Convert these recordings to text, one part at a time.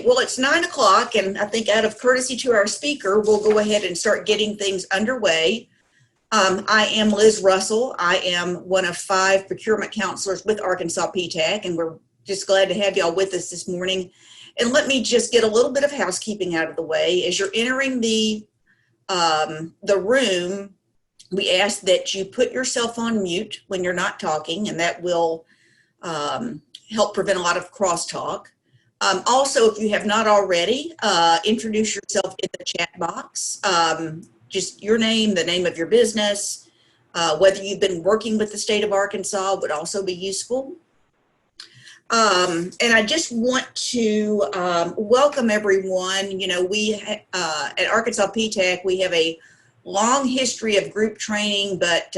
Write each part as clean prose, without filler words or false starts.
well, it's 9 o'clock, and I think out of courtesy to our speaker, we'll go ahead and start getting things underway. I am Liz Russell. I am one of 5 procurement counselors with Arkansas Ptac, and we're just glad to have y'all with us this morning. And let me just get a little bit of housekeeping out of the way. As you're entering the room, we ask that you put yourself on mute when you're not talking, and that will help prevent a lot of crosstalk. Also, if you have not already, introduce yourself in the chat box. Just your name, the name of your business, whether you've been working with the state of Arkansas would also be useful. And I just want to welcome everyone. You know, we at Arkansas Ptac, we have a long history of group training, but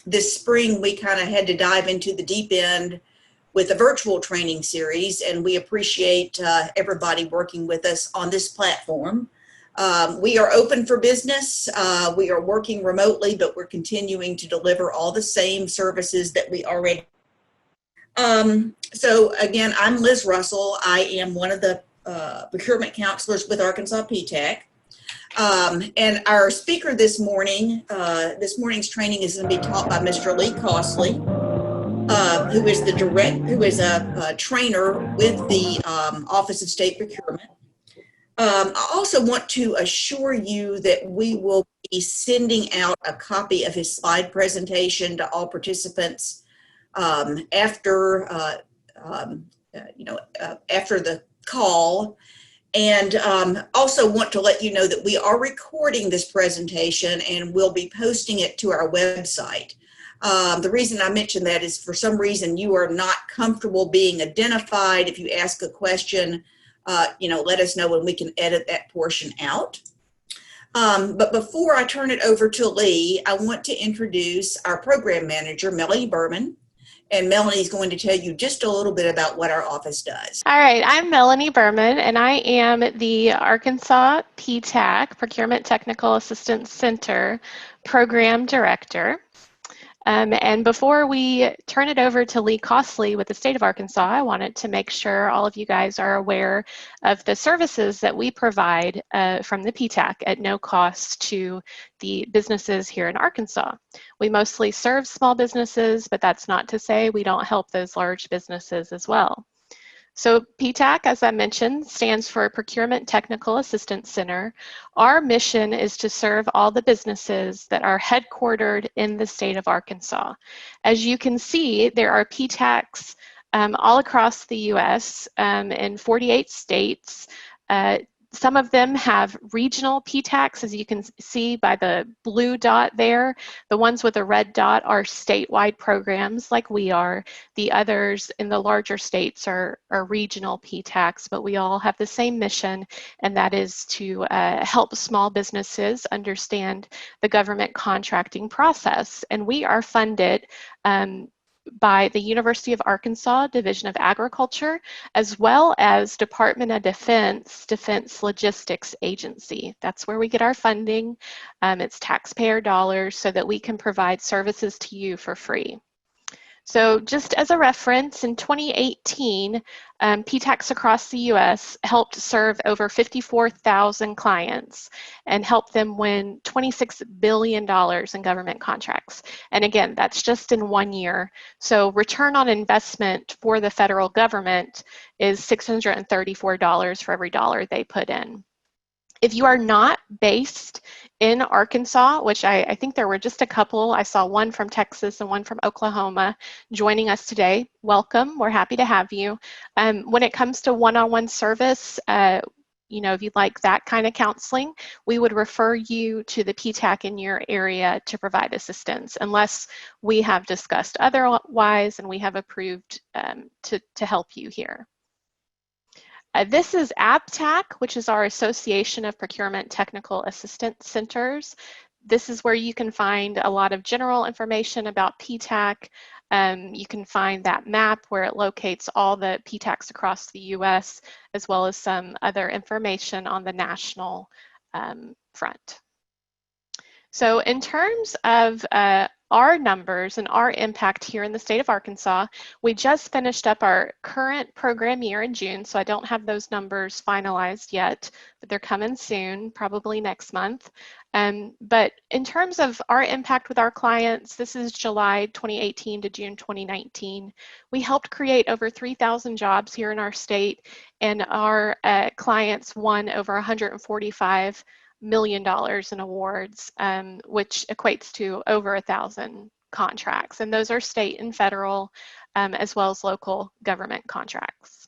this spring we kind of had to dive into the deep end with a virtual training series, and we appreciate everybody working with us on this platform. We are open for business. We are working remotely, but we're continuing to deliver all the same services that we already. So again, I'm Liz Russell. I am one of the procurement counselors with Arkansas Ptac. And our speaker this morning, this morning's training is going to be taught by Mr. Lee Costley, who is a trainer with the Office of State Procurement. I also want to assure you that we will be sending out a copy of his slide presentation to all participants after after the call. And also want to let you know that we are recording this presentation and we'll be posting it to our website. The reason I mention that is for some reason you are not comfortable being identified. If you ask a question, let us know and we can edit that portion out. But before I turn it over to Lee, I want to introduce our program manager, Melanie Berman. And Melanie's going to tell you just a little bit about what our office does. All right, I'm Melanie Berman, and I am the Arkansas Ptac Procurement Technical Assistance Center Program Director. And before we turn it over to Lee Costley with the state of Arkansas, I wanted to make sure all of you guys are aware of the services that we provide from the Ptac at no cost to the businesses here in Arkansas. We mostly serve small businesses, but that's not to say we don't help those large businesses as well. So Ptac, as I mentioned, stands for Procurement Technical Assistance Center. Our mission is to serve all the businesses that are headquartered in the state of Arkansas. As you can see, there are Ptacs all across the U.S. In 48 states. Some of them have regional Ptacs, as you can see by the blue dot there. The ones with the red dot are statewide programs like we are. The others in the larger states are regional Ptacs, but we all have the same mission, and that is to help small businesses understand the government contracting process. And we are funded by the University of Arkansas Division of Agriculture, as well as Department of Defense Logistics Agency. That's where we get our funding. It's taxpayer dollars so that we can provide services to you for free. So just as a reference, in 2018, Ptacs across the U.S. helped serve over 54,000 clients and helped them win $26 billion in government contracts. And again, that's just in 1 year. So return on investment for the federal government is $634 for every dollar they put in. If you are not based in Arkansas, which I think there were just a couple, I saw one from Texas and one from Oklahoma joining us today, welcome, we're happy to have you. When it comes to one-on-one service, if you'd like that kind of counseling, we would refer you to the Ptac in your area to provide assistance, unless we have discussed otherwise and we have approved to help you here. This is Apptac, which is our Association of Procurement Technical Assistance Centers. This is where you can find a lot of general information about Ptac. You can find that map where it locates all the Ptacs across the U.S., as well as some other information on the national front. So in terms of our numbers and our impact here in the state of Arkansas. We just finished up our current program year in June, so I don't have those numbers finalized yet, but they're coming soon, probably next month. But in terms of our impact with our clients, this is July 2018 to June 2019. We helped create over 3,000 jobs here in our state, and our clients won over $145 million in awards, which equates to over 1,000 contracts. And those are state and federal, as well as local government contracts.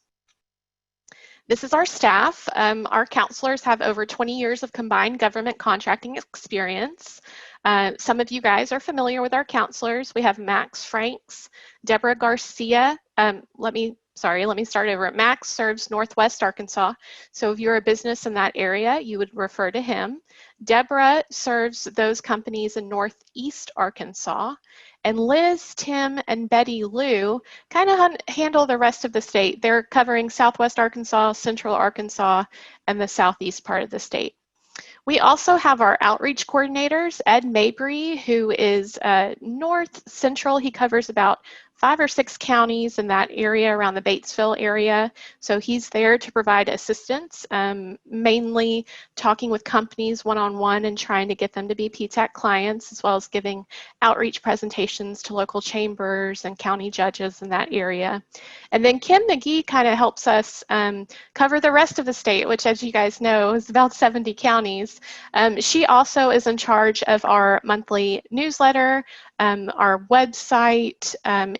This is our staff. Our counselors have over 20 years of combined government contracting experience. Some of you guys are familiar with our counselors. We have Max Franks, Deborah Garcia. Let me start over. Max serves Northwest Arkansas. So if you're a business in that area, you would refer to him. Deborah serves those companies in Northeast Arkansas. And Liz, Tim, and Betty Lou kind of handle the rest of the state. They're covering Southwest Arkansas, Central Arkansas, and the Southeast part of the state. We also have our outreach coordinators, Ed Mabry, who is North Central. He covers about 5 or 6 counties in that area around the Batesville area. So he's there to provide assistance, mainly talking with companies one-on-one and trying to get them to be Ptac clients, as well as giving outreach presentations to local chambers and county judges in that area. And then Kim McGee kind of helps us cover the rest of the state, which, as you guys know, is about 70 counties. She also is in charge of our monthly newsletter, our website,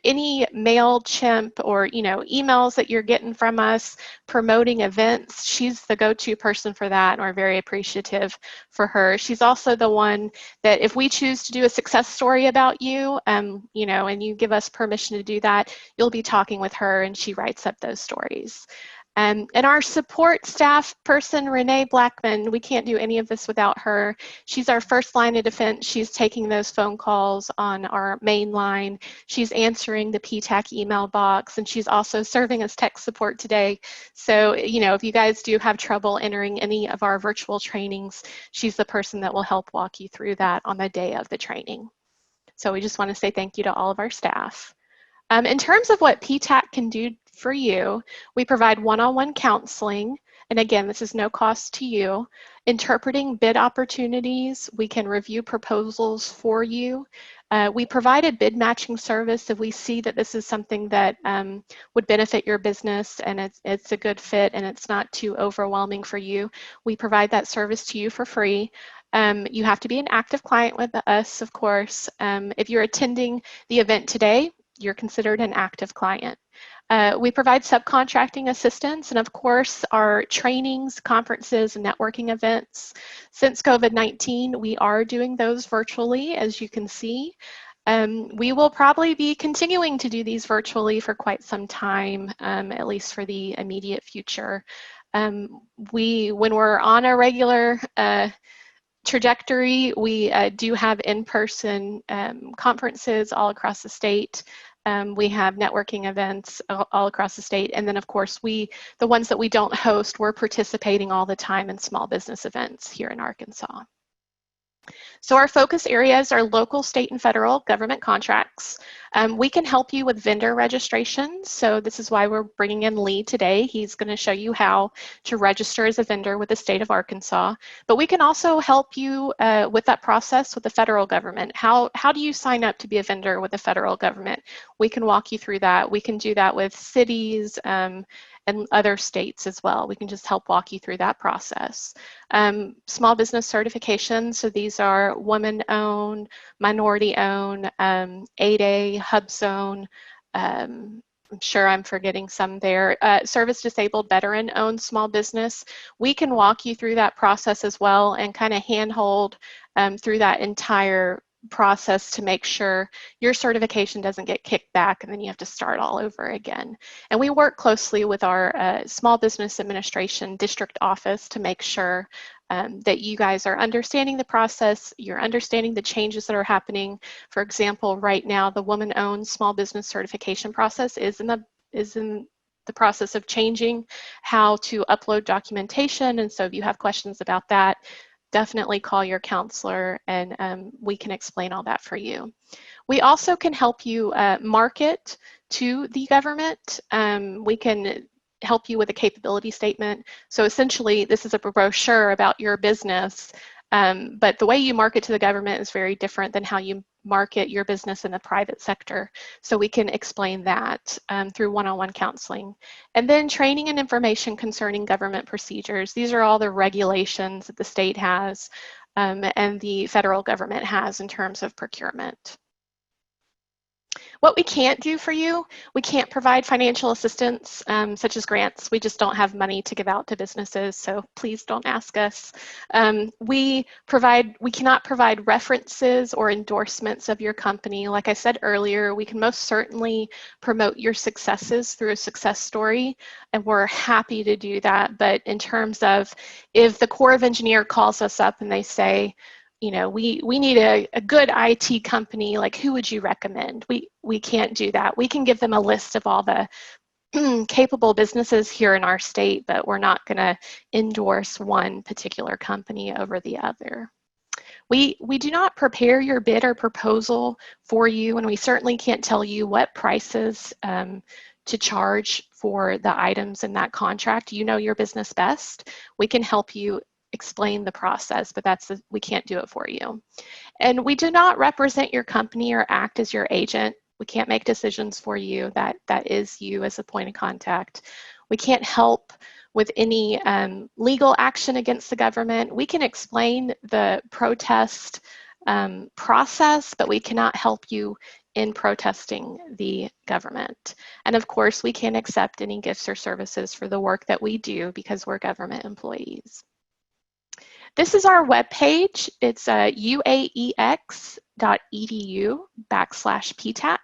any MailChimp or emails that you're getting from us promoting events. She's the go-to person for that, and we're very appreciative for her. She's also the one that if we choose to do a success story about you, and you give us permission to do that, you'll be talking with her, and she writes up those stories. And our support staff person, Renee Blackman, we can't do any of this without her. She's our first line of defense. She's taking those phone calls on our main line. She's answering the Ptac email box, and she's also serving as tech support today. So, if you guys do have trouble entering any of our virtual trainings, she's the person that will help walk you through that on the day of the training. So we just want to say thank you to all of our staff. In terms of what Ptac can do for you, we provide one-on-one counseling, and again, this is no cost to you. Interpreting bid opportunities, we can review proposals for you. We provide a bid matching service if we see that this is something that would benefit your business and it's a good fit and it's not too overwhelming for you. We provide that service to you for free. You have to be an active client with us, of course. If you're attending the event today, you're considered an active client. We provide subcontracting assistance and, of course, our trainings, conferences, and networking events. Since COVID-19, we are doing those virtually, as you can see. We will probably be continuing to do these virtually for quite some time, at least for the immediate future. When we're on a regular trajectory, we do have in-person conferences all across the state. We have networking events all across the state. And then, of course, the ones that we don't host, we're participating all the time in small business events here in Arkansas. So our focus areas are local, state, and federal government contracts. We can help you with vendor registration. So this is why we're bringing in Lee today. He's going to show you how to register as a vendor with the state of Arkansas. But we can also help you with that process with the federal government. How do you sign up to be a vendor with the federal government? We can walk you through that. We can do that with cities and other states as well. We can just help walk you through that process. Small business certifications, so these are woman-owned, minority-owned, 8A, HubZone, I'm sure I'm forgetting some there. Service disabled, veteran-owned small business. We can walk you through that process as well and kind of handhold through that entire process to make sure your certification doesn't get kicked back and then you have to start all over again. And we work closely with our Small Business Administration district office to make sure that you guys are understanding the process, you're understanding the changes that are happening. For example, right now, the woman-owned small business certification process is in the process of changing how to upload documentation. And so if you have questions about that, definitely call your counselor, and we can explain all that for you. We also can help you market to the government. We can help you with a capability statement. So essentially, this is a brochure about your business, but the way you market to the government is very different than how you market your business in the private sector. So we can explain that through one-on-one counseling. And then training and information concerning government procedures. These are all the regulations that the state has and the federal government has in terms of procurement. What we can't do for you, we can't provide financial assistance such as grants. We just don't have money to give out to businesses, so please don't ask us. We cannot provide references or endorsements of your company. Like I said earlier, we can most certainly promote your successes through a success story, and we're happy to do that. But in terms of if the Corps of Engineer calls us up and they say, you know, we need a good IT company, like who would you recommend? We can't do that. We can give them a list of all the capable businesses here in our state, but we're not going to endorse one particular company over the other. We do not prepare your bid or proposal for you, and we certainly can't tell you what prices to charge for the items in that contract. You know your business best. We can help you explain the process, but we can't do it for you. And we do not represent your company or act as your agent. We can't make decisions for you. That is you as a point of contact. We can't help with any legal action against the government. We can explain the protest process, but we cannot help you in protesting the government. And of course, we can't accept any gifts or services for the work that we do because we're government employees. This is our webpage. It's uaex.edu/Ptac.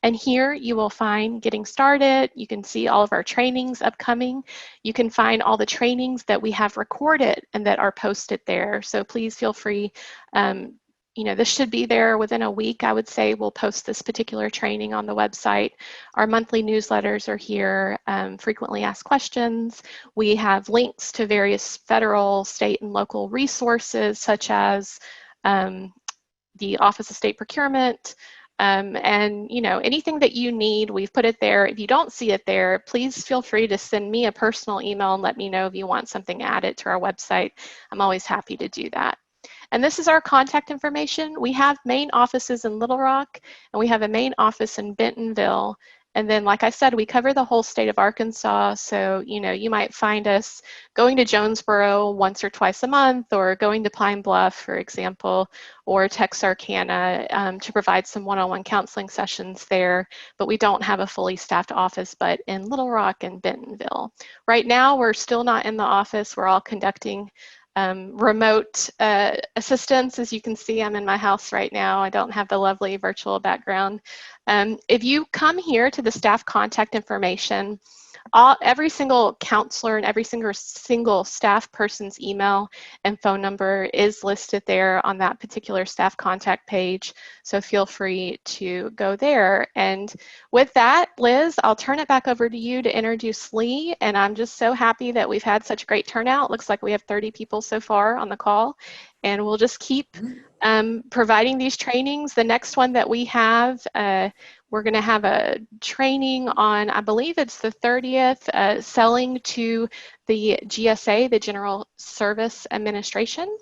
And here you will find Getting Started. You can see all of our trainings upcoming. You can find all the trainings that we have recorded and that are posted there. So please feel free. You know, this should be there within a week, I would say. We'll post this particular training on the website. Our monthly newsletters are here, frequently asked questions. We have links to various federal, state, and local resources, such as the Office of State Procurement, and you know, anything that you need, we've put it there. If you don't see it there, please feel free to send me a personal email and let me know if you want something added to our website. I'm always happy to do that. And this is our contact information. We have main offices in Little Rock, and we have a main office in Bentonville. And then, like I said, we cover the whole state of Arkansas. So, you know, you might find us going to Jonesboro once or twice a month, or going to Pine Bluff, for example, or Texarkana to provide some one-on-one counseling sessions there. But we don't have a fully staffed office, but in Little Rock and Bentonville. Right now, we're still not in the office. We're all conducting remote assistance. As you can see, I'm in my house right now. I don't have the lovely virtual background. If you come here to the staff contact information, every single counselor and every single staff person's email and phone number is listed there on that particular staff contact page. So feel free to go there. And with that, Liz, I'll turn it back over to you to introduce Lee. And I'm just so happy that we've had such great turnout. Looks like we have 30 people so far on the call. And we'll just keep providing these trainings. The next one that we have, we're going to have a training on, I believe it's the 30th, selling to the GSA, the General Service Administration.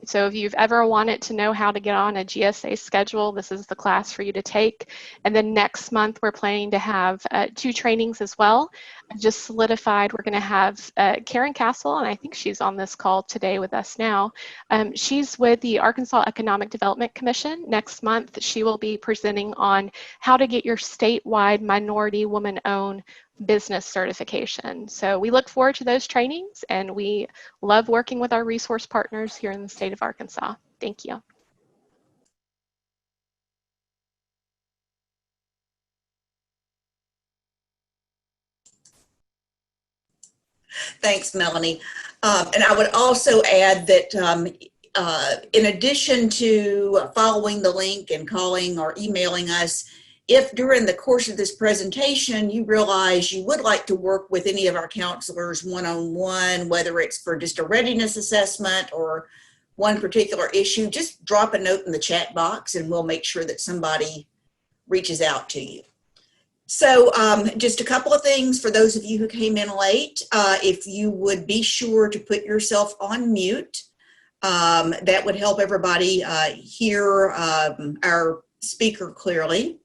So if you've ever wanted to know how to get on a GSA schedule, this is the class for you to take. And then next month, we're planning to have 2 trainings as well. I've just solidified we're going to have Karen Castle, and I think she's on this call today with us now. She's with the Arkansas Economic Development Commission. Next month, she will be presenting on how to get your statewide minority woman-owned business certification. So we look forward to those trainings, and we love working with our resource partners here in the state of Arkansas. Thank you. Thanks, Melanie. And I would also add that in addition to following the link and calling or emailing us, if during the course of this presentation you realize you would like to work with any of our counselors one-on-one, whether it's for just a readiness assessment or one particular issue, just drop a note in the chat box and we'll make sure that somebody reaches out to you. So just a couple of things for those of you who came in late. If you would be sure to put yourself on mute, that would help everybody hear our speaker clearly.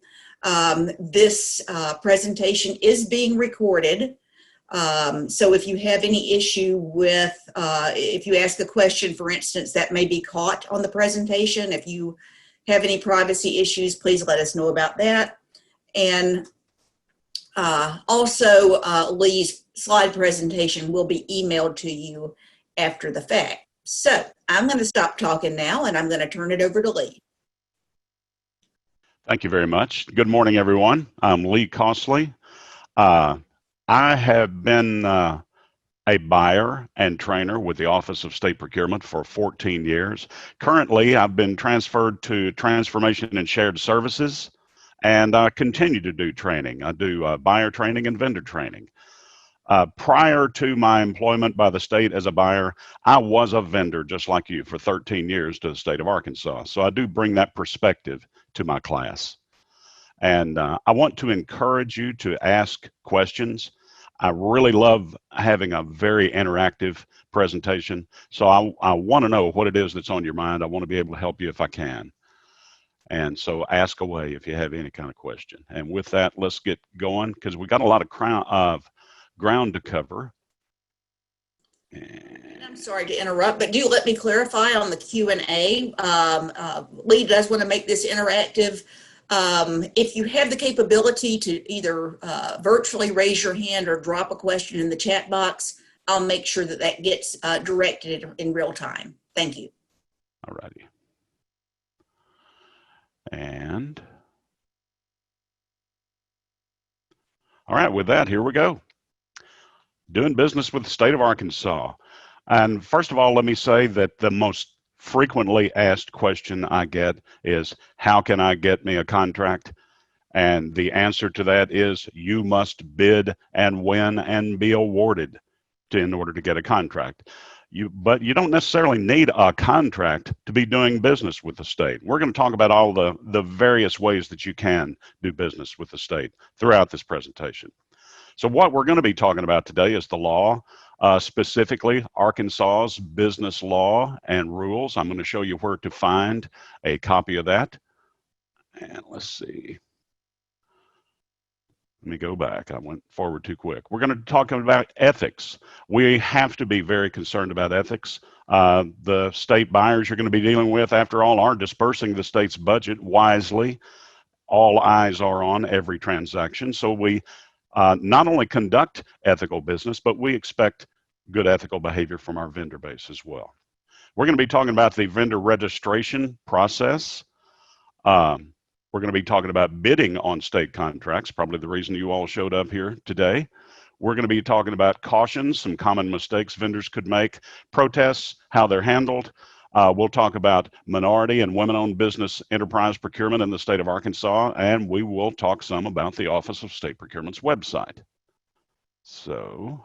This presentation is being recorded. So if you have any issue with, if you ask a question, for instance, that may be caught on the presentation. If you have any privacy issues, please let us know about that. And also, Lee's slide presentation will be emailed to you after the fact. So I'm going to stop talking now and I'm going to turn it over to Lee. Thank you very much. Good morning, everyone. I'm Lee Costley. I have been a buyer and trainer with the Office of State Procurement for 14 years. Currently, I've been transferred to Transformation and Shared Services, and I continue to do training. I do buyer training and vendor training. Prior to my employment by the state as a buyer, I was a vendor just like you for 13 years to the state of Arkansas. So I do bring that perspective to my class. And I want to encourage you to ask questions. I really love having a very interactive presentation. So I want to know what it is that's on your mind. I want to be able to help you if I can. And so ask away if you have any kind of question. And with that, let's get going because we got a lot of ground to cover. And I'm sorry to interrupt, but do let me clarify on the Q&A. Lee does want to make this interactive. If you have the capability to either virtually raise your hand or drop a question in the chat box, I'll make sure that that gets directed in real time. Thank you. All righty. And all right, with that, here we go. Doing business with the state of Arkansas. And first of all, let me say that the most frequently asked question I get is, how can I get me a contract? And the answer to that is you must bid and win and be awarded in order to get a contract. But you don't necessarily need a contract to be doing business with the state. We're going to talk about all the various ways that you can do business with the state throughout this presentation. So what we're going to be talking about today is the law, specifically Arkansas's business law and rules. I'm going to show you where to find a copy of that. And let's see. Let me go back. I went forward too quick. We're going to talk about ethics. We have to be very concerned about ethics. The state buyers you're going to be dealing with, after all, are dispersing the state's budget wisely. All eyes are on every transaction. So we not only conduct ethical business, but we expect good ethical behavior from our vendor base as well. We're going to be talking about the vendor registration process. We're going to be talking about bidding on state contracts, probably the reason you all showed up here today. We're going to be talking about cautions, some common mistakes vendors could make, protests, how they're handled. We'll talk about minority and women-owned business enterprise procurement in the state of Arkansas, and we will talk some about the Office of State Procurement's website. So,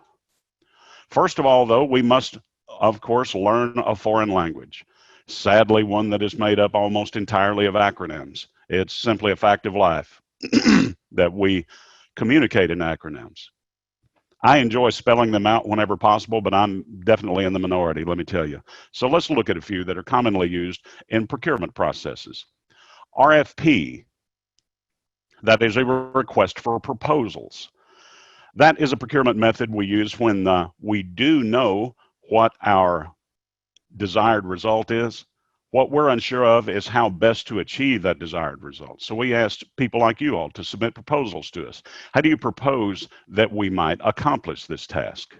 first of all, though, we must, of course, learn a foreign language. Sadly, one that is made up almost entirely of acronyms. It's simply a fact of life that we communicate in acronyms. I enjoy spelling them out whenever possible, but I'm definitely in the minority, let me tell you. So let's look at a few that are commonly used in procurement processes. RFP, that is a request for proposals. That is a procurement method we use when we do know what our desired result is. What we're unsure of is how best to achieve that desired result. So we asked people like you all to submit proposals to us. How do you propose that we might accomplish this task?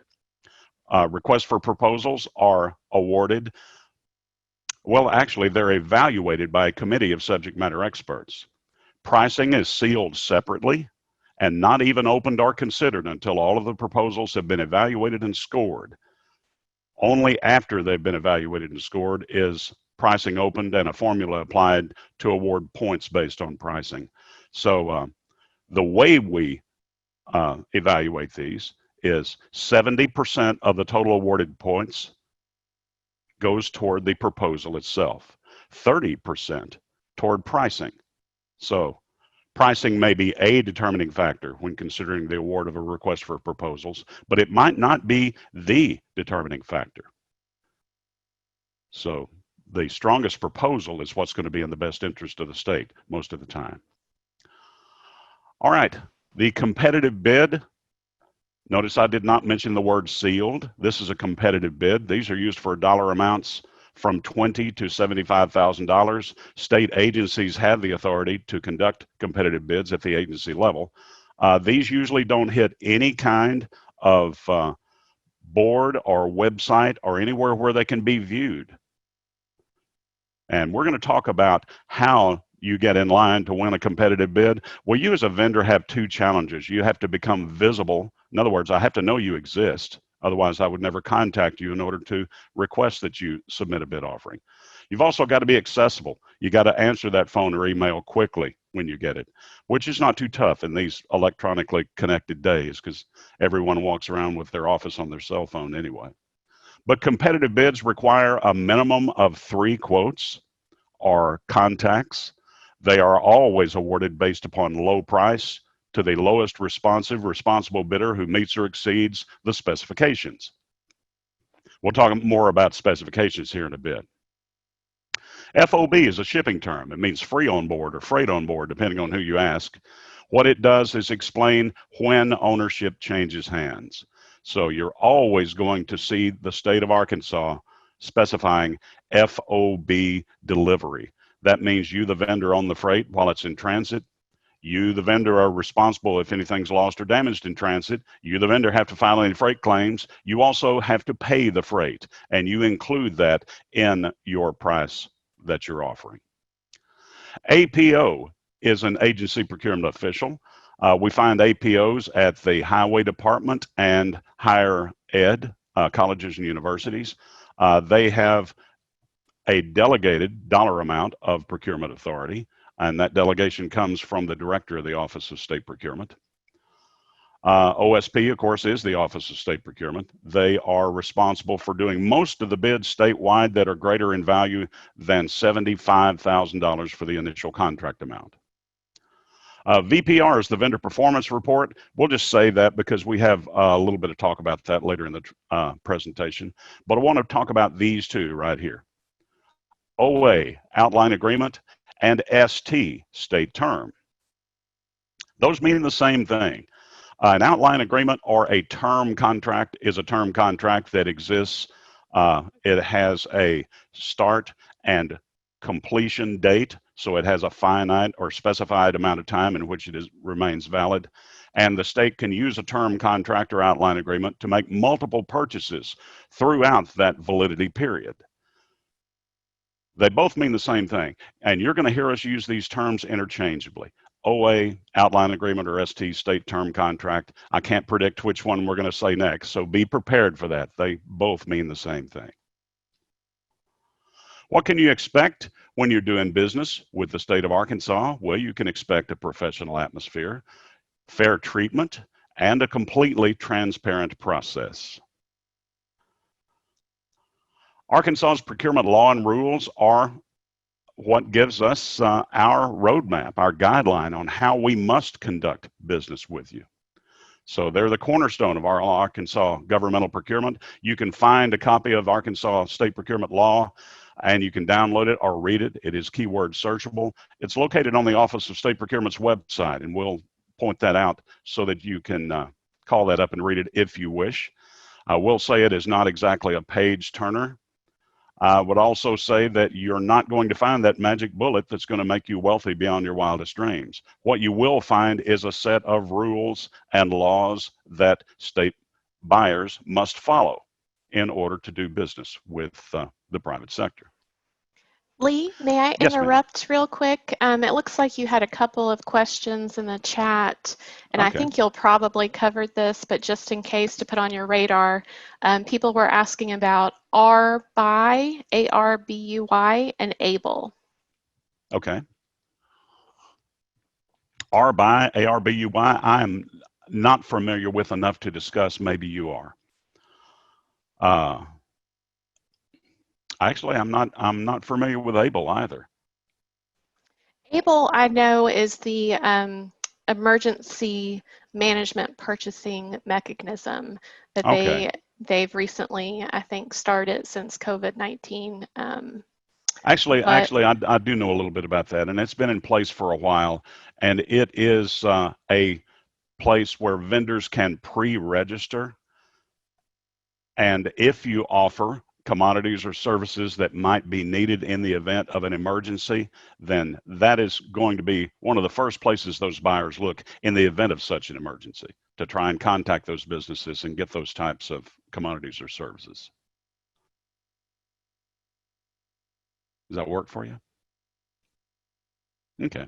Requests for proposals are awarded. Well, actually, they're evaluated by a committee of subject matter experts. Pricing is sealed separately and not even opened or considered until all of the proposals have been evaluated and scored. Only after they've been evaluated and scored is pricing opened and a formula applied to award points based on pricing. So the way we evaluate these is 70% of the total awarded points goes toward the proposal itself. 30% toward pricing. So pricing may be a determining factor when considering the award of a request for proposals, but it might not be the determining factor. So the strongest proposal is what's going to be in the best interest of the state most of the time. All right, the competitive bid. Notice I did not mention the word sealed. This is a competitive bid. These are used for dollar amounts from $20,000 to $75,000. State agencies have the authority to conduct competitive bids at the agency level. These usually don't hit any kind of board or website or anywhere where they can be viewed. And we're going to talk about how you get in line to win a competitive bid. Well, you as a vendor have two challenges. You have to become visible. In other words, I have to know you exist. Otherwise, I would never contact you in order to request that you submit a bid offering. You've also got to be accessible. You got to answer that phone or email quickly when you get it, which is not too tough in these electronically connected days because everyone walks around with their office on their cell phone anyway. But competitive bids require a minimum of 3 quotes or contacts. They are always awarded based upon low price to the lowest responsible bidder who meets or exceeds the specifications. We'll talk more about specifications here in a bit. FOB is a shipping term. It means free on board or freight on board, depending on who you ask. What it does is explain when ownership changes hands. So you're always going to see the state of Arkansas specifying FOB delivery. That means you, the vendor, own the freight while it's in transit. You, the vendor, are responsible if anything's lost or damaged in transit. You, the vendor, have to file any freight claims. You also have to pay the freight, and you include that in your price that you're offering. APO is an agency procurement official. We find APOs at the Highway Department and higher ed, colleges and universities. They have a delegated dollar amount of procurement authority, and that delegation comes from the director of the Office of State Procurement. OSP, of course, is the Office of State Procurement. They are responsible for doing most of the bids statewide that are greater in value than $75,000 for the initial contract amount. VPR is the Vendor Performance Report. We'll just say that because we have a little bit of talk about that later in the presentation. But I want to talk about these two right here. OA, Outline Agreement, and ST, State Term. Those mean the same thing. An outline agreement or a term contract is a term contract that exists. It has a start and completion date, so it has a finite or specified amount of time in which it remains valid. And the state can use a term contract or outline agreement to make multiple purchases throughout that validity period. They both mean the same thing, and you're going to hear us use these terms interchangeably. OA, outline agreement, or ST, state term contract. I can't predict which one we're going to say next, so be prepared for that. They both mean the same thing. What can you expect when you're doing business with the state of Arkansas? Well, you can expect a professional atmosphere, fair treatment, and a completely transparent process. Arkansas's procurement law and rules are what gives us our roadmap, our guideline on how we must conduct business with you. So they're the cornerstone of our Arkansas governmental procurement. You can find a copy of Arkansas State Procurement Law, and you can download it or read it. It is keyword searchable. It's located on the Office of State Procurement's website, and we'll point that out so that you can call that up and read it if you wish. I will say it is not exactly a page turner. I would also say that you're not going to find that magic bullet that's going to make you wealthy beyond your wildest dreams. What you will find is a set of rules and laws that state buyers must follow in order to do business with the private sector. Lee, may I Yes, interrupt real quick? It looks like you had a couple of questions in the chat, and I Okay. think you'll probably cover this, but just in case to put on your radar, people were asking about ARBUY, A-R-B-U-Y, and ABLE. Okay. ARBUY, A-R-B-U-Y, I am not familiar with enough to discuss. Maybe you are. Actually, I'm not familiar with ABLE either. ABLE, I know, is the emergency management purchasing mechanism that Okay. they've recently, I think, started since COVID-19. Actually, But I do know a little bit about that, and it's been in place for a while, and it is a place where vendors can pre-register, and if you offer commodities or services that might be needed in the event of an emergency, then that is going to be one of the first places those buyers look in the event of such an emergency, to try and contact those businesses and get those types of commodities or services. Does that work for you? Okay.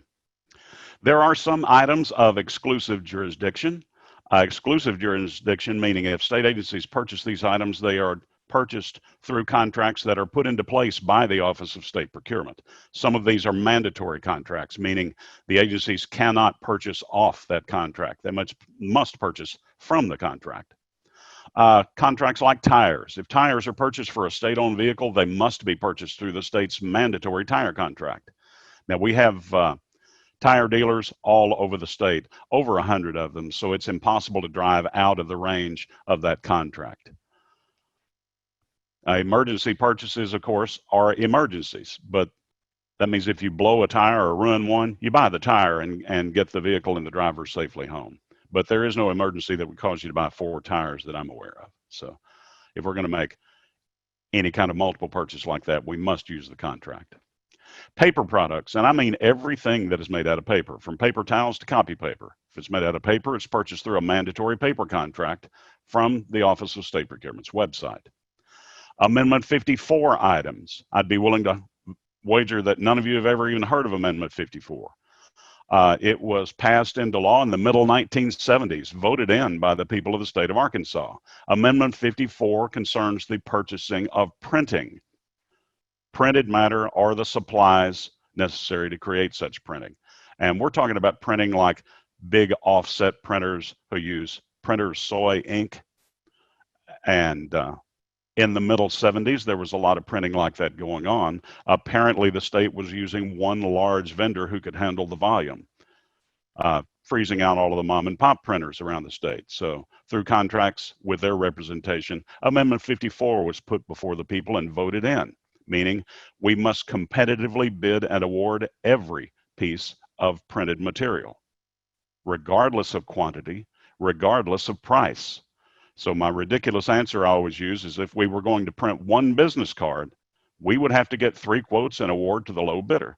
There are some items of exclusive jurisdiction. Exclusive jurisdiction meaning if state agencies purchase these items, they are purchased through contracts that are put into place by the Office of State Procurement. Some of these are mandatory contracts, meaning the agencies cannot purchase off that contract. They must purchase from the contract. Contracts like tires. If tires are purchased for a state-owned vehicle, they must be purchased through the state's mandatory tire contract. Now, we have tire dealers all over the state, over 100 of them, so it's impossible to drive out of the range of that contract. Emergency purchases, of course, are emergencies, but that means if you blow a tire or ruin one, you buy the tire and get the vehicle and the driver safely home. But there is no emergency that would cause you to buy 4 tires that I'm aware of. So if we're going to make any kind of multiple purchase like that, we must use the contract. Paper products, and I mean everything that is made out of paper, from paper towels to copy paper. If it's made out of paper, it's purchased through a mandatory paper contract from the Office of State Procurement's website. Amendment 54 items. I'd be willing to wager that none of you have ever even heard of Amendment 54. It was passed into law in the middle 1970s, voted in by the people of the state of Arkansas. Amendment 54 concerns the purchasing of printing matter or the supplies necessary to create such printing. And we're talking about printing like big offset printers who use printer's soy ink. And in the middle 70s, there was a lot of printing like that going on. Apparently, the state was using one large vendor who could handle the volume, freezing out all of the mom and pop printers around the state. So through contracts with their representation, Amendment 54 was put before the people and voted in, meaning we must competitively bid and award every piece of printed material, regardless of quantity, regardless of price. So my ridiculous answer I always use is if we were going to print one business card, we would have to get 3 quotes and award to the low bidder.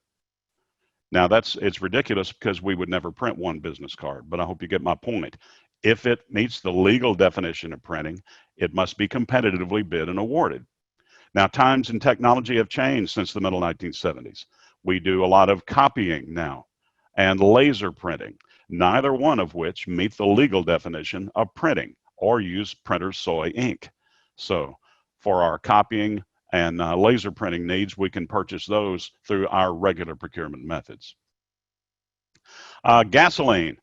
Now it's ridiculous because we would never print one business card, but I hope you get my point. If it meets the legal definition of printing, it must be competitively bid and awarded. Now, times and technology have changed since the middle 1970s. We do a lot of copying now and laser printing, neither one of which meet the legal definition of printing or use printer's soy ink. So for our copying and laser printing needs, we can purchase those through our regular procurement methods. Gasoline,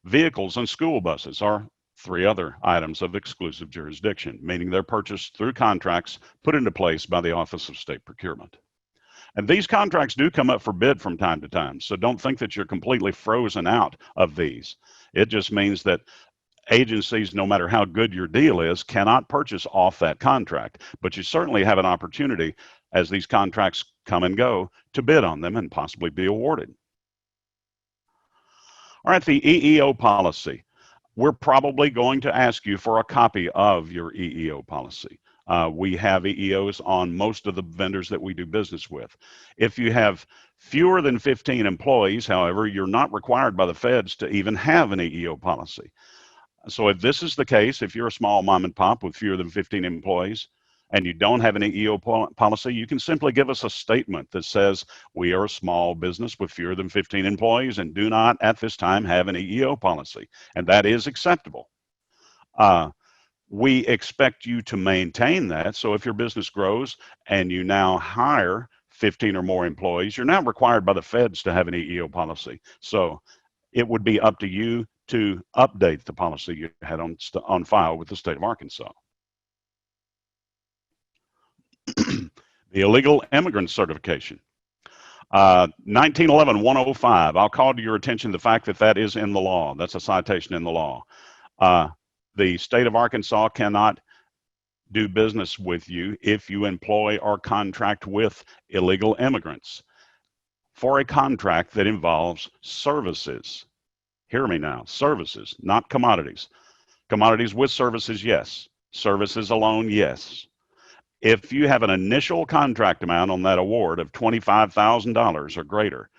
vehicles, and school buses are 3 other items of exclusive jurisdiction, meaning they're purchased through contracts put into place by the Office of State Procurement. And these contracts do come up for bid from time to time, so don't think that you're completely frozen out of these. It just means that agencies, no matter how good your deal is, cannot purchase off that contract, but you certainly have an opportunity as these contracts come and go to bid on them and possibly be awarded. All right, the EEO policy. We're probably going to ask you for a copy of your EEO policy. We have EEOs on most of the vendors that we do business with. If you have fewer than 15 employees, however, you're not required by the feds to even have an EEO policy. So if this is the case, if you're a small mom and pop with fewer than 15 employees and you don't have an EEO policy, you can simply give us a statement that says we are a small business with fewer than 15 employees and do not at this time have an EEO policy, and that is acceptable. We expect you to maintain that. So if your business grows and you now hire 15 or more employees, you're now required by the feds to have an EEO policy. So it would be up to you to update the policy you had on file with the state of Arkansas. The The illegal immigrant certification. 1911-105, I'll call to your attention the fact that that is in the law. That's a citation in the law. The state of Arkansas cannot do business with you if you employ or contract with illegal immigrants for a contract that involves services. Hear me now, services, not commodities. Commodities with services, yes. Services alone, yes. If you have an initial contract amount on that award of $25,000 or greater,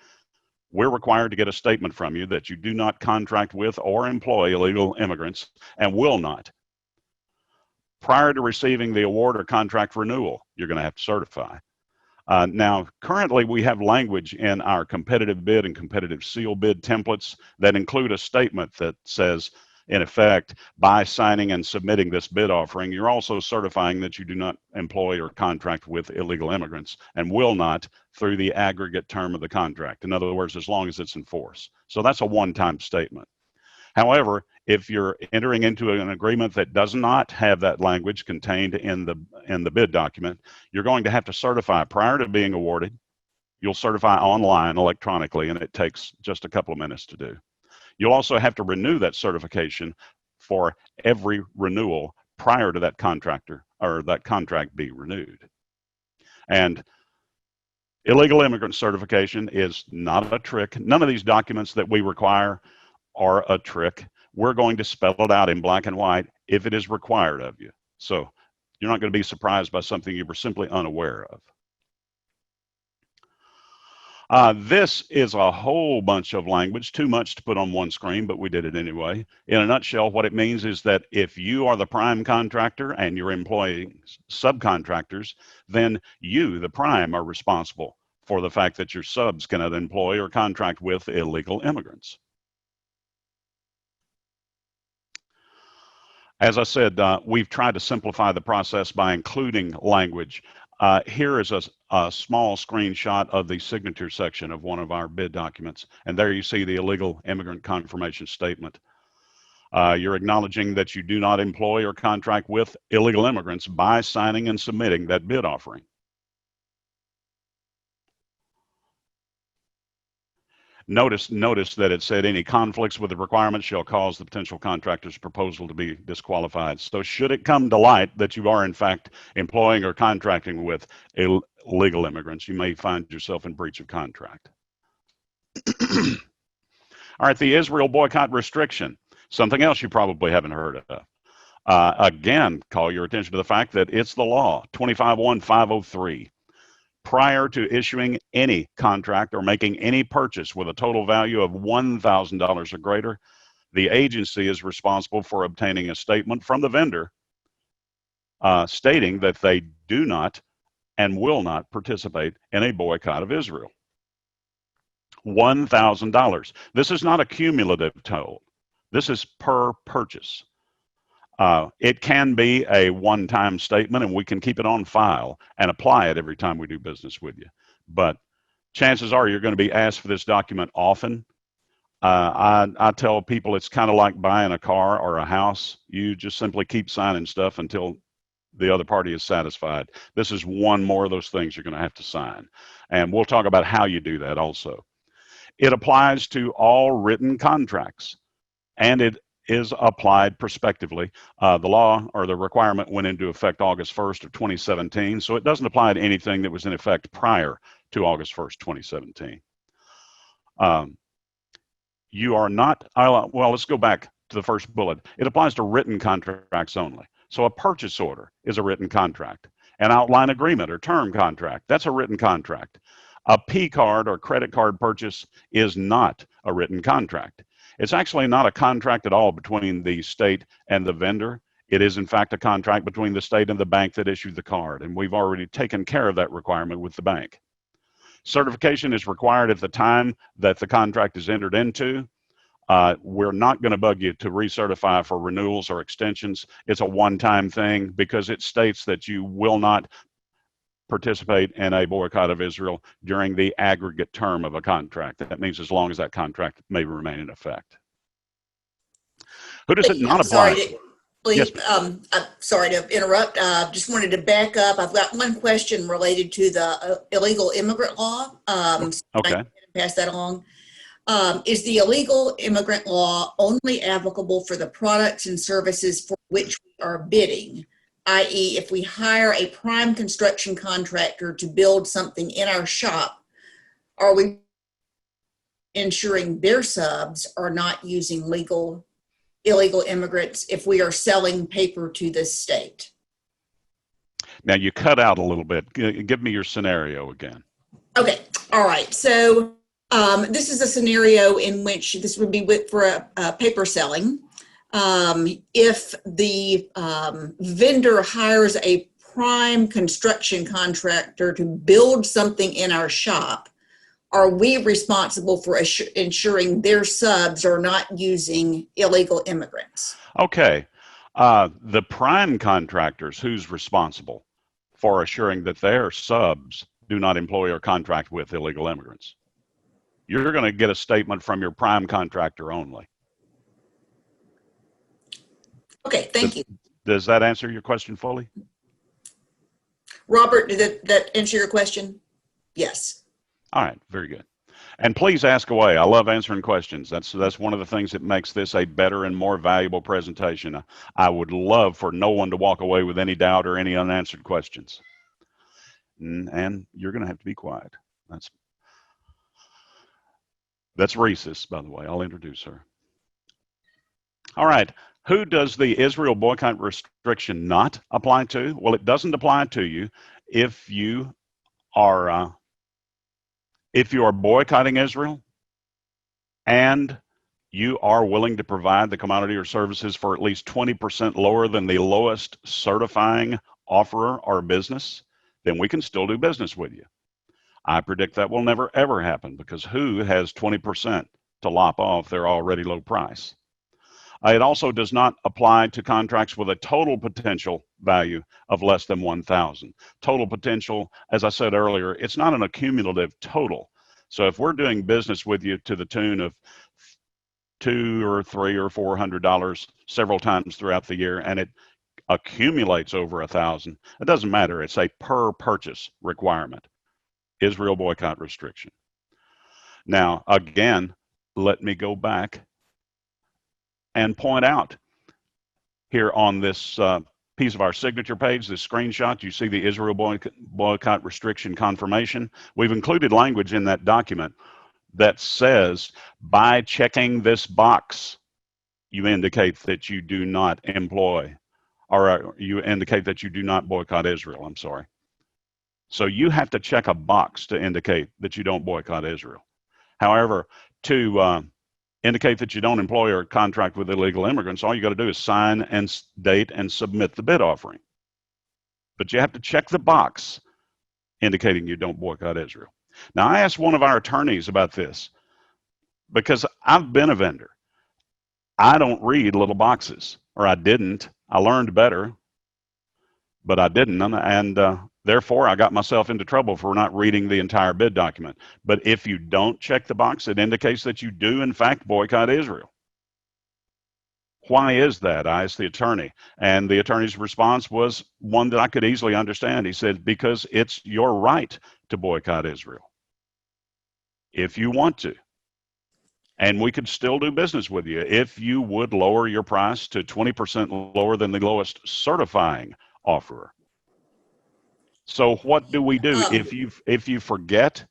we're required to get a statement from you that you do not contract with or employ illegal immigrants and will not. Prior to receiving the award or contract renewal, you're going to have to certify. Now, currently we have language in our competitive bid and competitive seal bid templates that include a statement that says, in effect, by signing and submitting this bid offering, you're also certifying that you do not employ or contract with illegal immigrants and will not through the aggregate term of the contract. In other words, as long as it's in force. So that's a one-time statement. However, if you're entering into an agreement that does not have that language contained in the bid document, you're going to have to certify prior to being awarded. You'll certify online electronically, and it takes just a couple of minutes to do. You'll also have to renew that certification for every renewal prior to that contractor or that contract be renewed. And illegal immigrant certification is not a trick. None of these documents that we require are a trick. We're going to spell it out in black and white if it is required of you. So you're not going to be surprised by something you were simply unaware of. This is a whole bunch of language, too much to put on one screen, but we did it anyway. In a nutshell, what it means is that if you are the prime contractor and you're employing subcontractors, then you, the prime, are responsible for the fact that your subs cannot employ or contract with illegal immigrants. As I said, we've tried to simplify the process by including language. Here is a small screenshot of the signature section of one of our bid documents. And there you see the illegal immigrant confirmation statement. You're acknowledging that you do not employ or contract with illegal immigrants by signing and submitting that bid offering. Notice that it said any conflicts with the requirements shall cause the potential contractor's proposal to be disqualified. So should it come to light that you are in fact employing or contracting with illegal immigrants, you may find yourself in breach of contract. All right, the Israel boycott restriction, something else you probably haven't heard of. Again, call your attention to the fact that it's the law, 25-1-503. Prior to issuing any contract or making any purchase with a total value of $1,000 or greater, the agency is responsible for obtaining a statement from the vendor stating that they do not and will not participate in a boycott of Israel. $1,000. This is not a cumulative total. This is per purchase. It can be a one-time statement, and we can keep it on file and apply it every time we do business with you. But chances are you're going to be asked for this document often. I tell people it's kind of like buying a car or a house. You just simply keep signing stuff until the other party is satisfied. This is one more of those things you're going to have to sign. And we'll talk about how you do that also. It applies to all written contracts, and it is applied prospectively. The law or the requirement went into effect August 1st of 2017, so it doesn't apply to anything that was in effect prior to August 1st, 2017. You are not, well, let's go back to the first bullet. It applies to written contracts only. So a purchase order is a written contract. An outline agreement or term contract, that's a written contract. A P card or credit card purchase is not a written contract. It's actually not a contract at all between the state and the vendor. It is, in fact, a contract between the state and the bank that issued the card, and we've already taken care of that requirement with the bank. Certification is required at the time that the contract is entered into. We're not going to bug you to recertify for renewals or extensions. It's a one-time thing because it states that you will not participate in a boycott of Israel during the aggregate term of a contract. That means as long as that contract may remain in effect. Who does it not apply to? Yes. Sorry to interrupt. Just wanted to back up. I've got one question related to the illegal immigrant law. So I Okay. can pass that along. Is the illegal immigrant law only applicable for the products and services for which we are bidding? I.e., if we hire a prime construction contractor to build something in our shop, are we ensuring their subs are not using illegal immigrants if we are selling paper to this state? Now you cut out a little bit. Give me your scenario again. Okay, all right. So this is a scenario in which this would be for a paper selling. If the vendor hires a prime construction contractor to build something in our shop, are we responsible for ensuring their subs are not using illegal immigrants? Okay. The prime contractors, who's responsible for assuring that their subs do not employ or contract with illegal immigrants? You're going to get a statement from your prime contractor only. Okay, thank you. Does that answer your question fully? Robert, did that answer your question? Yes. All right, very good. And please ask away. I love answering questions. That's one of the things that makes this a better and more valuable presentation. I would love for no one to walk away with any doubt or any unanswered questions. And you're going to have to be quiet. That's Reese's, by the way. I'll introduce her. All right. Who does the Israel boycott restriction not apply to? Well, it doesn't apply to you if you are boycotting Israel and you are willing to provide the commodity or services for at least 20% lower than the lowest certifying offerer or business, then we can still do business with you. I predict that will never ever happen because who has 20% to lop off their already low price? It also does not apply to contracts with a total potential value of less than 1,000. Total potential, as I said earlier, it's not an accumulative total. So if we're doing business with you to the tune of $200 or $300 or $400 several times throughout the year, and it accumulates over 1,000, it doesn't matter. It's a per purchase requirement. Israel boycott restriction. Now, again, let me go back and point out here on this piece of our signature page, this screenshot, you see the Israel boycott restriction confirmation. We've included language in that document that says, by checking this box, you indicate that you do not employ, or you indicate that you do not boycott Israel, I'm sorry. So you have to check a box to indicate that you don't boycott Israel. However, to indicate that you don't employ or contract with illegal immigrants, all you got to do is sign and date and submit the bid offering. But you have to check the box indicating you don't boycott Israel. Now, I asked one of our attorneys about this because I've been a vendor. I don't read little boxes, or I didn't. I learned better, but I didn't, and therefore I got myself into trouble for not reading the entire bid document. But if you don't check the box, it indicates that you do in fact boycott Israel. Why is that? I asked the attorney, and the attorney's response was one that I could easily understand. He said, because it's your right to boycott Israel if you want to. And we could still do business with you if you would lower your price to 20% lower than the lowest certifying offerer. So what do we do if you forget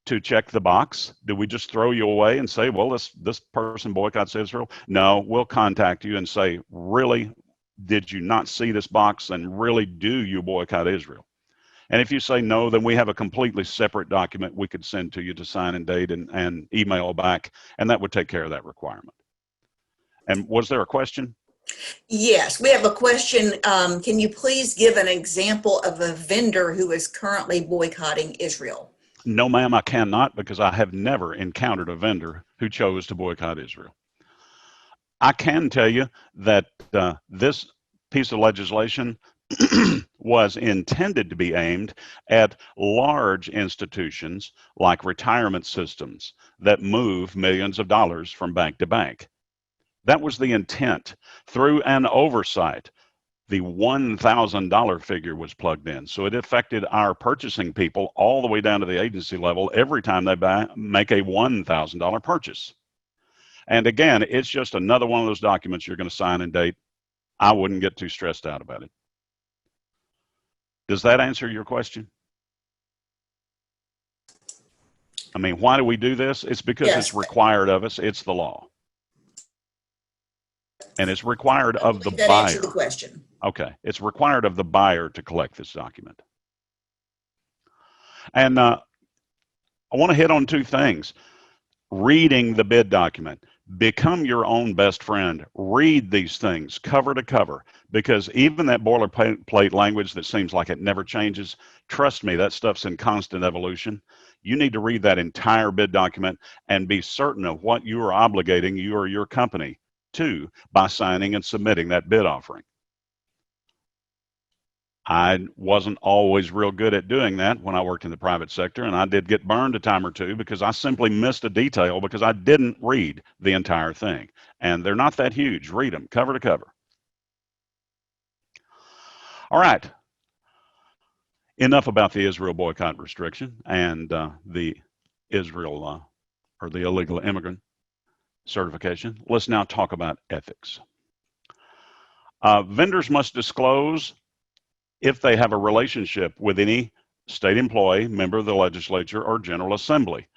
to check the box? Do we just throw you away and say, well, this person boycotts Israel? No, we'll contact you and say, really, did you not see this box, and really do you boycott Israel? And if you say no, then we have a completely separate document we could send to you to sign and date and email back, and that would take care of that requirement. And was there a question? Yes, we have a question. Can you please give an example of a vendor who is currently boycotting Israel? No, ma'am, I cannot, because I have never encountered a vendor who chose to boycott Israel. I can tell you that this piece of legislation was intended to be aimed at large institutions like retirement systems that move millions of dollars from bank to bank. That was the intent. Through an oversight, the $1,000 figure was plugged in. So it affected our purchasing people all the way down to the agency level every time they make a $1,000 purchase. And again, it's just another one of those documents you're going to sign and date. I wouldn't get too stressed out about it. Does that answer your question? I mean, why do we do this? It's because Yes. it's required of us. It's the law. And it's required of the That buyer. answered the question. Okay. It's required of the buyer to collect this document. And I want to hit on two things. Reading the bid document. Become your own best friend. Read these things cover to cover, because even that boilerplate language that seems like it never changes, trust me, that stuff's in constant evolution. You need to read that entire bid document and be certain of what you are obligating you or your company to by signing and submitting that bid offering. I wasn't always real good at doing that when I worked in the private sector, and I did get burned a time or two because I simply missed a detail because I didn't read the entire thing. And they're not that huge. Read them cover to cover. All right. Enough about the Israel boycott restriction and the Israel or the illegal immigrant certification. Let's now talk about ethics. Vendors must disclose if they have a relationship with any state employee, member of the legislature, or General Assembly.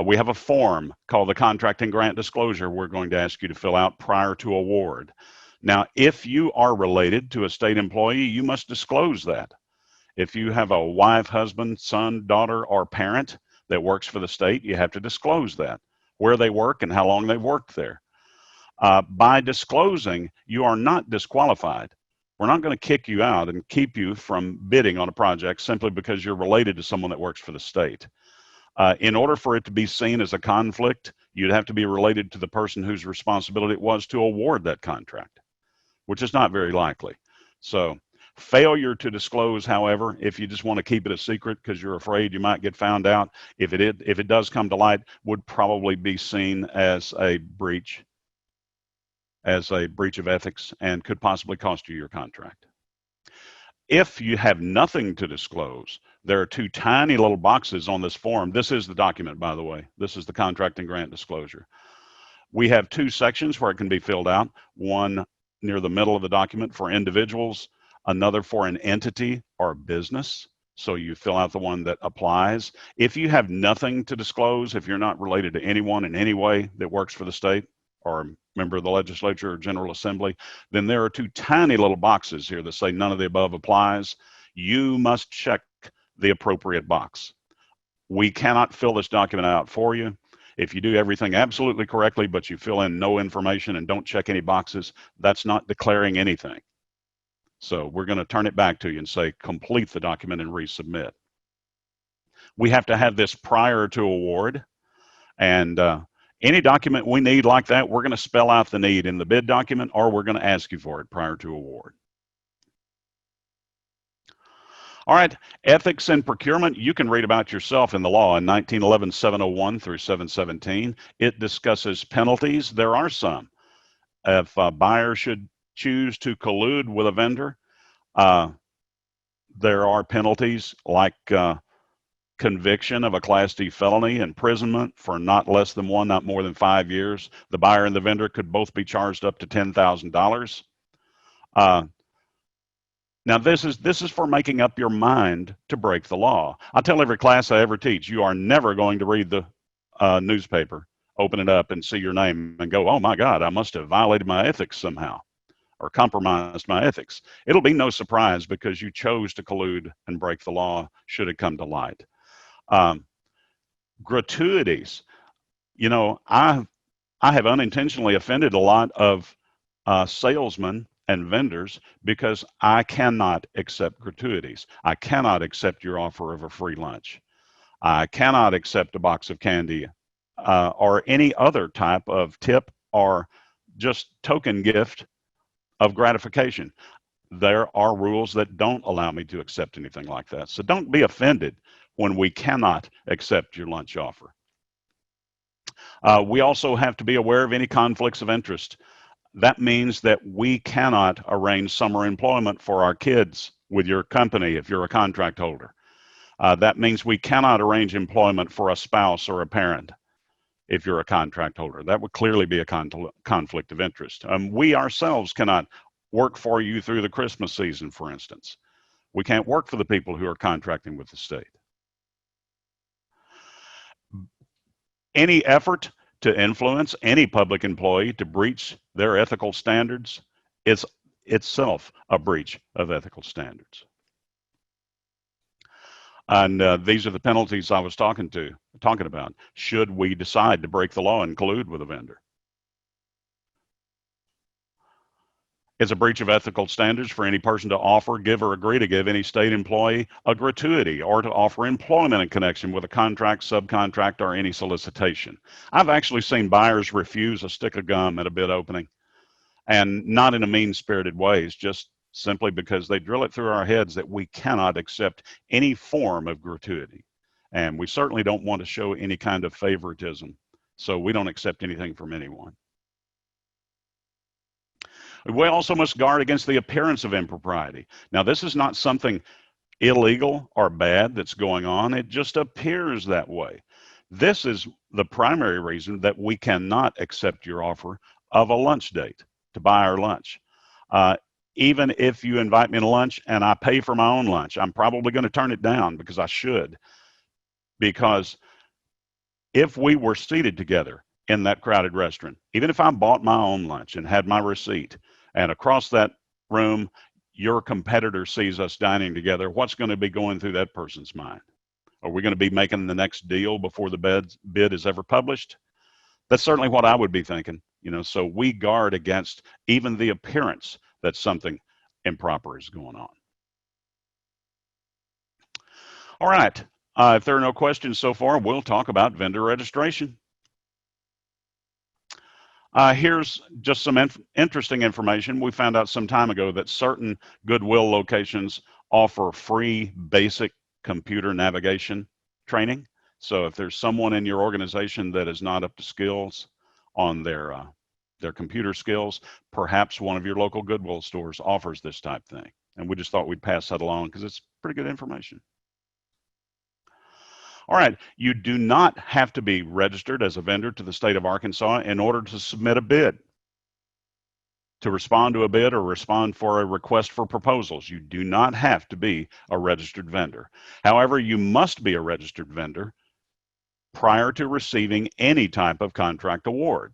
We have a form called the Contract and Grant Disclosure we're going to ask you to fill out prior to award. Now, if you are related to a state employee, you must disclose that. If you have a wife, husband, son, daughter, or parent that works for the state, you have to disclose that, where they work and how long they've worked there. By disclosing, you are not disqualified. We're not going to kick you out and keep you from bidding on a project simply because you're related to someone that works for the state. In order for it to be seen as a conflict, you'd have to be related to the person whose responsibility it was to award that contract, which is not very likely. So failure to disclose, however, if you just want to keep it a secret because you're afraid you might get found out, if it does come to light, would probably be seen as a breach of ethics and could possibly cost you your contract. If you have nothing to disclose, there are two tiny little boxes on this form. This is the document, by the way. This is the Contract and Grant Disclosure. We have two sections where it can be filled out, one near the middle of the document for individuals, another for an entity or business. So you fill out the one that applies. If you have nothing to disclose, if you're not related to anyone in any way that works for the state, or a member of the legislature or General Assembly, then there are two tiny little boxes here that say none of the above applies. You must check the appropriate box. We cannot fill this document out for you. If you do everything absolutely correctly, but you fill in no information and don't check any boxes, that's not declaring anything. So we're going to turn it back to you and say, complete the document and resubmit. We have to have this prior to award, and any document we need like that, we're going to spell out the need in the bid document, or we're going to ask you for it prior to award. All right, ethics and procurement, you can read about yourself in the law in 1911-701 through 717. It discusses penalties. There are some. If a buyer should choose to collude with a vendor, there are penalties like conviction of a Class D felony, imprisonment for not less than one, not more than 5 years. The buyer and the vendor could both be charged up to $10,000. Now this is for making up your mind to break the law. I tell every class I ever teach, you are never going to read the newspaper, open it up and see your name and go, oh my God, I must have violated my ethics somehow or compromised my ethics. It'll be no surprise because you chose to collude and break the law should it come to light. Gratuities. You know, I have unintentionally offended a lot of salesmen and vendors because I cannot accept gratuities. I cannot accept your offer of a free lunch. I cannot accept a box of candy or any other type of tip or just token gift of gratification. There are rules that don't allow me to accept anything like that. So don't be offended when we cannot accept your lunch offer. We also have to be aware of any conflicts of interest. That means that we cannot arrange summer employment for our kids with your company if you're a contract holder. That means we cannot arrange employment for a spouse or a parent if you're a contract holder. That would clearly be a conflict of interest. We ourselves cannot work for you through the Christmas season, for instance. We can't work for the people who are contracting with the state. Any effort to influence any public employee to breach their ethical standards is itself a breach of ethical standards. And these are the penalties I was talking about. Should we decide to break the law and collude with a vendor? It's a breach of ethical standards for any person to offer, give, or agree to give any state employee a gratuity or to offer employment in connection with a contract, subcontract, or any solicitation. I've actually seen buyers refuse a stick of gum at a bid opening, and not in a mean-spirited way, just simply because they drill it through our heads that we cannot accept any form of gratuity. And we certainly don't want to show any kind of favoritism, so we don't accept anything from anyone. We also must guard against the appearance of impropriety. Now, this is not something illegal or bad that's going on. It just appears that way. This is the primary reason that we cannot accept your offer of a lunch date to buy our lunch. Even if you invite me to lunch and I pay for my own lunch, I'm probably going to turn it down because I should. Because if we were seated together in that crowded restaurant, even if I bought my own lunch and had my receipt, and across that room, your competitor sees us dining together, what's going to be going through that person's mind? Are we going to be making the next deal before the bid is ever published? That's certainly what I would be thinking. So we guard against even the appearance that something improper is going on. All right, if there are no questions so far, we'll talk about vendor registration. Here's just some interesting information. We found out some time ago that certain Goodwill locations offer free basic computer navigation training. So if there's someone in your organization that is not up to skills on their computer skills, perhaps one of your local Goodwill stores offers this type thing. And we just thought we'd pass that along because it's pretty good information. All right, you do not have to be registered as a vendor to the state of Arkansas in order to submit a bid. To respond to a bid or respond for a request for proposals, you do not have to be a registered vendor. However, you must be a registered vendor prior to receiving any type of contract award.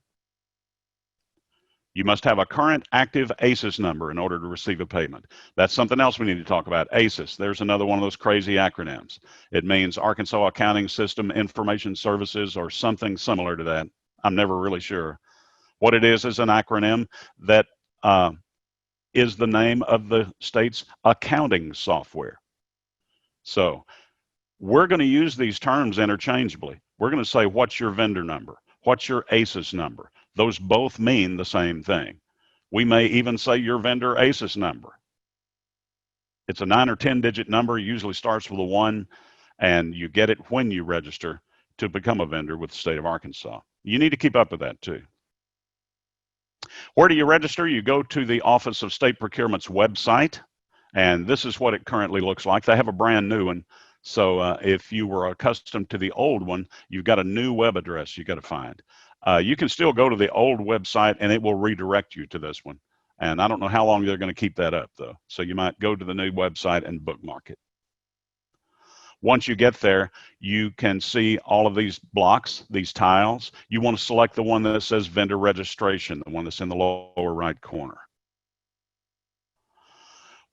You must have a current active ACES number in order to receive a payment. That's something else we need to talk about. ACES, there's another one of those crazy acronyms. It means Arkansas Accounting System Information Services or something similar to that. I'm never really sure. What it is an acronym that is the name of the state's accounting software. So we're going to use these terms interchangeably. We're going to say, what's your vendor number? What's your ACES number? Those both mean the same thing. We may even say your vendor ACES number. It's a 9 or 10 digit number, usually starts with a 1, and you get it when you register to become a vendor with the state of Arkansas. You need to keep up with that too. Where do you register? You go to the Office of State Procurement's website, and this is what it currently looks like. They have a brand new one. So if you were accustomed to the old one, you've got a new web address you got to find. You can still go to the old website and it will redirect you to this one. And I don't know how long they're going to keep that up though. So you might go to the new website and bookmark it. Once you get there, you can see all of these blocks, these tiles. You want to select the one that says vendor registration, the one that's in the lower right corner.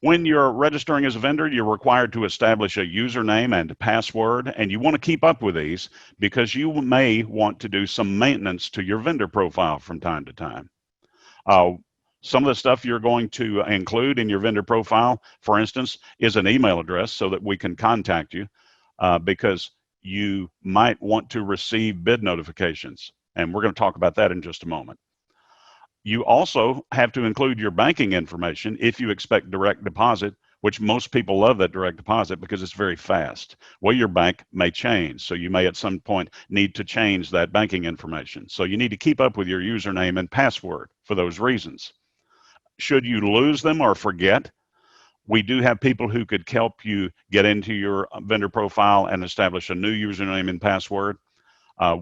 When you're registering as a vendor, you're required to establish a username and password, and you want to keep up with these because you may want to do some maintenance to your vendor profile from time to time. Some of the stuff you're going to include in your vendor profile, for instance, is an email address so that we can contact you because you might want to receive bid notifications, and we're going to talk about that in just a moment. You also have to include your banking information if you expect direct deposit which most people love that direct deposit because it's very fast. Well, your bank may change, so you may at some point need to change that banking information. So you need to keep up with your username and password for those reasons. Should you lose them or forget, we do have people who could help you get into your vendor profile and establish a new username and password.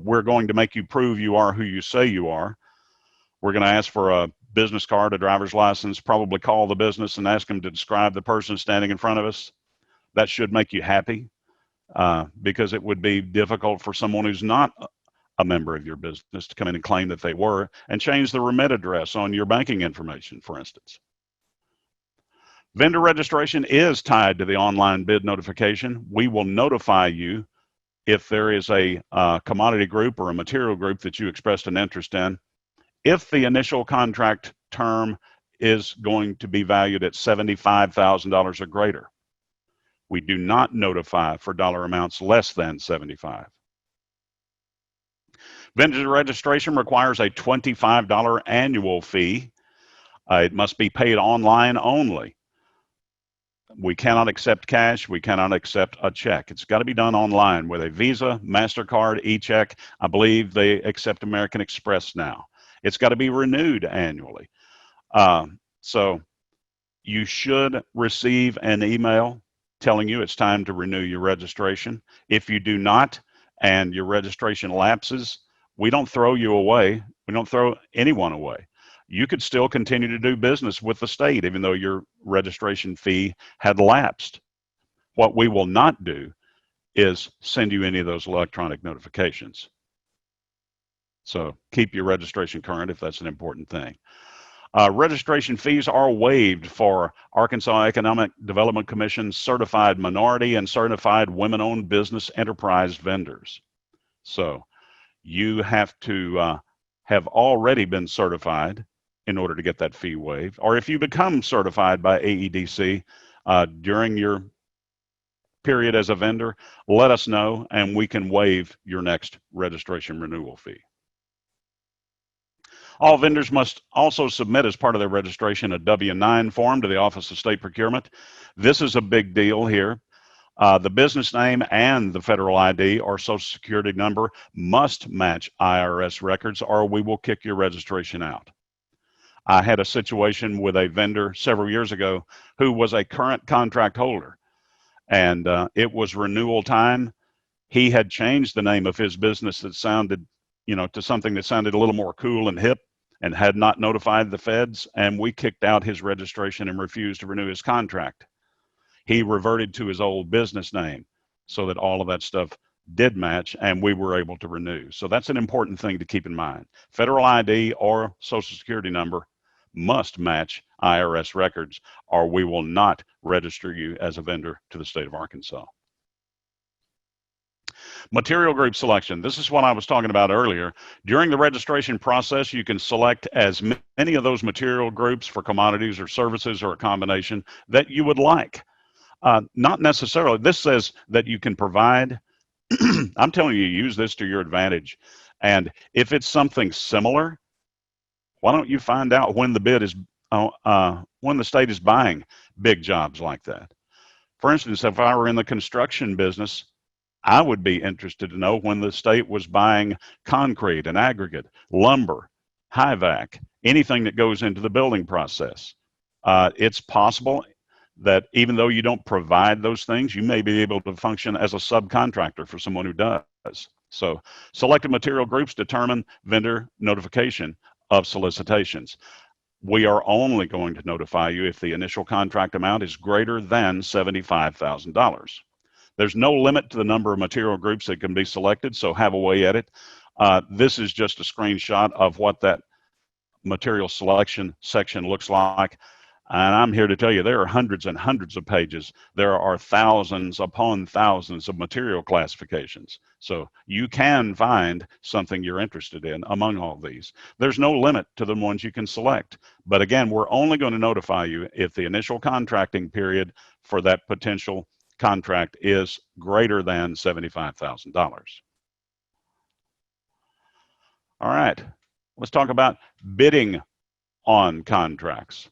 We're going to make you prove you are who you say you are. We're going to ask for a business card, a driver's license, probably call the business and ask them to describe the person standing in front of us. That should make you happy because it would be difficult for someone who's not a member of your business to come in and claim that they were and change the remit address on your banking information, for instance. Vendor registration is tied to the online bid notification. We will notify you if there is a commodity group or a material group that you expressed an interest in. If the initial contract term is going to be valued at $75,000 or greater, we do not notify for dollar amounts less than 75. Vendor registration requires a $25 annual fee. It must be paid online only. We cannot accept cash. We cannot accept a check. It's got to be done online with a Visa, MasterCard, e-check. I believe they accept American Express now. It's got to be renewed annually. So you should receive an email telling you it's time to renew your registration. If you do not and your registration lapses, we don't throw you away. We don't throw anyone away. You could still continue to do business with the state even though your registration fee had lapsed. What we will not do is send you any of those electronic notifications. So keep your registration current if that's an important thing. Registration fees are waived for Arkansas Economic Development Commission certified minority and certified women-owned business enterprise vendors. So you have to have already been certified in order to get that fee waived. Or if you become certified by AEDC during your period as a vendor, let us know and we can waive your next registration renewal fee. All vendors must also submit as part of their registration a W-9 form to the Office of State Procurement. This is a big deal here. The business name and the federal ID or social security number must match IRS records or we will kick your registration out. I had a situation with a vendor several years ago who was a current contract holder and it was renewal time. He had changed the name of his business that sounded, to something that sounded a little more cool and hip and had not notified the feds, and we kicked out his registration and refused to renew his contract. He reverted to his old business name so that all of that stuff did match and we were able to renew. So that's an important thing to keep in mind. Federal ID or social security number must match IRS records or we will not register you as a vendor to the state of Arkansas. Material group selection. This is what I was talking about earlier. During the registration process, you can select as many of those material groups for commodities or services or a combination that you would like. Not necessarily. This says that you can provide. I'm telling you, use this to your advantage. And if it's something similar, why don't you find out when the bid is, when the state is buying big jobs like that? For instance, if I were in the construction business, I would be interested to know when the state was buying concrete and aggregate, lumber, high vac, anything that goes into the building process. It's possible that even though you don't provide those things, you may be able to function as a subcontractor for someone who does. So selected material groups determine vendor notification of solicitations. We are only going to notify you if the initial contract amount is greater than $75,000. There's no limit to the number of material groups that can be selected, so have a way at it. This is just a screenshot of what that material selection section looks like. And I'm here to tell you there are hundreds and hundreds of pages. There are thousands upon thousands of material classifications. So you can find something you're interested in among all these. There's no limit to the ones you can select. But again, we're only going to notify you if the initial contracting period for that potential contract is greater than $75,000. All right, let's talk about bidding on contracts.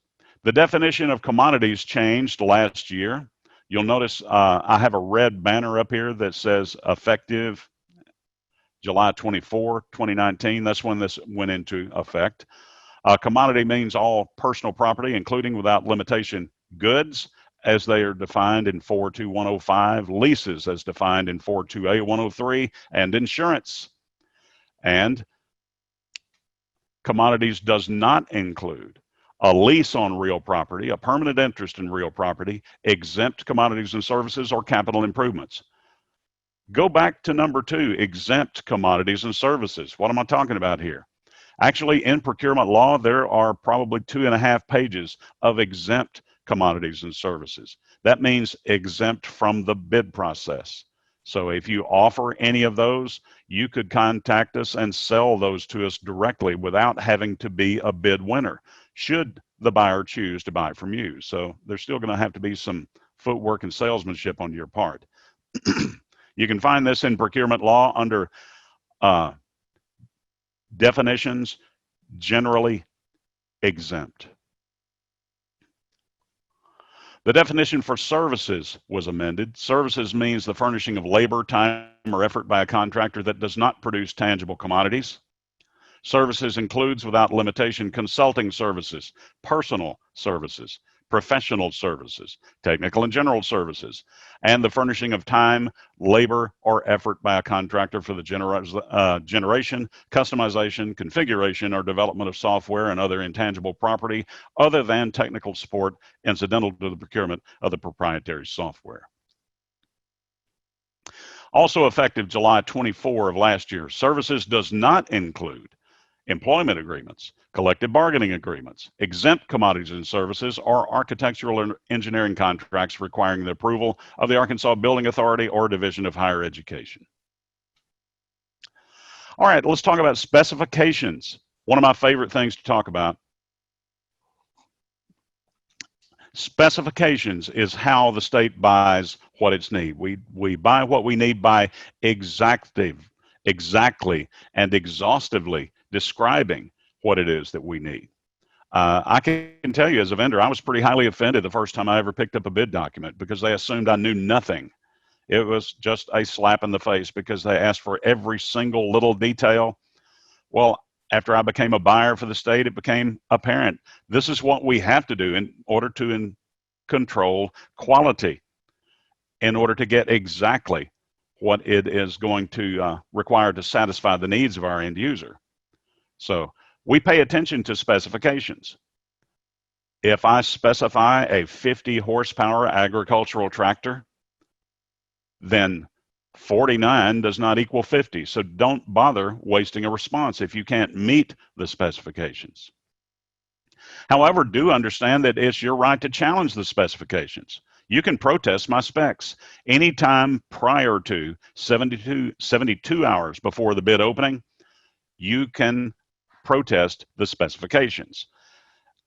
The definition of commodities changed last year. You'll notice I have a red banner up here that says effective July 24, 2019. That's when this went into effect. Commodity means all personal property, including without limitation goods, as they are defined in 42105, leases as defined in 42A103, and insurance. And commodities does not include a lease on real property, a permanent interest in real property, exempt commodities and services, or capital improvements. Go back to number 2, exempt commodities and services. What am I talking about here? Actually, in procurement law, there are probably 2.5 pages of exempt commodities and services. That means exempt from the bid process. So if you offer any of those, you could contact us and sell those to us directly without having to be a bid winner, should the buyer choose to buy from you. So there's still going to have to be some footwork and salesmanship on your part. You can find this in procurement law under definitions, generally exempt. The definition for services was amended. Services means the furnishing of labor, time, or effort by a contractor that does not produce tangible commodities. Services includes, without limitation, consulting services, personal services, professional services, technical and general services, and the furnishing of time, labor, or effort by a contractor for the generation, customization, configuration, or development of software and other intangible property other than technical support incidental to the procurement of the proprietary software. Also effective July 24 of last year, services does not include employment agreements, collective bargaining agreements, exempt commodities and services, or architectural and engineering contracts requiring the approval of the Arkansas Building Authority or Division of Higher Education. All right, let's talk about specifications. One of my favorite things to talk about. Specifications is how the state buys what it's need. We buy what we need by exactly and exhaustively describing what it is that we need. I can tell you as a vendor, I was pretty highly offended the first time I ever picked up a bid document because they assumed I knew nothing. It was just a slap in the face because they asked for every single little detail. Well, after I became a buyer for the state, it became apparent this is what we have to do in order to control quality, in order to get exactly what it is going to require to satisfy the needs of our end user. So we pay attention to specifications. If I specify a 50 horsepower agricultural tractor, then 49 does not equal 50. So don't bother wasting a response if you can't meet the specifications. However, do understand that it's your right to challenge the specifications. You can protest my specs anytime prior to 72 hours before the bid opening. You can protest the specifications.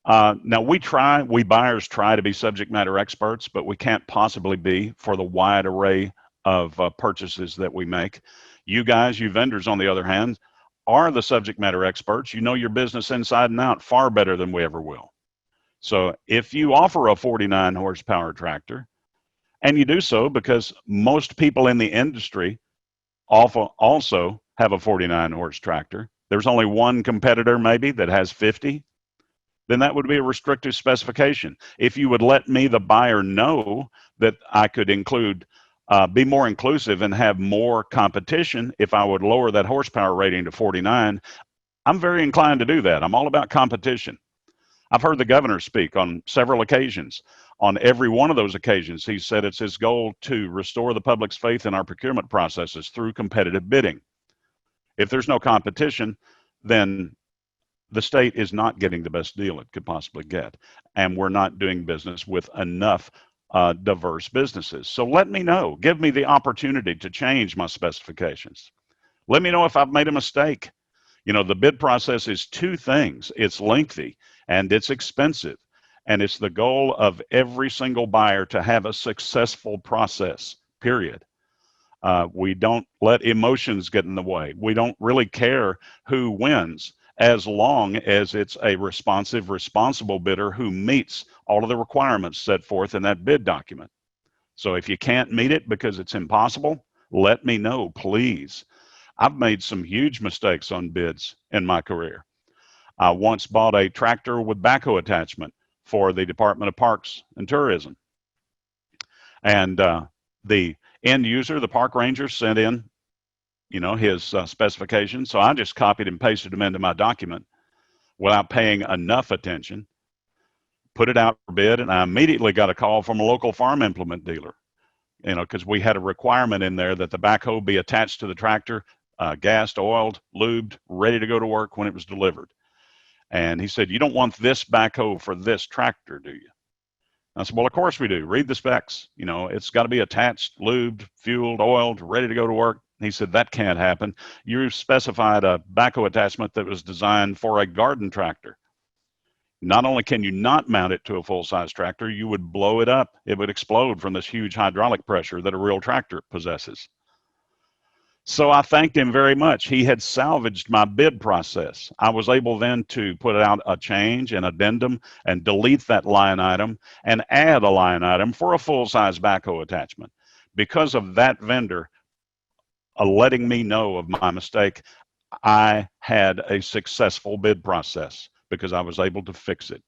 Now we buyers try to be subject matter experts, but we can't possibly be for the wide array of purchases that we make. You guys, you vendors on the other hand, are the subject matter experts. You know your business inside and out far better than we ever will. So if you offer a 49 horsepower tractor, and you do so because most people in the industry also have a 49 horse tractor, there's only one competitor maybe that has 50, then that would be a restrictive specification. If you would let me, the buyer, know that I could include, be more inclusive and have more competition, if I would lower that horsepower rating to 49, I'm very inclined to do that. I'm all about competition. I've heard the governor speak on several occasions. On every one of those occasions, he said it's his goal to restore the public's faith in our procurement processes through competitive bidding. If there's no competition, then the state is not getting the best deal it could possibly get, and we're not doing business with enough diverse businesses. So let me know. Give me the opportunity to change my specifications. Let me know if I've made a mistake. You know, the bid process is two things. It's lengthy and it's expensive, and it's the goal of every single buyer to have a successful process, period. We don't let emotions get in the way. We don't really care who wins as long as it's a responsive, responsible bidder who meets all of the requirements set forth in that bid document. So if you can't meet it because it's impossible, let me know, please. I've made some huge mistakes on bids in my career. I once bought a tractor with backhoe attachment for the Department of Parks and Tourism. And the end user, the park ranger, sent in, his specifications. So I just copied and pasted them into my document without paying enough attention, put it out for bid, and I immediately got a call from a local farm implement dealer, because we had a requirement in there that the backhoe be attached to the tractor, gassed, oiled, lubed, ready to go to work when it was delivered. And he said, "You don't want this backhoe for this tractor, do you?" I said, "Well, of course we do. Read the specs. It's got to be attached, lubed, fueled, oiled, ready to go to work." He said, "That can't happen. You specified a backhoe attachment that was designed for a garden tractor. Not only can you not mount it to a full-size tractor, you would blow it up. It would explode from this huge hydraulic pressure that a real tractor possesses." So I thanked him very much. He had salvaged my bid process. I was able then to put out a change, an addendum, and delete that line item and add a line item for a full-size backhoe attachment. Because of that vendor letting me know of my mistake, I had a successful bid process because I was able to fix it.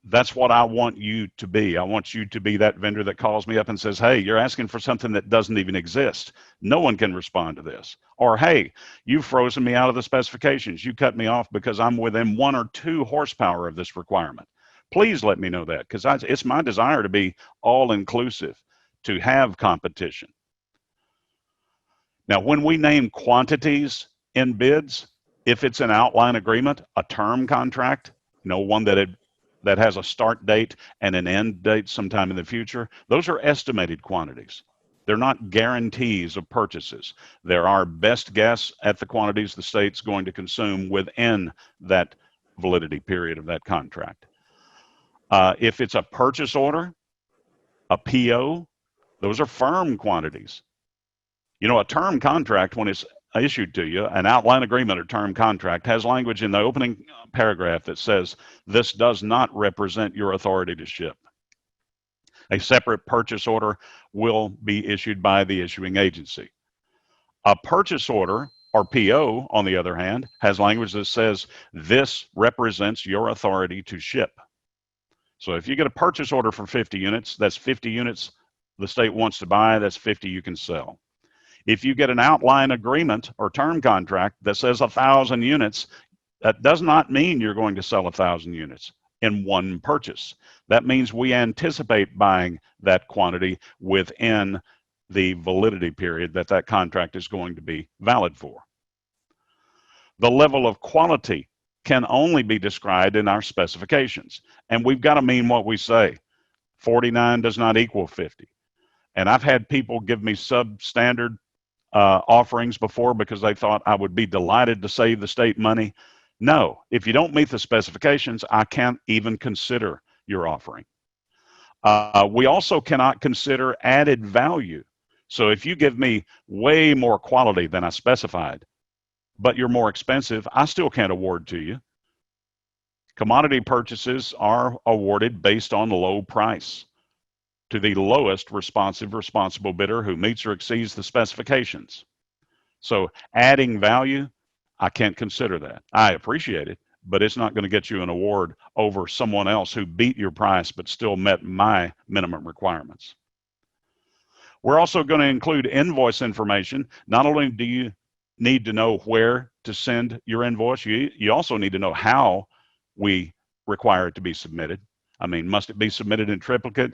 That's what I want you to be. I want you to be that vendor that calls me up and says, "Hey, you're asking for something that doesn't even exist. No one can respond to this." Or, "Hey, you've frozen me out of the specifications. You cut me off because I'm within 1 or 2 horsepower of this requirement." Please let me know that, because it's my desire to be all-inclusive, to have competition. Now, when we name quantities in bids, if it's an outline agreement, a term contract, one that has a start date and an end date sometime in the future, those are estimated quantities. They're not guarantees of purchases. They're our best guess at the quantities the state's going to consume within that validity period of that contract. If it's a purchase order, a PO, those are firm quantities. A term contract, when it's issued to you, an outline agreement or term contract, has language in the opening paragraph that says, "This does not represent your authority to ship." A separate purchase order will be issued by the issuing agency. A purchase order, or PO, on the other hand, has language that says, "This represents your authority to ship." So if you get a purchase order for 50 units, that's 50 units the state wants to buy, that's 50 you can sell. If you get an outline agreement or term contract that says 1,000 units, that does not mean you're going to sell 1,000 units in one purchase. That means we anticipate buying that quantity within the validity period that that contract is going to be valid for. The level of quality can only be described in our specifications, and we've got to mean what we say. 49 does not equal 50. And I've had people give me substandard offerings before because they thought I would be delighted to save the state money. No, if you don't meet the specifications, I can't even consider your offering. We also cannot consider added value. So if you give me way more quality than I specified, but you're more expensive, I still can't award to you. Commodity purchases are awarded based on low price to the lowest responsible bidder who meets or exceeds the specifications. So adding value, I can't consider that. I appreciate it, but it's not going to get you an award over someone else who beat your price but still met my minimum requirements. We're also going to include invoice information. Not only do you need to know where to send your invoice, you also need to know how we require it to be submitted. I mean, must it be submitted in triplicate?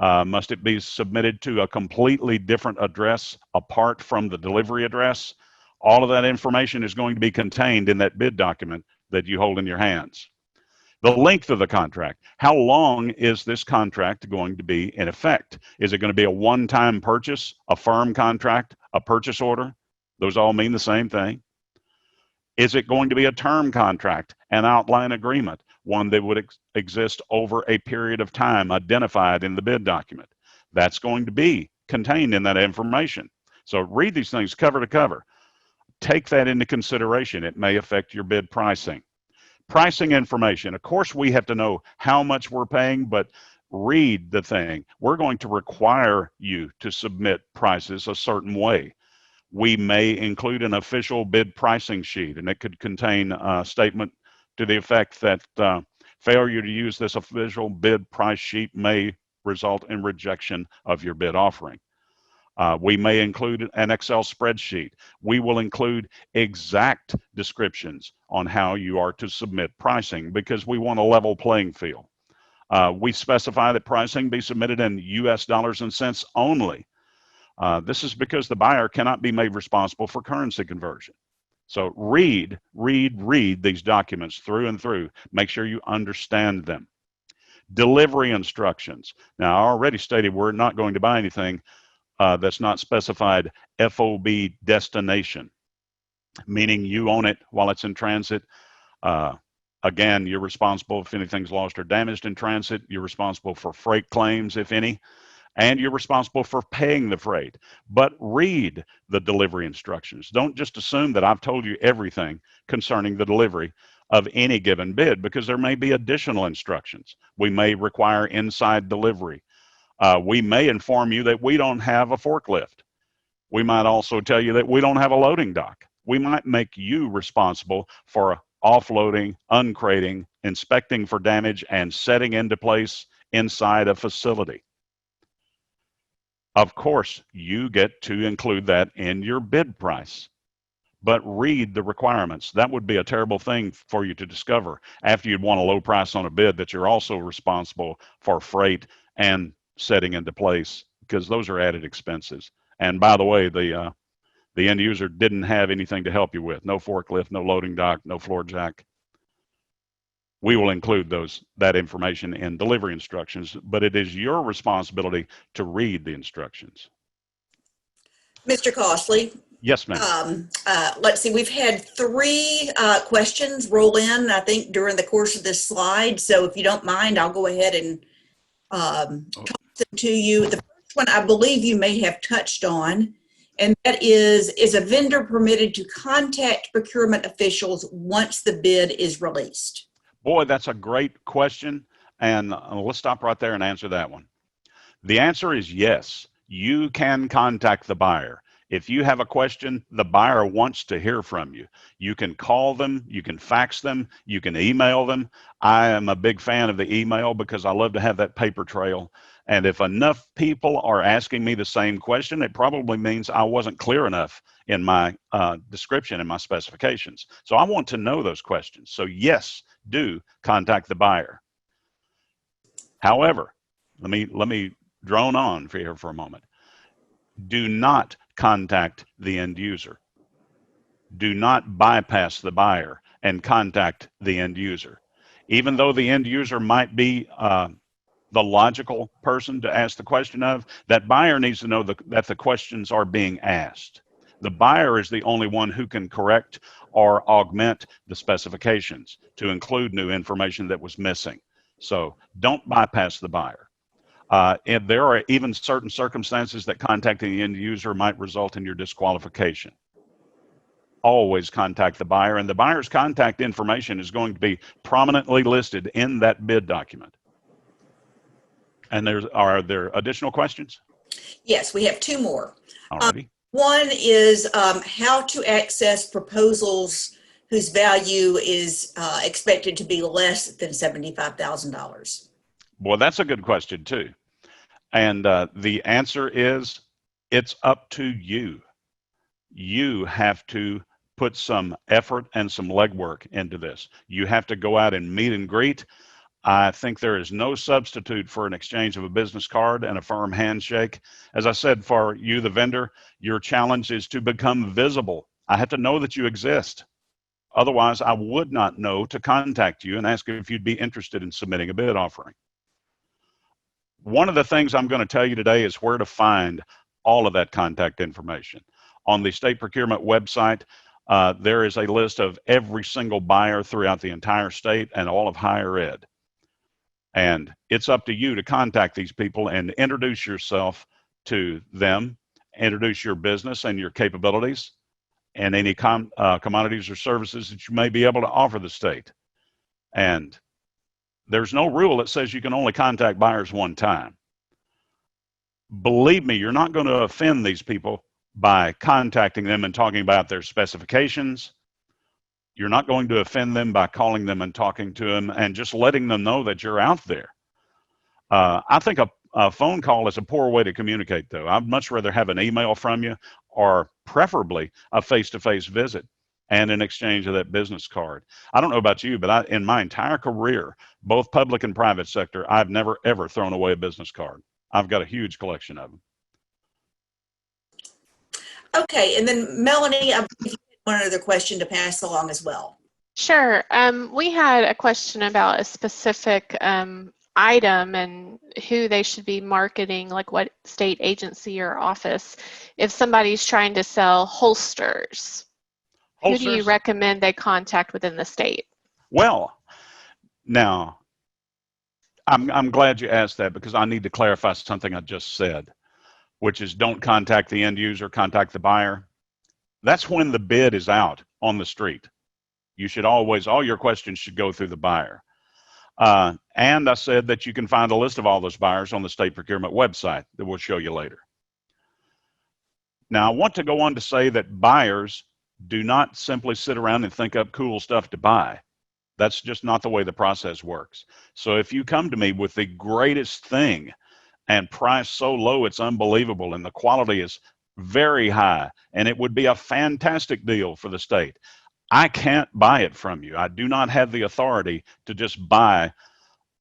Must it be submitted to a completely different address apart from the delivery address? All of that information is going to be contained in that bid document that you hold in your hands. The length of the contract. How long is this contract going to be in effect? Is it going to be a one-time purchase, a firm contract, a purchase order? Those all mean the same thing. Is it going to be a term contract, an outline agreement, one that would exist over a period of time identified in the bid document? That's going to be contained in that information. So read these things cover to cover. take that into consideration. It may affect your bid pricing. Pricing information. Of course, we have to know how much we're paying, but read the thing. We're going to require you to submit prices a certain way. We may include an official bid pricing sheet, and it could contain a statement to the effect that failure to use this official bid price sheet may result in rejection of your bid offering. We may include an Excel spreadsheet. We will include exact descriptions on how you are to submit pricing because we want a level playing field. We specify that pricing be submitted in US dollars and cents only. This is because the buyer cannot be made responsible for currency conversion. So read these documents through and through. Make sure you understand them. Delivery instructions. Now, I already stated we're not going to buy anything that's not specified FOB destination, meaning you own it while it's in transit. Again, you're responsible if anything's lost or damaged in transit. You're responsible for freight claims, if any, and you're responsible for paying the freight. But read the delivery instructions. Don't just assume that I've told you everything concerning the delivery of any given bid, because there may be additional instructions. We may require inside delivery. We may inform you that we don't have a forklift. We might also tell you that we don't have a loading dock. We might make you responsible for offloading, uncrating, inspecting for damage, and setting into place inside a facility. Of course, you get to include that in your bid price, but read the requirements. That would be a terrible thing for you to discover after you'd want a low price on a bid that you're also responsible for freight and setting into place, because those are added expenses. And by the way, the end user didn't have anything to help you with. No forklift, no loading dock, no floor jack. We will include that information in delivery instructions, but it is your responsibility to read the instructions. Mr. Costley. Yes, ma'am. Let's see, we've had 3 questions roll in, I think, during the course of this slide. So if you don't mind, I'll go ahead and toss them to you. The first one I believe you may have touched on, and that is a vendor permitted to contact procurement officials once the bid is released? Boy, that's a great question. And let's stop right there and answer that one. The answer is yes. You can contact the buyer. If you have a question, the buyer wants to hear from you. You can call them, you can fax them, you can email them. I am a big fan of the email because I love to have that paper trail. And if enough people are asking me the same question, it probably means I wasn't clear enough in my description and my specifications. So I want to know those questions. So yes, do contact the buyer. However, let me drone on here for a moment. Do not contact the end user. Do not bypass the buyer and contact the end user. Even though the end user might be the logical person to ask the question of, that buyer needs to know that the questions are being asked. The buyer is the only one who can correct or augment the specifications to include new information that was missing. So don't bypass the buyer. And there are even certain circumstances that contacting the end user might result in your disqualification. Always contact the buyer, and the buyer's contact information is going to be prominently listed in that bid document. And are there additional questions? Yes, we have 2 more. Alrighty. One is how to access proposals whose value is expected to be less than $75,000. Well, that's a good question too. And the answer is, it's up to you. You have to put some effort and some legwork into this. You have to go out and meet and greet. I think there is no substitute for an exchange of a business card and a firm handshake. As I said, for you, the vendor, your challenge is to become visible. I have to know that you exist. Otherwise, I would not know to contact you and ask if you'd be interested in submitting a bid offering. One of the things I'm going to tell you today is where to find all of that contact information. On the state procurement website, there is a list of every single buyer throughout the entire state and all of higher ed. And it's up to you to contact these people and introduce yourself to them, introduce your business and your capabilities, and any commodities or services that you may be able to offer the state. And there's no rule that says you can only contact buyers one time. Believe me, you're not going to offend these people by contacting them and talking about their specifications. You're not going to offend them by calling them and talking to them and just letting them know that you're out there. I think a phone call is a poor way to communicate, though. I'd much rather have an email from you, or preferably a face-to-face visit and an exchange of that business card. I don't know about you, but in my entire career, both public and private sector, I've never, ever thrown away a business card. I've got a huge collection of them. Okay, and then Melanie, I believe you had one other question to pass along as well. Sure. We had a question about a specific item and who they should be marketing, like what state agency or office, if somebody's trying to sell holsters. Who do you recommend they contact within the state? Well, now, I'm glad you asked that, because I need to clarify something I just said, which is don't contact the end user, contact the buyer. That's when the bid is out on the street. You should always, all your questions should go through the buyer. And I said that you can find a list of all those buyers on the state procurement website that we'll show you later. Now, I want to go on to say that buyers do not simply sit around and think up cool stuff to buy. That's just not the way the process works. So if you come to me with the greatest thing and price so low it's unbelievable and the quality is very high and it would be a fantastic deal for the state, I can't buy it from you. I do not have the authority to just buy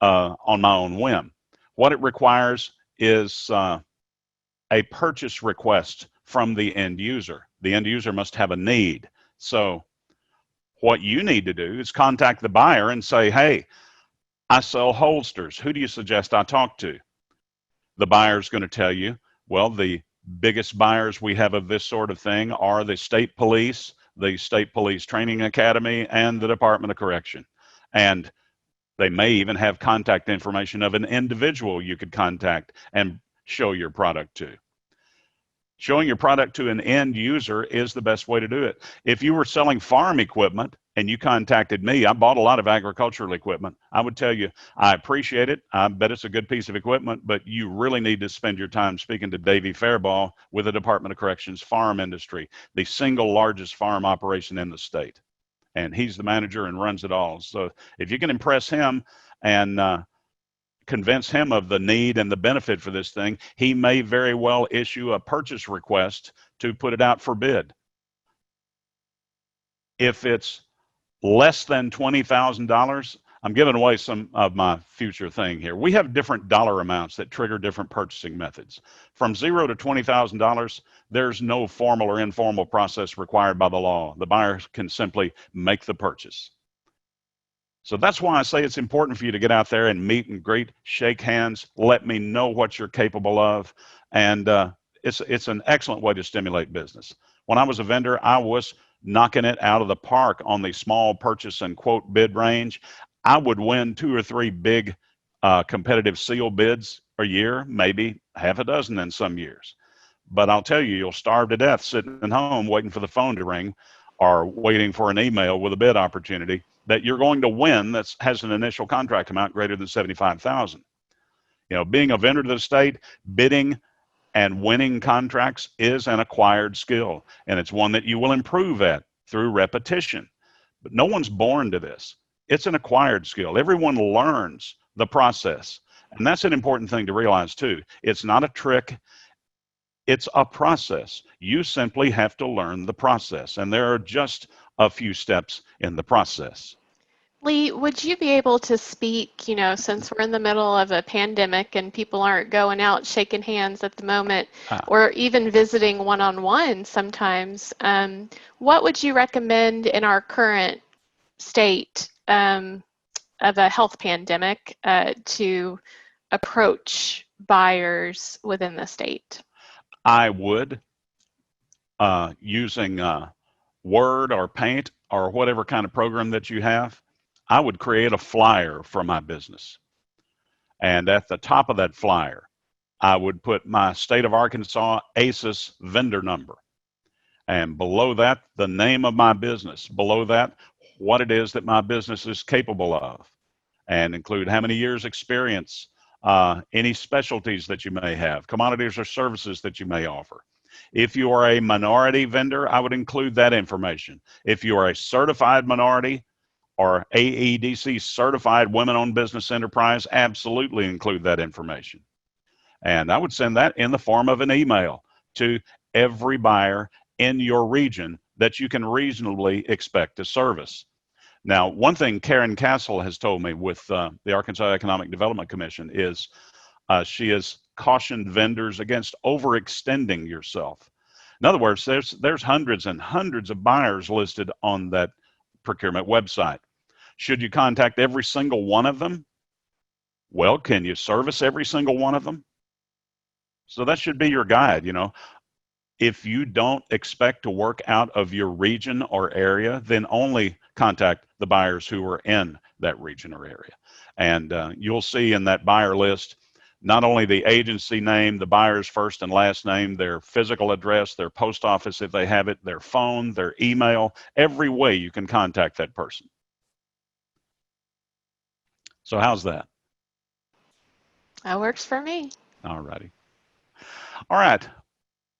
on my own whim. What it requires is a purchase request from the end user. The end user must have a need. So what you need to do is contact the buyer and say, hey, I sell holsters. Who do you suggest I talk to? The buyer's going to tell you, well, the biggest buyers we have of this sort of thing are the state police, the State Police Training Academy, and the Department of Correction. And they may even have contact information of an individual you could contact and show your product to. Showing your product to an end user is the best way to do it. If you were selling farm equipment and you contacted me, I bought a lot of agricultural equipment, I would tell you, I appreciate it. I bet it's a good piece of equipment, but you really need to spend your time speaking to Davey Fairbaugh with the Department of Corrections farm industry, the single largest farm operation in the state. And he's the manager and runs it all. So if you can impress him and convince him of the need and the benefit for this thing, he may very well issue a purchase request to put it out for bid. If it's less than $20,000, I'm giving away some of my future thing here. We have different dollar amounts that trigger different purchasing methods. From $0 to $20,000, there's no formal or informal process required by the law. The buyer can simply make the purchase. So that's why I say it's important for you to get out there and meet and greet, shake hands, let me know what you're capable of. And it's an excellent way to stimulate business. When I was a vendor, I was knocking it out of the park on the small purchase and quote bid range. I would win 2 or 3 big competitive seal bids a year, maybe half a dozen in some years. But I'll tell you, you'll starve to death sitting at home waiting for the phone to ring or waiting for an email with a bid opportunity that you're going to win that has an initial contract amount greater than $75,000. You know, being a vendor to the state, bidding and winning contracts is an acquired skill, and it's one that you will improve at through repetition. But no one's born to this. It's an acquired skill. Everyone learns the process, and that's an important thing to realize too. It's not a trick. It's a process. You simply have to learn the process, and there are just a few steps in the process. Lee, would you be able to speak, you know, since we're in the middle of a pandemic and people aren't going out shaking hands at the moment, or even visiting one-on-one sometimes, what would you recommend in our current state of a health pandemic to approach buyers within the state? I would, using Word or Paint or whatever kind of program that you have, I would create a flyer for my business. And at the top of that flyer, I would put my state of Arkansas ACES vendor number. And below that, the name of my business. Below that, what it is that my business is capable of. And include how many years experience, any specialties that you may have, commodities or services that you may offer. If you are a minority vendor, I would include that information. If you are a certified minority or AEDC certified women-owned business enterprise, absolutely include that information. And I would send that in the form of an email to every buyer in your region that you can reasonably expect to service. Now, one thing Karen Castle has told me with the Arkansas Economic Development Commission is she has cautioned vendors against overextending yourself. In other words, there's hundreds and hundreds of buyers listed on that procurement website. Should you contact every single one of them? Well, can you service every single one of them? So that should be your guide, you know. If you don't expect to work out of your region or area, then only contact the buyers who are in that region or area. And you'll see in that buyer list, not only the agency name, the buyer's first and last name, their physical address, their post office if they have it, their phone, their email, every way you can contact that person. So how's that? That works for me. All righty. All right.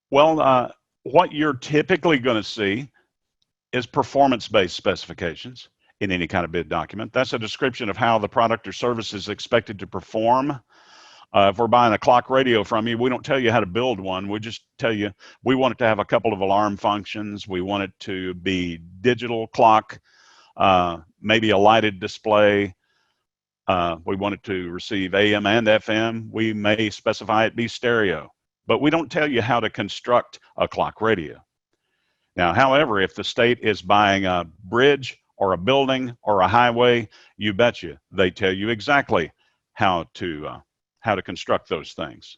Well, what you're typically going to see is performance-based specifications in any kind of bid document. That's a description of how the product or service is expected to perform. If we're buying a clock radio from you, we don't tell you how to build one. We just tell you we want it to have a couple of alarm functions. We want it to be digital clock, maybe a lighted display. We want it to receive AM and FM. We may specify it be stereo, but we don't tell you how to construct a clock radio. Now, however, if the state is buying a bridge or a building or a highway, you betcha they tell you exactly how to construct those things.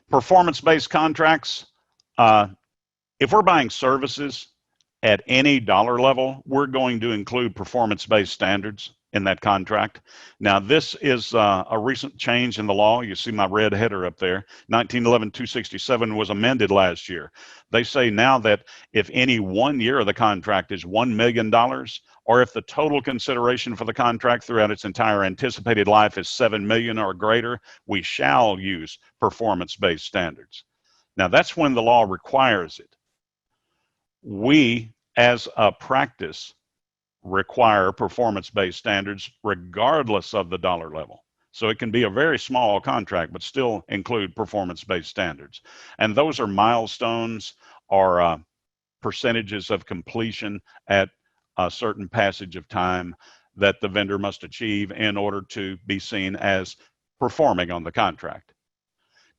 Performance-based contracts, if we're buying services at any dollar level, we're going to include performance-based standards in that contract. Now, this is a recent change in the law. You see my red header up there. 1911-267 was amended last year. They say now that if any 1 year of the contract is $1 million, or if the total consideration for the contract throughout its entire anticipated life is $7 million or greater, we shall use performance-based standards. Now, that's when the law requires it. We, as a practice, require performance-based standards regardless of the dollar level. So it can be a very small contract, but still include performance-based standards. And those are milestones or percentages of completion at a certain passage of time that the vendor must achieve in order to be seen as performing on the contract.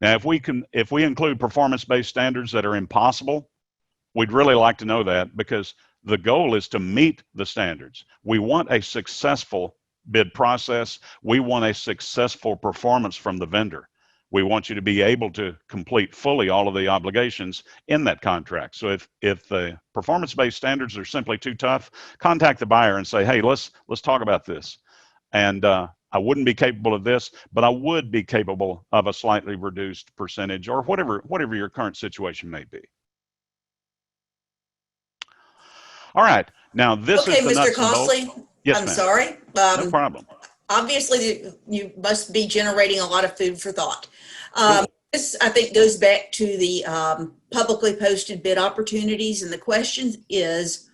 Now, if we include performance-based standards that are impossible, we'd really like to know that, because the goal is to meet the standards. We want a successful bid process. We want a successful performance from the vendor. We want you to be able to complete fully all of the obligations in that contract. So if the performance-based standards are simply too tough, contact the buyer and say, hey, let's talk about this. And I wouldn't be capable of this, but I would be capable of a slightly reduced percentage, or whatever your current situation may be. All right. Now this is the Mr. Costley. Yes, I'm ma'am. sorry. No problem. Obviously, you must be generating a lot of food for thought. Cool. This, I think, goes back to the publicly posted bid opportunities. And the question is,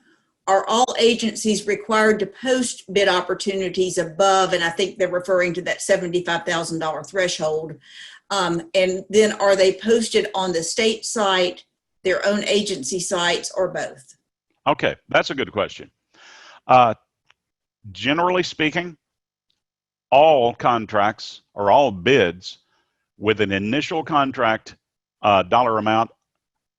are all agencies required to post bid opportunities above, and I think they're referring to that $75,000 threshold, and then are they posted on the state site, their own agency sites, or both? Okay, that's a good question. Generally speaking, all contracts or all bids with an initial contract dollar amount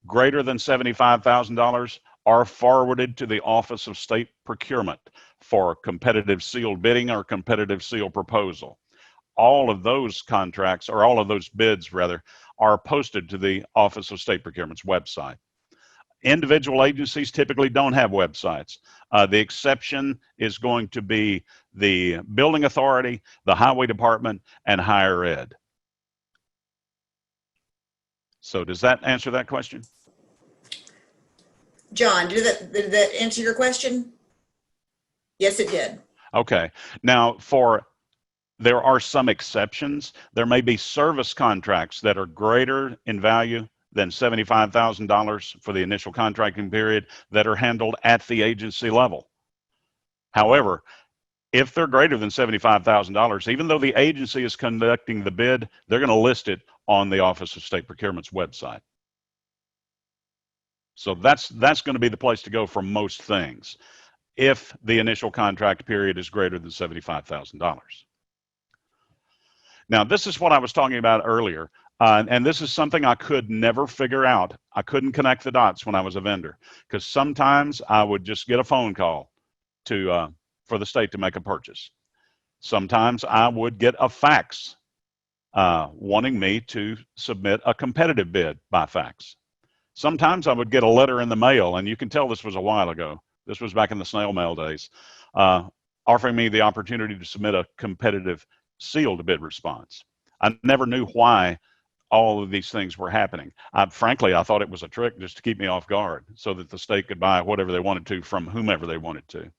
greater than $75,000 are forwarded to the Office of State Procurement for competitive sealed bidding or competitive sealed proposal. All of those contracts, or all of those bids rather, are posted to the Office of State Procurement's website. Individual agencies typically don't have websites. The exception is going to be the building authority, the highway department, and higher ed. So does that answer that question? John, did that answer your question? Yes, it did. Okay. Now, there are some exceptions. There may be service contracts that are greater in value than $75,000 for the initial contracting period that are handled at the agency level. However, if they're greater than $75,000, even though the agency is conducting the bid, they're going to list it on the Office of State Procurement's website. So that's going to be the place to go for most things if the initial contract period is greater than $75,000. Now, this is what I was talking about earlier, and this is something I could never figure out. I couldn't connect the dots when I was a vendor, because sometimes I would just get a phone call for the state to make a purchase. Sometimes I would get a fax wanting me to submit a competitive bid by fax. Sometimes I would get a letter in the mail, and you can tell this was a while ago. This was back in the snail mail days, offering me the opportunity to submit a competitive sealed bid response. I never knew why all of these things were happening. Frankly, I thought it was a trick just to keep me off guard so that the state could buy whatever they wanted to from whomever they wanted to.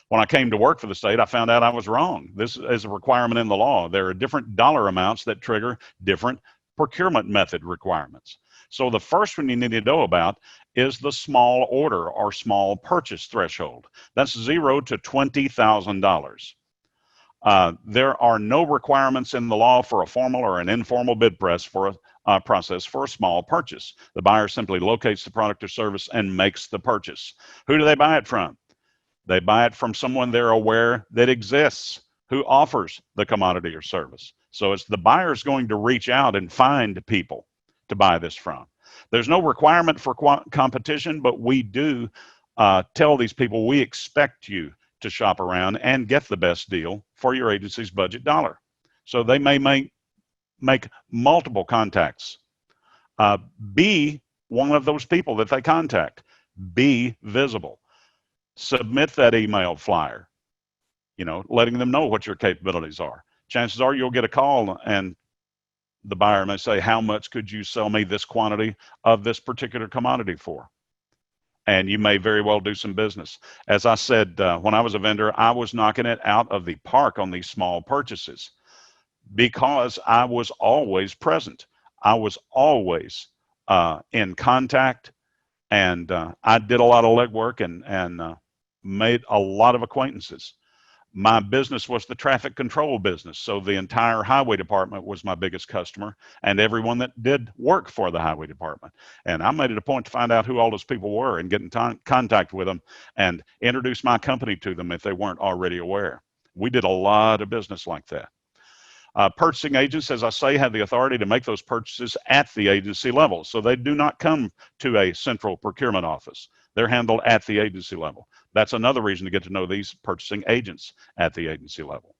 When I came to work for the state, I found out I was wrong. This is a requirement in the law. There are different dollar amounts that trigger different procurement method requirements. So the first one you need to know about is the small order or small purchase threshold. That's $0 to $20,000. There are no requirements in the law for a formal or an informal bid process for a small purchase. The buyer simply locates the product or service and makes the purchase. Who do they buy it from? They buy it from someone they're aware that exists, who offers the commodity or service. So it's the buyer's going to reach out and find people to buy this from. There's no requirement for competition, but we do tell these people we expect you to shop around and get the best deal for your agency's budget dollar. So they may make multiple contacts. Be one of those people that they contact. Be visible. Submit that email flyer, letting them know what your capabilities are. Chances are you'll get a call and the buyer may say, how much could you sell me this quantity of this particular commodity for? And you may very well do some business. As I said, when I was a vendor, I was knocking it out of the park on these small purchases because I was always present. I was always in contact, and I did a lot of legwork and made a lot of acquaintances. My business was the traffic control business, so the entire highway department was my biggest customer, and everyone that did work for the highway department. And I made it a point to find out who all those people were and get in contact with them and introduce my company to them if they weren't already aware. We did a lot of business like that. Purchasing agents, as I say, have the authority to make those purchases at the agency level, so they do not come to a central procurement office. They're handled at the agency level. That's another reason to get to know these purchasing agents at the agency level.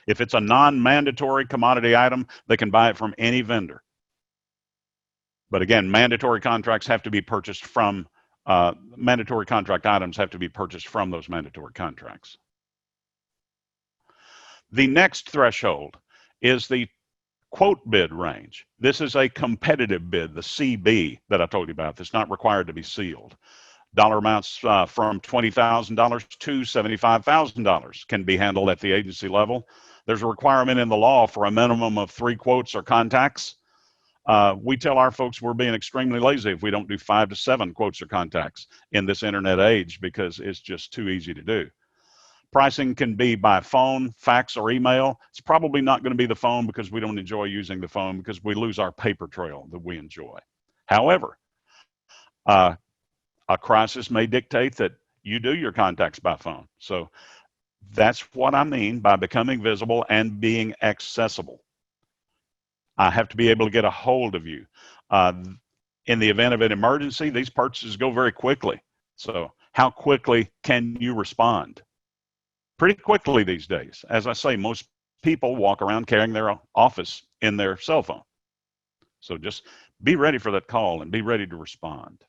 If it's a non-mandatory commodity item, they can buy it from any vendor. But again, mandatory contracts have to be purchased from, mandatory contract items have to be purchased from those mandatory contracts. The next threshold is the quote bid range. This is a competitive bid, the CB that I told you about. That's not required to be sealed. Dollar amounts from $20,000 to $75,000 can be handled at the agency level. There's a requirement in the law for a minimum of 3 quotes or contacts. We tell our folks we're being extremely lazy if we don't do 5 to 7 quotes or contacts in this internet age because it's just too easy to do. Pricing can be by phone, fax, or email. It's probably not going to be the phone because we don't enjoy using the phone because we lose our paper trail that we enjoy. However, a crisis may dictate that you do your contacts by phone. So that's what I mean by becoming visible and being accessible. I have to be able to get a hold of you. In the event of an emergency, these purchases go very quickly. So how quickly can you respond? Pretty quickly these days. As I say, most people walk around carrying their office in their cell phone. So just be ready for that call and be ready to respond.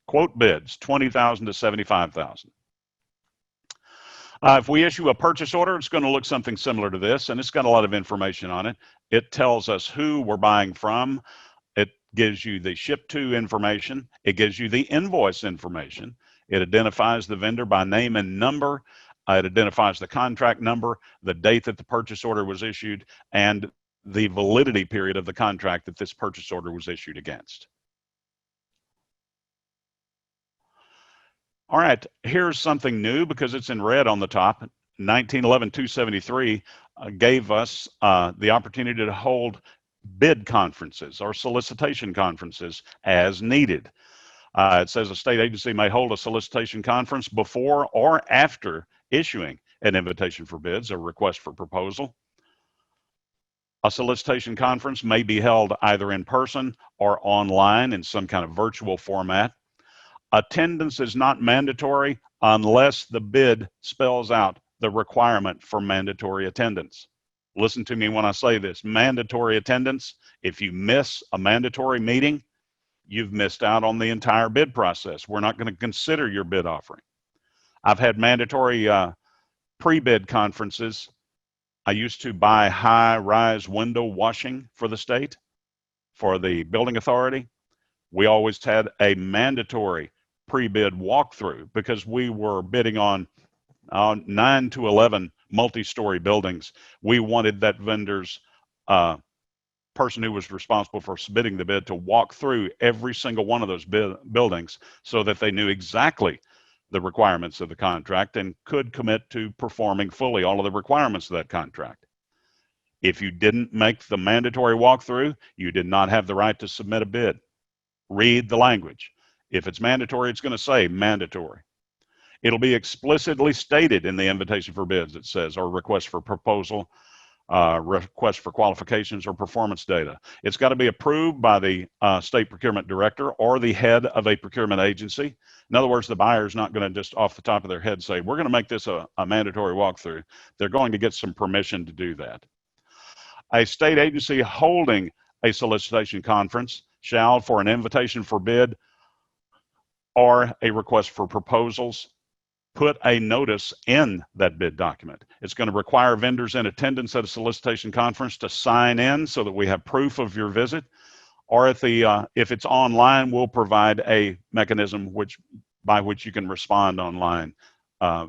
Quote bids, $20,000 to $75,000. If we issue a purchase order, it's going to look something similar to this, and it's got a lot of information on it. It tells us who we're buying from, gives you the ship to information. It gives you the invoice information. It identifies the vendor by name and number. It identifies the contract number, the date that the purchase order was issued, and the validity period of the contract that this purchase order was issued against. All right, here's something new because it's in red on the top. 1911-273 gave us the opportunity to hold bid conferences or solicitation conferences as needed. It says a state agency may hold a solicitation conference before or after issuing an invitation for bids or request for proposal. A solicitation conference may be held either in person or online in some kind of virtual format. Attendance is not mandatory unless the bid spells out the requirement for mandatory attendance. Listen to me when I say this. Mandatory attendance, if you miss a mandatory meeting, you've missed out on the entire bid process. We're not going to consider your bid offering. I've had mandatory pre-bid conferences. I used to buy high-rise window washing for the state, for the building authority. We always had a mandatory pre-bid walkthrough because we were bidding on 9 to 11 multi-story buildings. We wanted that vendor's person who was responsible for submitting the bid to walk through every single one of those buildings so that they knew exactly the requirements of the contract and could commit to performing fully all of the requirements of that contract. If you didn't make the mandatory walkthrough, you did not have the right to submit a bid. Read the language. If it's mandatory, it's going to say mandatory. It'll be explicitly stated in the invitation for bids, it says, or request for proposal, request for qualifications or performance data. It's got to be approved by the state procurement director or the head of a procurement agency. In other words, the buyer's not going to just off the top of their head say, we're going to make this a mandatory walkthrough. They're going to get some permission to do that. A state agency holding a solicitation conference shall, for an invitation for bid or a request for proposals, put a notice in that bid document. It's going to require vendors in attendance at a solicitation conference to sign in so that we have proof of your visit. Or if it's online, we'll provide a mechanism by which you can respond online,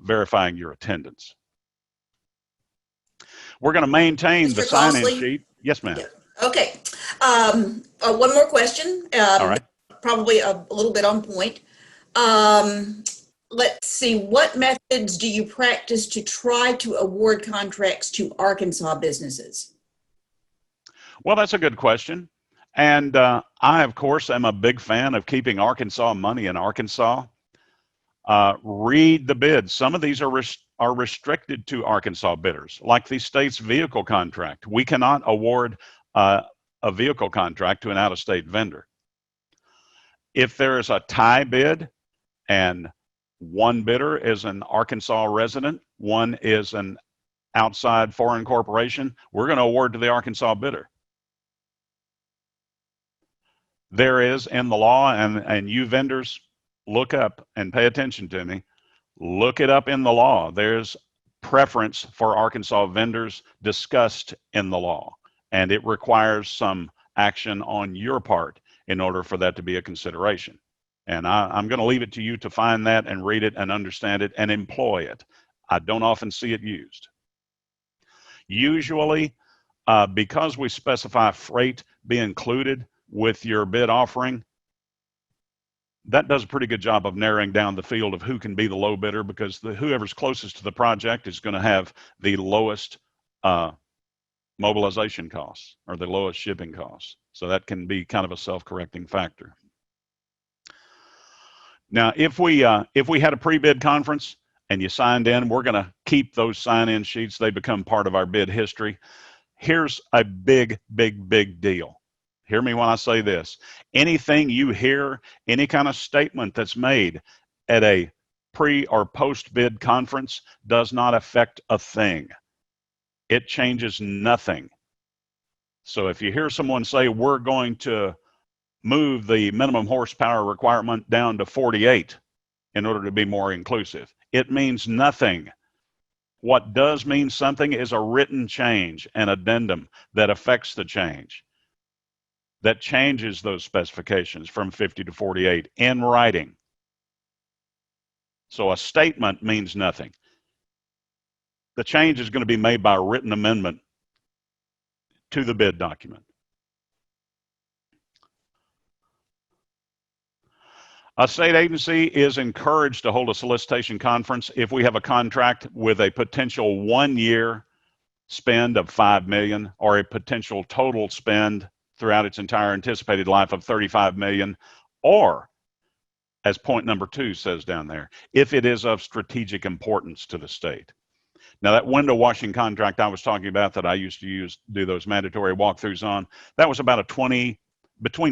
verifying your attendance. We're going to maintain Mr. the sign-in Costley? sheet. Yes, ma'am. Yeah. Okay. One more question. All right. Probably a little bit on point. Let's see, what methods do you practice to try to award contracts to Arkansas businesses? Well, that's a good question. And I, of course, am a big fan of keeping Arkansas money in Arkansas. Read the bids. Some of these are restricted to Arkansas bidders, like the state's vehicle contract. We cannot award a vehicle contract to an out-of-state vendor. If there is a tie bid and one bidder is an Arkansas resident, one is an outside foreign corporation, we're going to award to the Arkansas bidder. There is in the law, and you vendors look up and pay attention to me, look it up in the law. There's preference for Arkansas vendors discussed in the law, and it requires some action on your part in order for that to be a consideration. And I'm going to leave it to you to find that and read it and understand it and employ it. I don't often see it used. Usually, because we specify freight be included with your bid offering, that does a pretty good job of narrowing down the field of who can be the low bidder, because whoever's closest to the project is going to have the lowest mobilization costs or the lowest shipping costs. So that can be kind of a self-correcting factor. Now, if we had a pre-bid conference and you signed in, we're going to keep those sign-in sheets. They become part of our bid history. Here's a big, big, big deal. Hear me when I say this. Anything you hear, any kind of statement that's made at a pre or post-bid conference does not affect a thing. It changes nothing. So if you hear someone say, we're going to move the minimum horsepower requirement down to 48 in order to be more inclusive, it means nothing. What does mean something is a written change, an addendum that affects the change. that changes those specifications from 50 to 48 in writing. So a statement means nothing. The change is going to be made by a written amendment to the bid document. A state agency is encouraged to hold a solicitation conference if we have a contract with a potential 1 year spend of $5 million or a potential total spend throughout its entire anticipated life of $35 million, or, as point number 2 says down there, if it is of strategic importance to the state. Now, that window washing contract I was talking about that I used to do those mandatory walkthroughs on, that was about between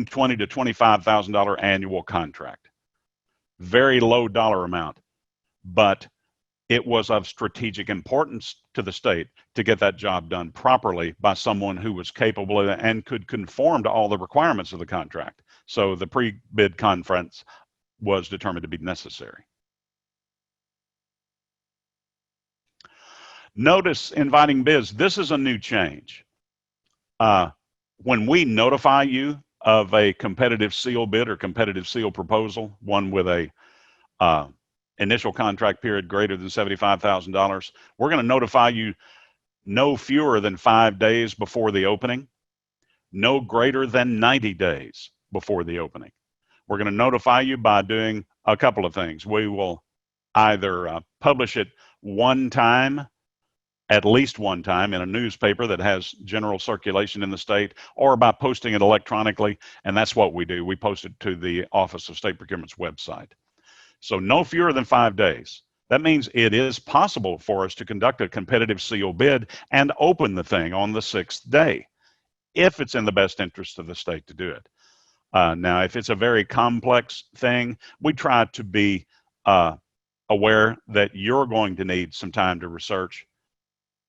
$20,000 to $25,000 annual contract. Very low dollar amount, but it was of strategic importance to the state to get that job done properly by someone who was capable and could conform to all the requirements of the contract. So the pre-bid conference was determined to be necessary. Notice inviting bids. This is a new change. When we notify you of a competitive seal bid or competitive seal proposal, one with a initial contract period greater than $75,000, we're going to notify you no fewer than 5 days before the opening, no greater than 90 days before the opening. We're going to notify you by doing a couple of things. We will either publish it one time, at least one time, in a newspaper that has general circulation in the state, or by posting it electronically, and that's what we do. We post it to the Office of State Procurement's website. So no fewer than 5 days. That means it is possible for us to conduct a competitive seal bid and open the thing on the 6th day, if it's in the best interest of the state to do it. Now, if it's a very complex thing, we try to be aware that you're going to need some time to research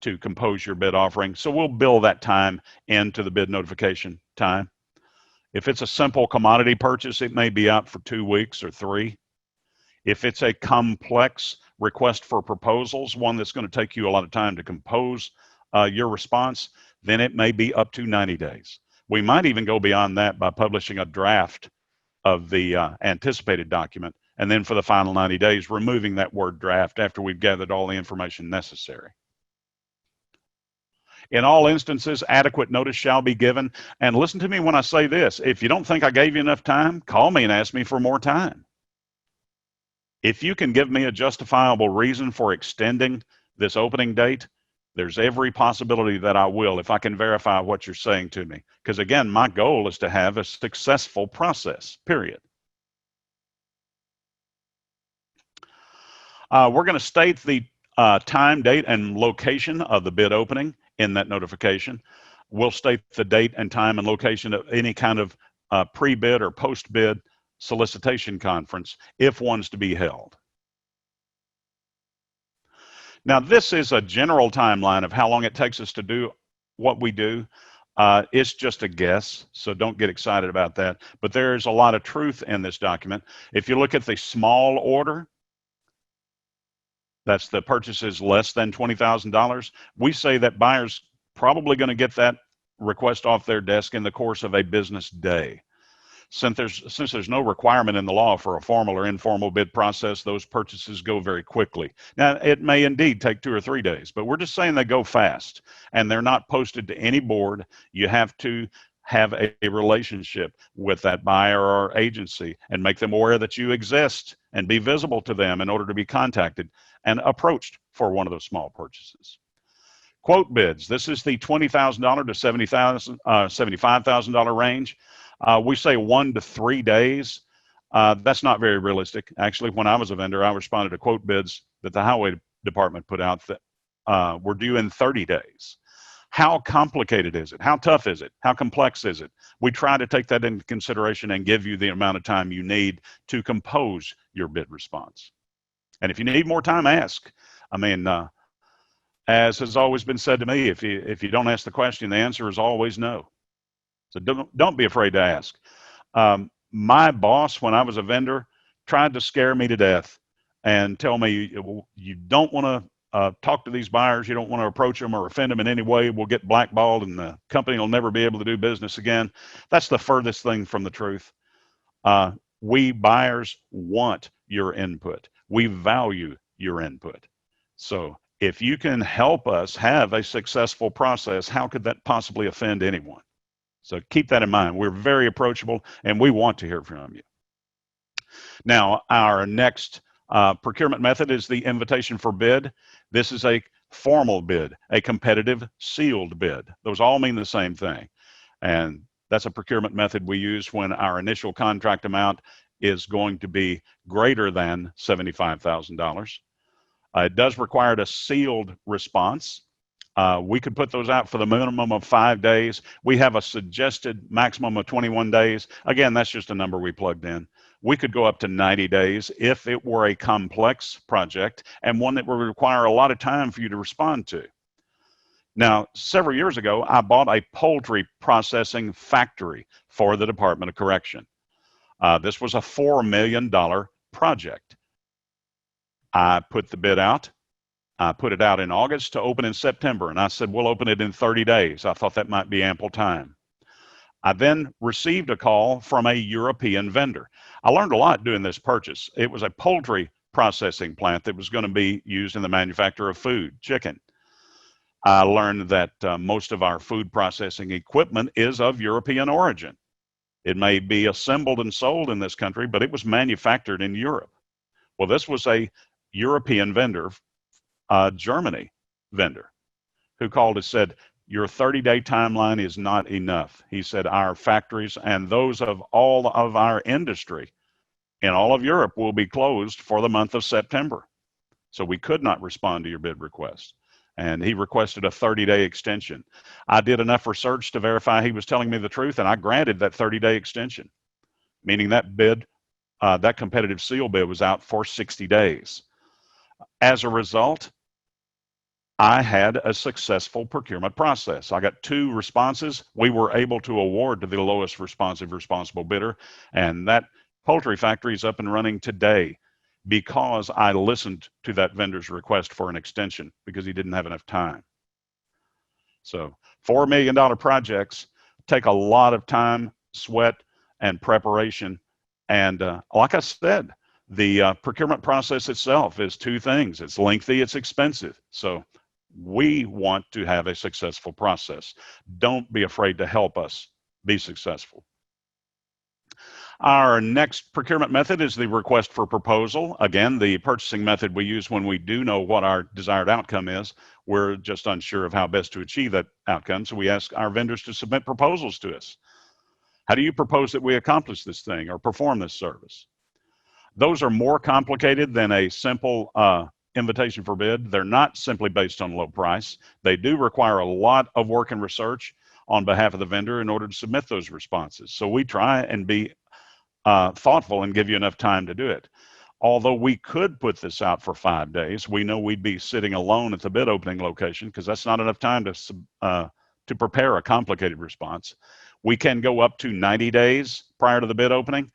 to compose your bid offering. So we'll bill that time into the bid notification time. If it's a simple commodity purchase, it may be out for 2 weeks or 3. If it's a complex request for proposals, one that's going to take you a lot of time to compose your response, then it may be up to 90 days. We might even go beyond that by publishing a draft of the anticipated document, and then for the final 90 days, removing that word draft after we've gathered all the information necessary. In all instances, adequate notice shall be given. And listen to me when I say this. If you don't think I gave you enough time, call me and ask me for more time. If you can give me a justifiable reason for extending this opening date, there's every possibility that I will if I can verify what you're saying to me. Because again, my goal is to have a successful process, period. We're going to state the time, date, and location of the bid opening in that notification. We'll state the date and time and location of any kind of pre-bid or post-bid solicitation conference if one's to be held. Now, this is a general timeline of how long it takes us to do what we do. It's just a guess, so don't get excited about that. But there's a lot of truth in this document. If you look at the small order, that's the purchases less than $20,000. We say that buyers probably going to get that request off their desk in the course of a business day. Since there's no requirement in the law for a formal or informal bid process, those purchases go very quickly. Now, it may indeed take 2 or 3 days, but we're just saying they go fast, and they're not posted to any board. You have to have a relationship with that buyer or agency and make them aware that you exist and be visible to them in order to be contacted and approached for one of those small purchases. Quote bids. This is the $20,000 to $75,000 range. We say 1 to 3 days. That's not very realistic. Actually, when I was a vendor, I responded to quote bids that the highway department put out that were due in 30 days. How complicated is it? How tough is it? How complex is it? We try to take that into consideration and give you the amount of time you need to compose your bid response. And if you need more time, ask. I mean, as has always been said to me, if you don't ask the question, the answer is always no. So don't be afraid to ask. My boss, when I was a vendor, tried to scare me to death and tell me you don't want to talk to these buyers. You don't want to approach them or offend them in any way. We'll get blackballed and the company will never be able to do business again. That's the furthest thing from the truth. We buyers want your input. We value your input. So if you can help us have a successful process, how could that possibly offend anyone? So keep that in mind. We're very approachable and we want to hear from you. Now, our next procurement method is the invitation for bid. This is a formal bid, a competitive sealed bid. Those all mean the same thing. And that's a procurement method we use when our initial contract amount is going to be greater than $75,000. It does require a sealed response. We could put those out for the minimum of 5 days. We have a suggested maximum of 21 days. Again, that's just a number we plugged in. We could go up to 90 days if it were a complex project and one that would require a lot of time for you to respond to. Now, several years ago, I bought a poultry processing factory for the Department of Correction. This was a $4 million project. I put the bid out. I put it out in August to open in September, and I said, we'll open it in 30 days. I thought that might be ample time. I then received a call from a European vendor. I learned a lot doing this purchase. It was a poultry processing plant that was going to be used in the manufacture of food, chicken. I learned that most of our food processing equipment is of European origin. It may be assembled and sold in this country, but it was manufactured in Europe. Well, this was a European vendor, Germany vendor, who called and said, your 30-day timeline is not enough. He said, our factories and those of all of our industry in all of Europe will be closed for the month of September. So we could not respond to your bid request. And he requested a 30-day extension. I did enough research to verify he was telling me the truth, and I granted that 30-day extension, meaning that bid, that competitive seal bid was out for 60 days. As a result, I had a successful procurement process. I got 2 responses. We were able to award to the lowest responsible bidder, and that poultry factory is up and running today because I listened to that vendor's request for an extension because he didn't have enough time. So $4 million projects take a lot of time, sweat, and preparation. And like I said, the procurement process itself is 2 things. It's lengthy, it's expensive. So we want to have a successful process. Don't be afraid to help us be successful. Our next procurement method is the request for proposal. Again, the purchasing method we use when we do know what our desired outcome is. We're just unsure of how best to achieve that outcome, so we ask our vendors to submit proposals to us. How do you propose that we accomplish this thing or perform this service? Those are more complicated than a simple invitation for bid. They're not simply based on low price. They do require a lot of work and research on behalf of the vendor in order to submit those responses. So we try and be thoughtful and give you enough time to do it. Although we could put this out for 5 days, we know we'd be sitting alone at the bid opening location because that's not enough time to prepare a complicated response. We can go up to 90 days prior to the bid opening.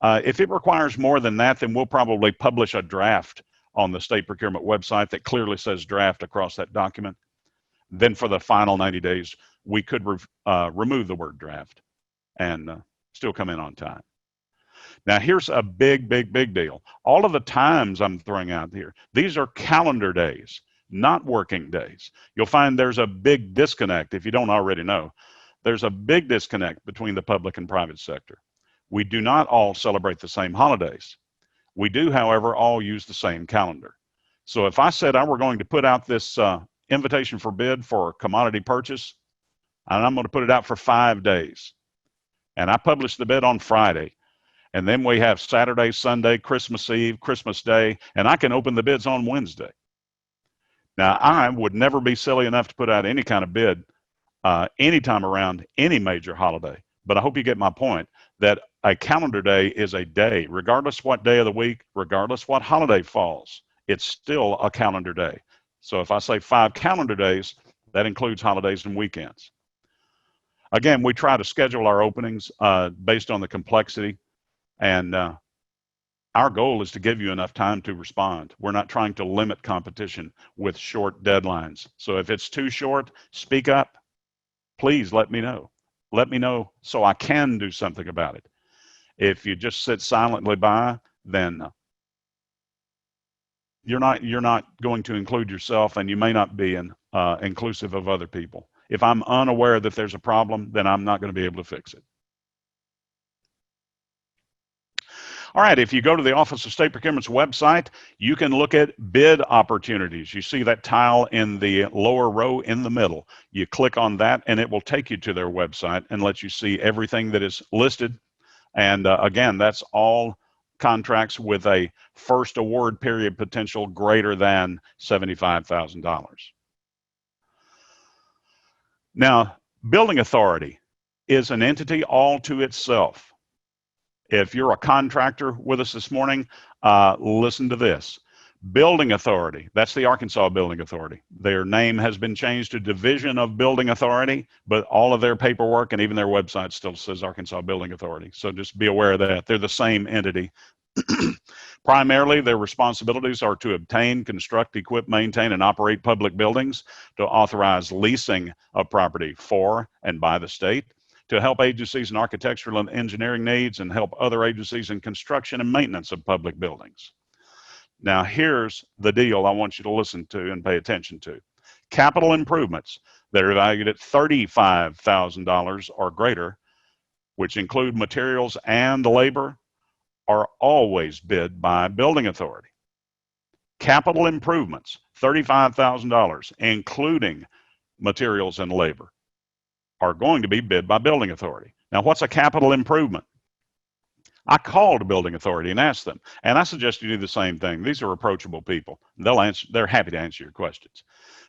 If it requires more than that, then we'll probably publish a draft on the state procurement website that clearly says draft across that document. Then for the final 90 days, we could remove the word draft and still come in on time. Now, here's a big deal. All of the times I'm throwing out here, these are calendar days, not working days. You'll find there's a big disconnect, if you don't already know. There's a big disconnect between the public and private sector. We do not all celebrate the same holidays. We do, however, all use the same calendar. So if I said I were going to put out this invitation for bid for a commodity purchase, and I'm going to put it out for 5 days, and I publish the bid on Friday, and then we have Saturday, Sunday, Christmas Eve, Christmas Day, and I can open the bids on Wednesday. Now, I would never be silly enough to put out any kind of bid anytime around any major holiday. But I hope you get my point that a calendar day is a day, regardless what day of the week, regardless what holiday falls, it's still a calendar day. So if I say 5 calendar days, that includes holidays and weekends. Again, we try to schedule our openings based on the complexity. And Our goal is to give you enough time to respond. We're not trying to limit competition with short deadlines. So if it's too short, speak up. Please let me know. Let me know so I can do something about it. If you just sit silently by, then you're not going to include yourself, and you may not be inclusive of other people. If I'm unaware that there's a problem, then I'm not going to be able to fix it. All right, if you go to the Office of State Procurement's website, you can look at bid opportunities. You see that tile in the lower row in the middle. You click on that, and it will take you to their website and let you see everything that is listed. And again, that's all contracts with a first award period potential greater than $75,000. Now, building authority is an entity all to itself. If you're a contractor with us this morning, listen to this. Building Authority, that's the Arkansas Building Authority. Their name has been changed to Division of Building Authority, but all of their paperwork and even their website still says Arkansas Building Authority. So just be aware of that. They're the same entity. Primarily, their responsibilities are to obtain, construct, equip, maintain, and operate public buildings, to authorize leasing of property for and by the state, to help agencies in architectural and engineering needs, and help other agencies in construction and maintenance of public buildings. Now, here's the deal I want you to listen to and pay attention to. Capital improvements that are valued at $35,000 or greater, which include materials and labor, are always bid by building authority. Capital improvements, $35,000, including materials and labor, are going to be bid by building authority. Now, what's a capital improvement? I called a building authority and asked them, and I suggest you do the same thing. These are approachable people. They're happy to answer your questions.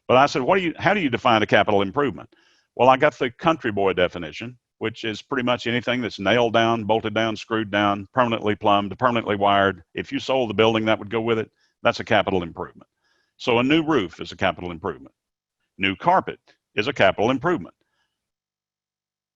But I said, how do you define a capital improvement? Well, I got the country boy definition, which is pretty much anything that's nailed down, bolted down, screwed down, permanently plumbed, permanently wired. If you sold the building that would go with it, that's a capital improvement. So a new roof is a capital improvement. New carpet is a capital improvement.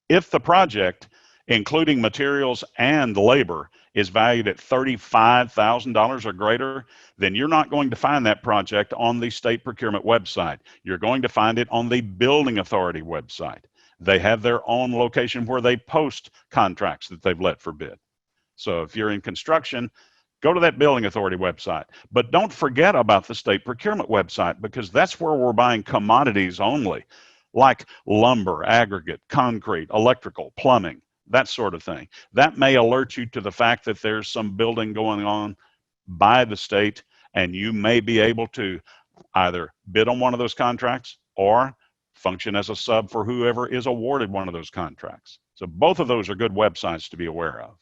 If the project, including materials and labor, is valued at $35,000 or greater, then you're not going to find that project on the state procurement website. You're going to find it on the building authority website. They have their own location where they post contracts that they've let for bid. So if you're in construction, go to that building authority website. But don't forget about the state procurement website, because that's where we're buying commodities only, like lumber, aggregate, concrete, electrical, plumbing, that sort of thing. That may alert you to the fact that there's some building going on by the state, and you may be able to either bid on one of those contracts or function as a sub for whoever is awarded one of those contracts. So both of those are good websites to be aware of.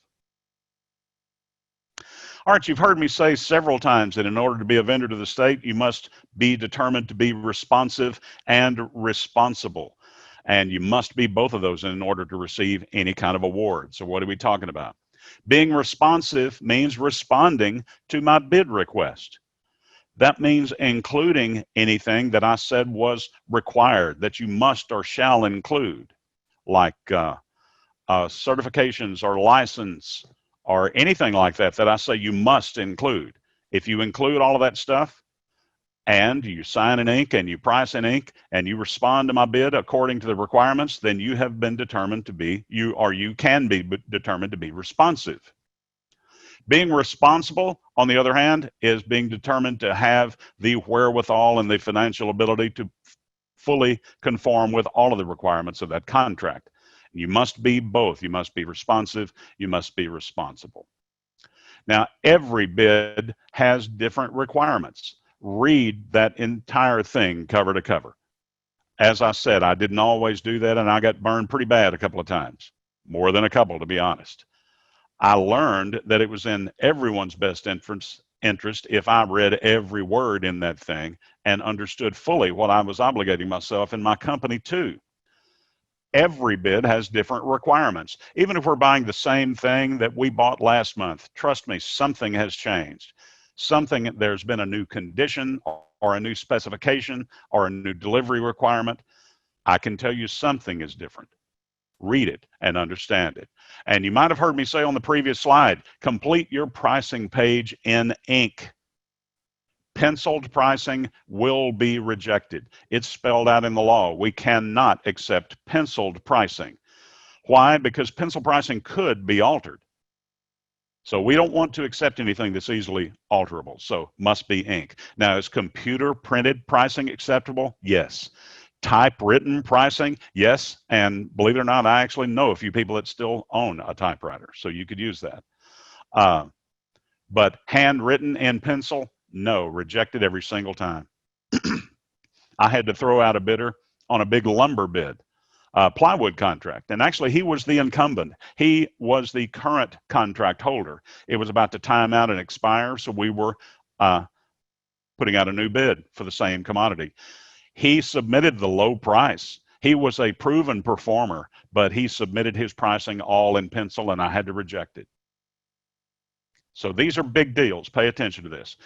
All right, you've heard me say several times that in order to be a vendor to the state, you must be determined to be responsive and responsible. And you must be both of those in order to receive any kind of award. So what are we talking about? Being responsive means responding to my bid request. That means including anything that I said was required, that you must or shall include, like certifications or license or anything like that I say you must include. If you include all of that stuff and you sign an ink and you price an ink and you respond to my bid according to the requirements, then you have been determined to be, you can be determined to be responsive. Being responsible, on the other hand, is being determined to have the wherewithal and the financial ability to fully conform with all of the requirements of that contract. You must be both. You must be responsive. You must be responsible. Now, every bid has different requirements. Read that entire thing cover to cover. As I said, I didn't always do that, and I got burned pretty bad a couple of times. More than a couple, to be honest. I learned that it was in everyone's best interest if I read every word in that thing and understood fully what I was obligating myself and my company to. Every bid has different requirements. Even if we're buying the same thing that we bought last month, trust me, something has changed. There's been a new condition or a new specification or a new delivery requirement. I can tell you something is different. read it and understand it. And you might have heard me say on the previous slide, complete your pricing page in ink. Penciled pricing will be rejected. It's spelled out in the law. We cannot accept penciled pricing. Why? Because pencil pricing could be altered. So we don't want to accept anything that's easily alterable. So must be ink. Now, is computer printed pricing acceptable? Yes. Typewritten pricing? Yes. And believe it or not, I actually know a few people that still own a typewriter. So you could use that. But handwritten in pencil? No, rejected every single time. I had to throw out a bidder on a big lumber bid, plywood contract. And actually, he was the incumbent. He was the current contract holder. It was about to time out and expire, so we were putting out a new bid for the same commodity. He submitted the low price. He was a proven performer, but he submitted his pricing all in pencil, and I had to reject it. So these are big deals. Pay attention to this.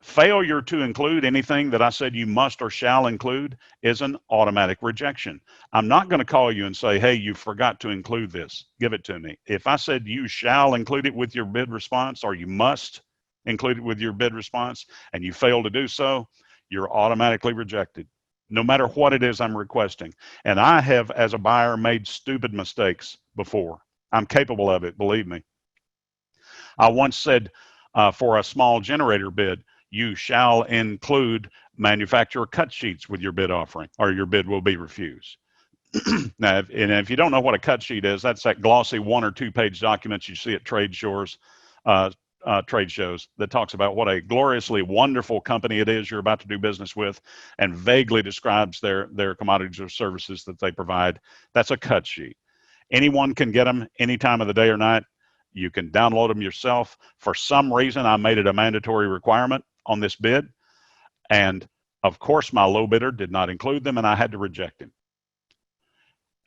Failure to include anything that I said you must or shall include is an automatic rejection. I'm not going to call you and say, hey, you forgot to include this. Give it to me. If I said you shall include it with your bid response, or you must include it with your bid response, and you fail to do so, you're automatically rejected, no matter what it is I'm requesting. And I have, as a buyer, made stupid mistakes before. I'm capable of it, believe me. I once said for a small generator bid, you shall include manufacturer cut sheets with your bid offering, or your bid will be refused. Now, if you don't know what a cut sheet is, that's that glossy 1 or 2 page document you see at trade shows that talks about what a gloriously wonderful company it is you're about to do business with, and vaguely describes their commodities or services that they provide. That's a cut sheet. Anyone can get them any time of the day or night. You can download them yourself. For some reason, I made it a mandatory requirement on this bid. And of course, my low bidder did not include them, and I had to reject him.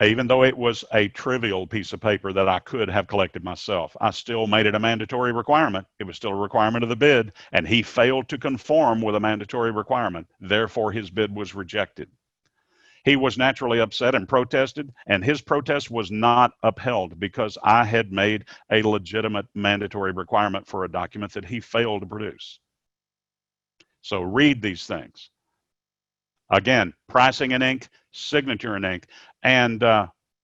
Even though it was a trivial piece of paper that I could have collected myself, I still made it a mandatory requirement. It was still a requirement of the bid, and he failed to conform with a mandatory requirement. Therefore, his bid was rejected. He was naturally upset and protested, and his protest was not upheld because I had made a legitimate mandatory requirement for a document that he failed to produce. So read these things. Again, pricing in ink, signature in ink, and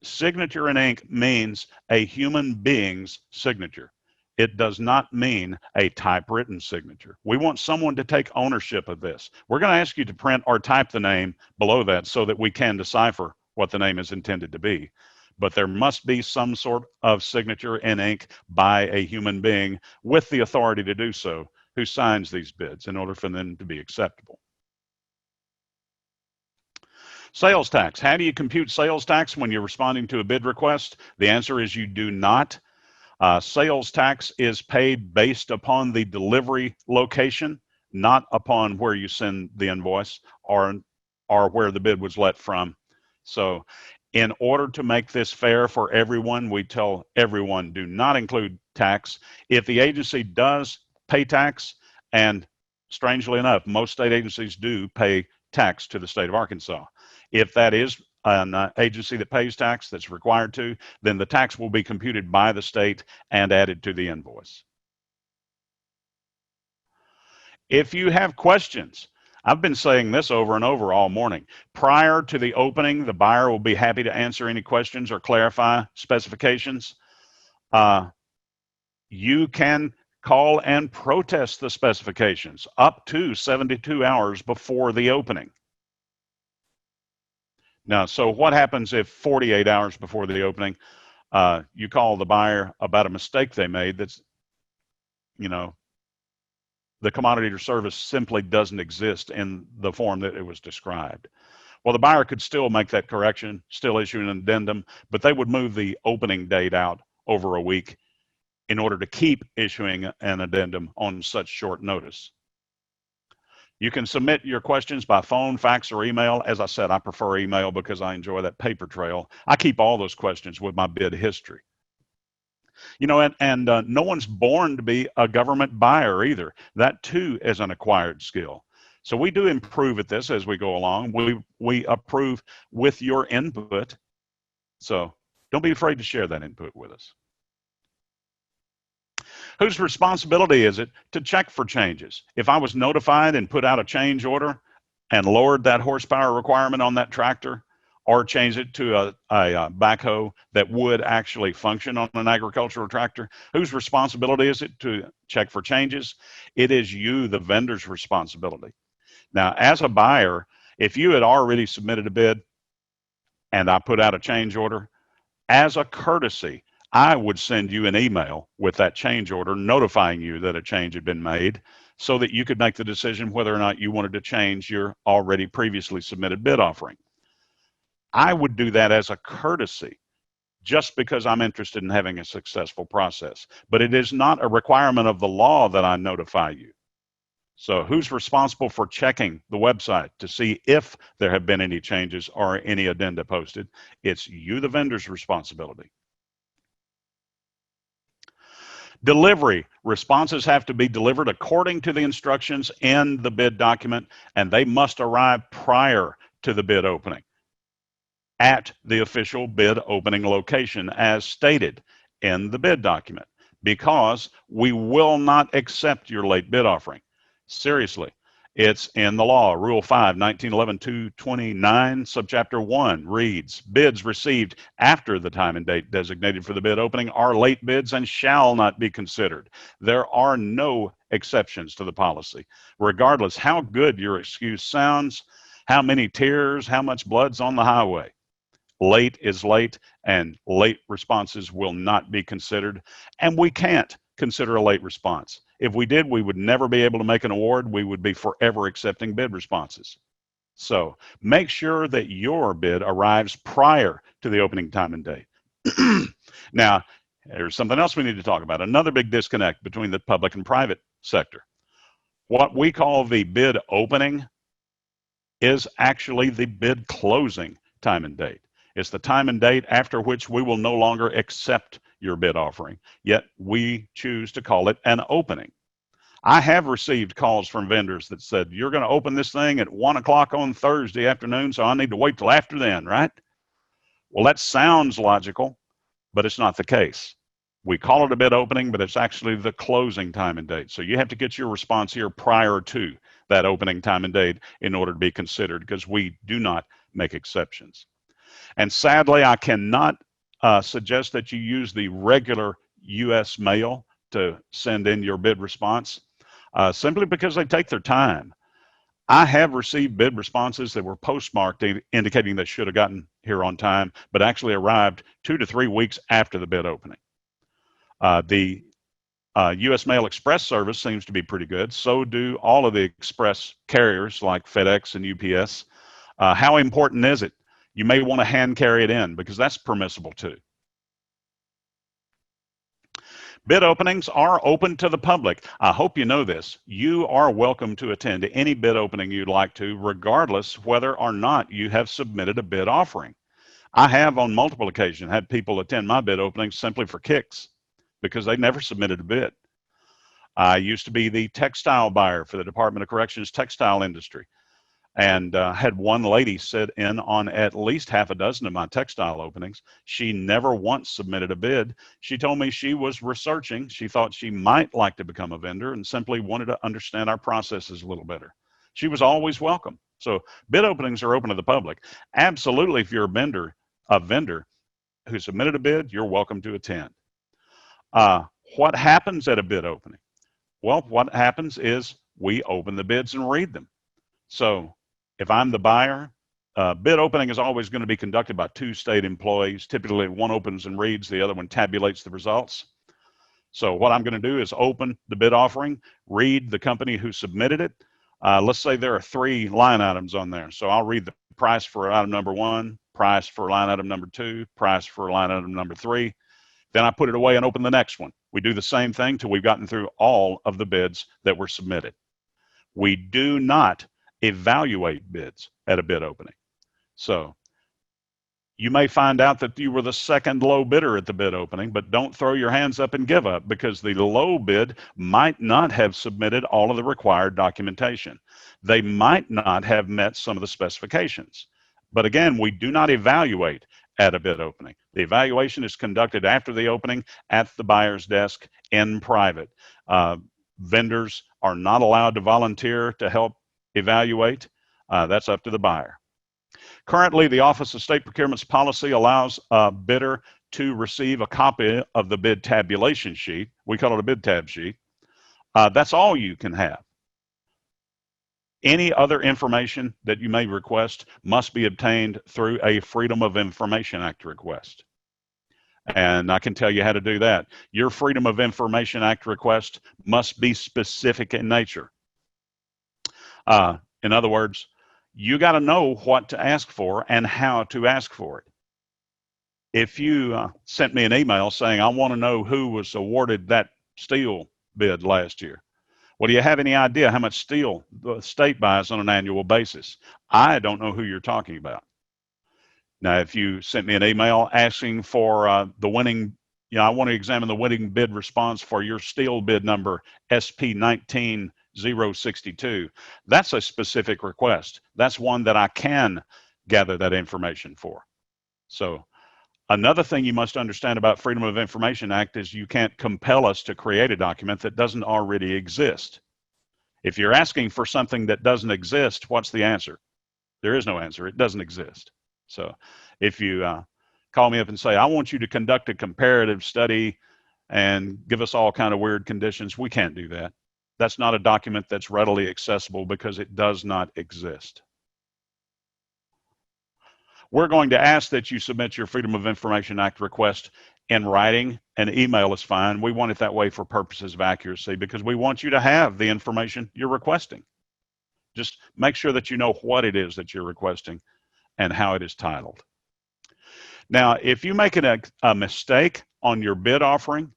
signature in ink means a human being's signature. It does not mean a typewritten signature. We want someone to take ownership of this. We're going to ask you to print or type the name below that so that we can decipher what the name is intended to be. But there must be some sort of signature in ink by a human being with the authority to do so, who signs these bids in order for them to be acceptable. Sales tax. How do you compute sales tax when you're responding to a bid request? The answer is you do not. Sales tax is paid based upon the delivery location, not upon where you send the invoice or where the bid was let from. So in order to make this fair for everyone, we tell everyone do not include tax. If the agency does pay tax, and strangely enough, most state agencies do pay tax to the state of Arkansas. If that is an agency that pays tax that's required to, then the tax will be computed by the state and added to the invoice. If you have questions, I've been saying this over and over all morning. Prior to the opening, the buyer will be happy to answer any questions or clarify specifications. You can call and protest the specifications up to 72 hours before the opening. Now, so what happens if 48 hours before the opening, you call the buyer about a mistake they made that's, the commodity or service simply doesn't exist in the form that it was described? Well, the buyer could still make that correction, still issue an addendum, but they would move the opening date out over a week in order to keep issuing an addendum on such short notice. You can submit your questions by phone, fax, or email. As I said, I prefer email because I enjoy that paper trail. I keep all those questions with my bid history. And no one's born to be a government buyer either. That too is an acquired skill. So we do improve at this as we go along. We approve with your input. So Don't be afraid to share that input with us. Whose responsibility is it to check for changes? If I was notified and put out a change order and lowered that horsepower requirement on that tractor, or changed it to a backhoe that would actually function on an agricultural tractor, whose responsibility is it to check for changes? It is you, the vendor's responsibility. Now, as a buyer, if you had already submitted a bid and I put out a change order, as a courtesy, I would send you an email with that change order notifying you that a change had been made so that you could make the decision whether or not you wanted to change your already previously submitted bid offering. I would do that as a courtesy just because I'm interested in having a successful process. But it is not a requirement of the law that I notify you. So who's responsible for checking the website to see if there have been any changes or any addenda posted? It's you, the vendor's responsibility. Delivery. Responses have to be delivered according to the instructions in the bid document, and they must arrive prior to the bid opening at the official bid opening location as stated in the bid document, because we will not accept your late bid offering. Seriously, it's in the law. Rule 5, 1911-229, subchapter 1 reads, bids received after the time and date designated for the bid opening are late bids and shall not be considered. There are no exceptions to the policy, regardless how good your excuse sounds, how many tears, how much blood's on the highway. Late is late, and late responses will not be considered, and we can't consider a late response. If we did, we would never be able to make an award. We would be forever accepting bid responses. So make sure that your bid arrives prior to the opening time and date. Now, there's something else we need to talk about, another big disconnect between the public and private sector. What we call the bid opening is actually the bid closing time and date. It's the time and date after which we will no longer accept your bid offering, yet we choose to call it an opening. I have received calls from vendors that said, you're going to open this thing at 1 o'clock on Thursday afternoon, so I need to wait till after then, right? Well, that sounds logical, but it's not the case. We call it a bid opening, but it's actually the closing time and date. So you have to get your response here prior to that opening time and date in order to be considered, because we do not make exceptions. And sadly, I cannot suggest that you use the regular U.S. mail to send in your bid response, simply because they take their time. I have received bid responses that were postmarked indicating they should have gotten here on time, but actually arrived 2 to 3 weeks after the bid opening. The U.S. Mail Express service seems to be pretty good. So do all of the express carriers like FedEx and UPS. How important is it? You may want to hand carry it in, because that's permissible too. Bid openings are open to the public. I hope you know this. You are welcome to attend any bid opening you'd like to, regardless whether or not you have submitted a bid offering. I have on multiple occasions had people attend my bid openings simply for kicks because they never submitted a bid. I used to be the textile buyer for the Department of Corrections textile industry, and had one lady sit in on at least half a dozen of my textile openings. She never once submitted a bid. She told me she was researching. She thought she might like to become a vendor and simply wanted to understand our processes a little better. She was always welcome. So bid openings are open to the public. Absolutely, if you're a vendor who submitted a bid, you're welcome to attend. What happens at a bid opening? Well, what happens is we open the bids and read them. So if I'm the buyer, bid opening is always going to be conducted by 2 state employees. Typically, one opens and reads, the other one tabulates the results. So what I'm going to do is open the bid offering, read the company who submitted it. Let's say there are 3 line items on there. So I'll read the price for item number 1, price for line item number 2, price for line item number 3. Then I put it away and open the next one. We do the same thing till we've gotten through all of the bids that were submitted. We do not evaluate bids at a bid opening. So you may find out that you were the second low bidder at the bid opening, but don't throw your hands up and give up, because the low bid might not have submitted all of the required documentation. They might not have met some of the specifications. But again, we do not evaluate. at a bid opening. The evaluation is conducted after the opening at the buyer's desk in private. Vendors are not allowed to volunteer to help evaluate. That's up to the buyer. Currently, the Office of State Procurement's policy allows a bidder to receive a copy of the bid tabulation sheet. We call it a bid tab sheet. That's all you can have. Any other information that you may request must be obtained through a Freedom of Information Act request. And I can tell you how to do that. Your Freedom of Information Act request must be specific in nature. In other words, you got to know what to ask for and how to ask for it. If you sent me an email saying, I want to know who was awarded that steel bid last year. Well, do you have any idea how much steel the state buys on an annual basis? I don't know who you're talking about. Now, if you sent me an email asking for the winning, I want to examine the winning bid response for your steel bid number SP19062, that's a specific request. That's one that I can gather that information for. So another thing you must understand about Freedom of Information Act is you can't compel us to create a document that doesn't already exist. If you're asking for something that doesn't exist, what's the answer? There is no answer. It doesn't exist. So if you call me up and say, I want you to conduct a comparative study and give us all kind of weird conditions, we can't do that. That's not a document that's readily accessible because it does not exist. We're going to ask that you submit your Freedom of Information Act request in writing. An email is fine. We want it that way for purposes of accuracy because we want you to have the information you're requesting. Just make sure that you know what it is that you're requesting and how it is titled. Now, if you make a mistake on your bid offering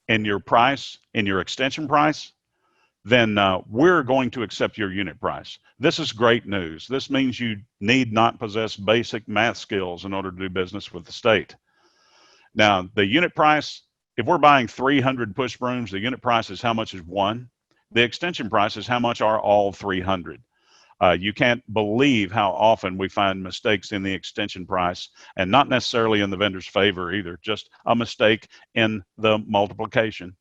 in your price, in your extension price, then we're going to accept your unit price. This is great news. This means you need not possess basic math skills in order to do business with the state. Now, the unit price, if we're buying 300 push brooms, the unit price is how much is one. The extension price is how much are all 300. You can't believe how often we find mistakes in the extension price, and not necessarily in the vendor's favor either, just a mistake in the multiplication.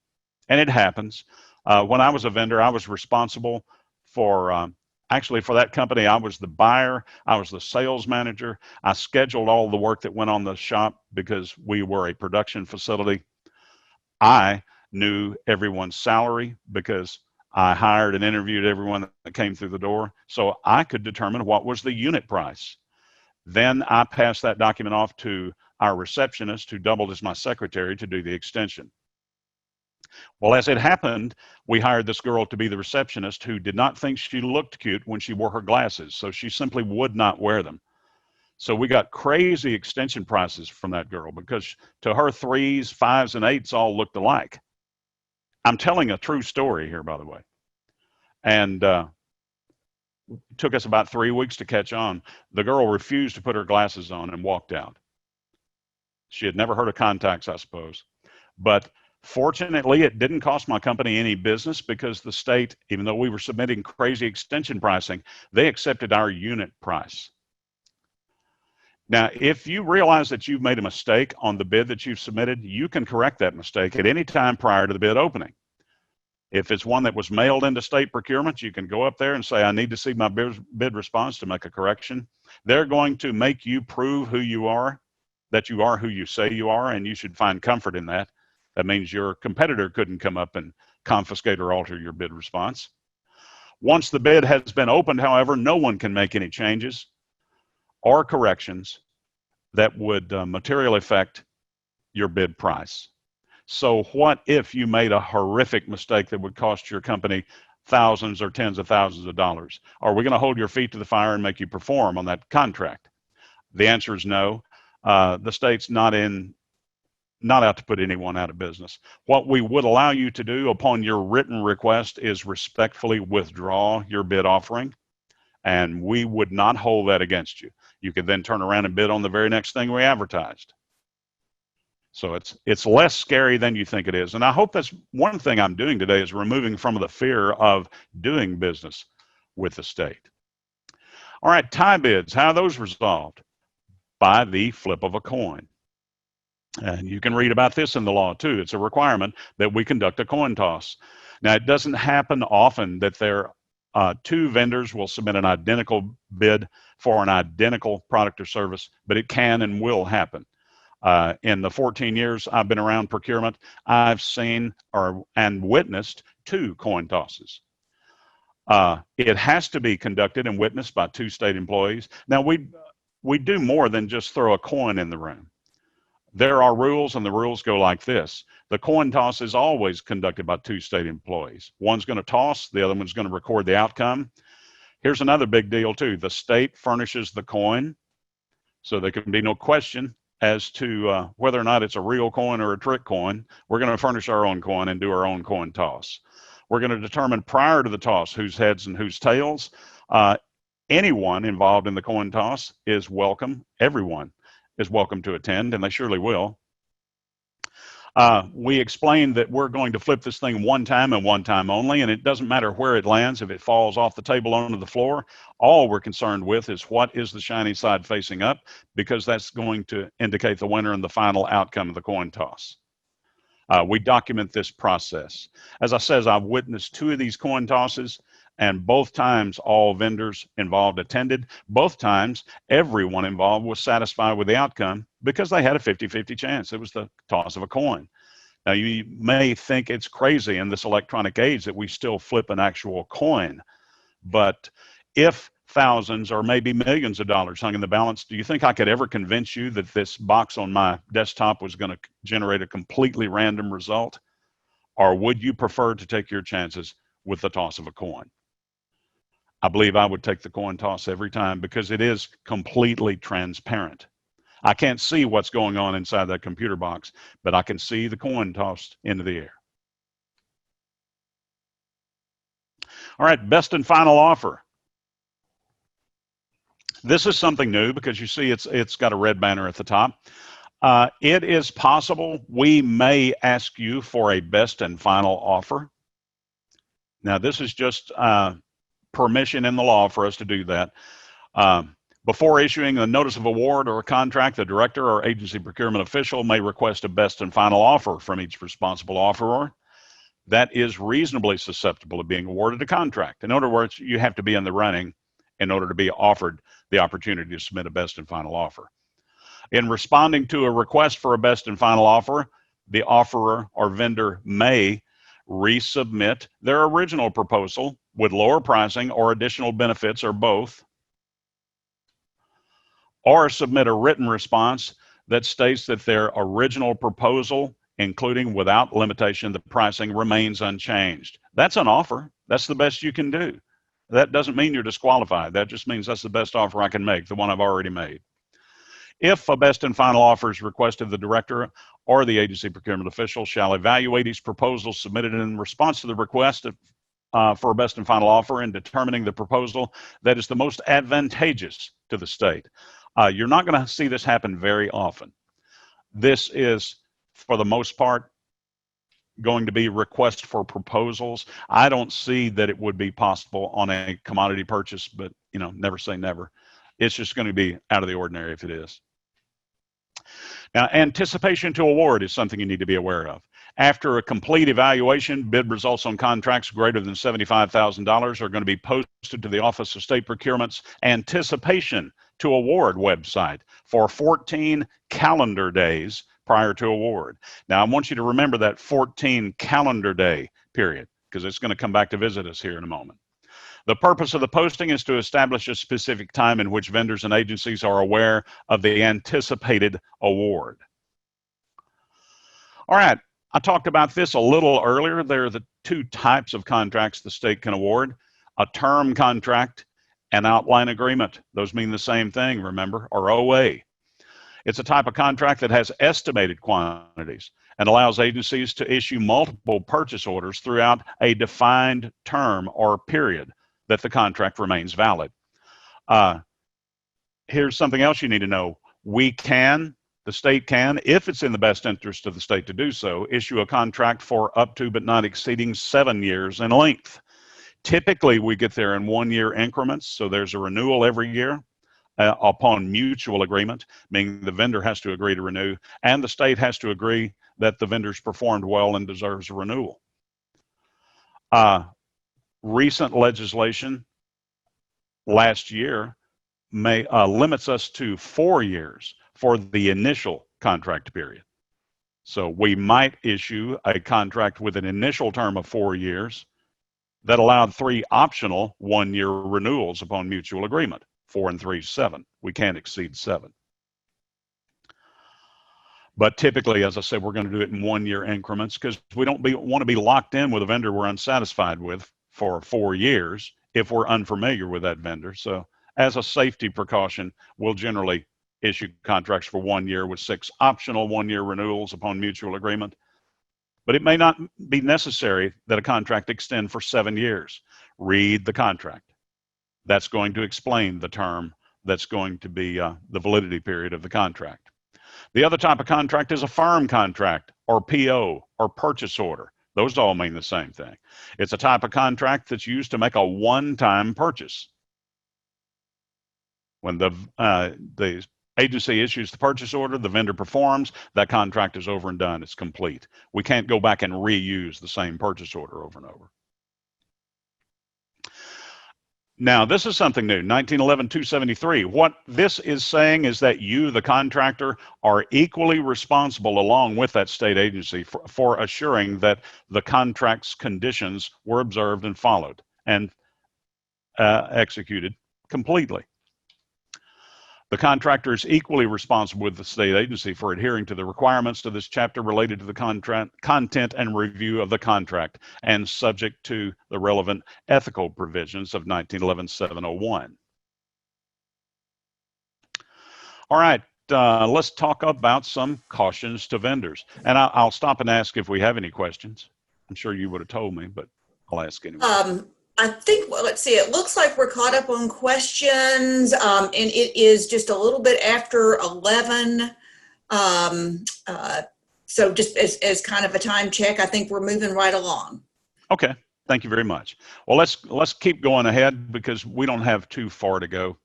And it happens. When I was a vendor, I was responsible for, actually for that company, I was the buyer, I was the sales manager. I scheduled all the work that went on the shop because we were a production facility. I knew everyone's salary because I hired and interviewed everyone that came through the door, so I could determine what was the unit price. Then I passed that document off to our receptionist, who doubled as my secretary, to do the extension. Well, as it happened, we hired this girl to be the receptionist who did not think she looked cute when she wore her glasses, so she simply would not wear them. So we got crazy extension prices from that girl because to her 3s, 5s, and 8s all looked alike. I'm telling a true story here, by the way. And it took us about 3 weeks to catch on. The girl refused to put her glasses on and walked out. She had never heard of contacts, I suppose. But fortunately, it didn't cost my company any business because the state, even though we were submitting crazy extension pricing, they accepted our unit price. Now, if you realize that you've made a mistake on the bid that you've submitted, you can correct that mistake at any time prior to the bid opening. If it's one that was mailed into state procurement, you can go up there and say, I need to see my bid response to make a correction. They're going to make you prove who you are, that you are who you say you are, and you should find comfort in that. That means your competitor couldn't come up and confiscate or alter your bid response. Once the bid has been opened, however, no one can make any changes or corrections that would materially affect your bid price. So what if you made a horrific mistake that would cost your company thousands or tens of thousands of dollars? Are we going to hold your feet to the fire and make you perform on that contract? The answer is no. The state's not out to put anyone out of business. What we would allow you to do upon your written request is respectfully withdraw your bid offering, and we would not hold that against you. You could then turn around and bid on the very next thing we advertised. So it's less scary than you think it is. And I hope that's one thing I'm doing today, is removing from the fear of doing business with the state. All right, tie bids, how are those resolved? by the flip of a coin. And you can read about this in the law too. It's a requirement that we conduct a coin toss. Now, it doesn't happen often that two vendors will submit an identical bid for an identical product or service, but it can and will happen. In the 14 years I've been around procurement, I've seen and witnessed 2 coin tosses. It has to be conducted and witnessed by 2 state employees. Now, we do more than just throw a coin in the room. There are rules, and the rules go like this. The coin toss is always conducted by 2 state employees. One's going to toss, the other one's going to record the outcome. Here's another big deal too. The state furnishes the coin, so there can be no question as to whether or not it's a real coin or a trick coin. We're going to furnish our own coin and do our own coin toss. We're going to determine prior to the toss whose heads and whose tails. Anyone involved in the coin toss is welcome. Everyone is welcome to attend, and they surely will. We explained that we're going to flip this thing one time and one time only, and it doesn't matter where it lands. If it falls off the table onto the floor, all we're concerned with is what is the shiny side facing up, because that's going to indicate the winner and the final outcome of the coin toss. We document this process. As I said, I've witnessed 2 of these coin tosses, and both times all vendors involved attended. Both times everyone involved was satisfied with the outcome because they had a 50-50 chance. It was the toss of a coin. Now, you may think it's crazy in this electronic age that we still flip an actual coin, but if thousands or maybe millions of dollars hung in the balance, do you think I could ever convince you that this box on my desktop was going to generate a completely random result? Or would you prefer to take your chances with the toss of a coin? I believe I would take the coin toss every time because it is completely transparent. I can't see what's going on inside that computer box, but I can see the coin tossed into the air. All right, best and final offer. This is something new because you see it's got a red banner at the top. It is possible we may ask you for a best and final offer. Now, this is just permission in the law for us to do that. Before issuing a notice of award or a contract, the director or agency procurement official may request a best and final offer from each responsible offeror that is reasonably susceptible of being awarded a contract. In other words, you have to be in the running in order to be offered the opportunity to submit a best and final offer. In responding to a request for a best and final offer, the offeror or vendor may resubmit their original proposal with lower pricing or additional benefits or both, or submit a written response that states that their original proposal, including without limitation, the pricing remains unchanged. That's an offer. That's the best you can do. That doesn't mean you're disqualified. That just means that's the best offer I can make, the one I've already made. If a best and final offer is requested, the director or the agency procurement official shall evaluate each proposal submitted in response to the request for a best and final offer in determining the proposal that is the most advantageous to the state. You're not going to see this happen very often. This is, for the most part, going to be request for proposals. I don't see that it would be possible on a commodity purchase, but never say never. It's just going to be out of the ordinary if it is. Now, anticipation to award is something you need to be aware of. After a complete evaluation, bid results on contracts greater than $75,000 are going to be posted to the Office of State Procurement's Anticipation to Award website for 14 calendar days prior to award. Now, I want you to remember that 14 calendar day period, because it's going to come back to visit us here in a moment. The purpose of the posting is to establish a specific time in which vendors and agencies are aware of the anticipated award. All right, I talked about this a little earlier. There are the 2 types of contracts the state can award: a term contract and outline agreement. Those mean the same thing, remember, or OA. It's a type of contract that has estimated quantities and allows agencies to issue multiple purchase orders throughout a defined term or period that the contract remains valid. Here's something else you need to know. The state can, if it's in the best interest of the state to do so, issue a contract for up to but not exceeding 7 years in length. Typically, we get there in 1-year increments, so there's a renewal every year. upon mutual agreement, meaning the vendor has to agree to renew, and the state has to agree that the vendor's performed well and deserves a renewal. Recent legislation last year limits us to 4 years for the initial contract period. So we might issue a contract with an initial term of 4 years that allowed 3 optional 1-year renewals upon mutual agreement. 4 and 3 is 7. We can't exceed 7. But typically, as I said, we're going to do it in 1-year increments because we don't want to be locked in with a vendor we're unsatisfied with for 4 years if we're unfamiliar with that vendor. So as a safety precaution, we'll generally issue contracts for 1 year with 6 optional 1-year renewals upon mutual agreement. But it may not be necessary that a contract extend for 7 years. Read the contract. That's going to explain the term that's going to be the validity period of the contract. The other type of contract is a firm contract or PO or purchase order. Those all mean the same thing. It's a type of contract that's used to make a one-time purchase. When the agency issues the purchase order, the vendor performs, that contract is over and done. It's complete. We can't go back and reuse the same purchase order over and over. Now, this is something new, 1911-273. What this is saying is that you, the contractor, are equally responsible along with that state agency for assuring that the contract's conditions were observed and followed and executed completely. The contractor is equally responsible with the state agency for adhering to the requirements of this chapter related to the contract, content and review of the contract, and subject to the relevant ethical provisions of 1911-701. All right, let's talk about some cautions to vendors. And I'll stop and ask if we have any questions. I'm sure you would have told me, but I'll ask anyway. I think, well, let's see, it looks like we're caught up on questions, and it is just a little bit after 11. So just as kind of a time check, I think we're moving right along. Okay, thank you very much. Well, let's keep going ahead because we don't have too far to go,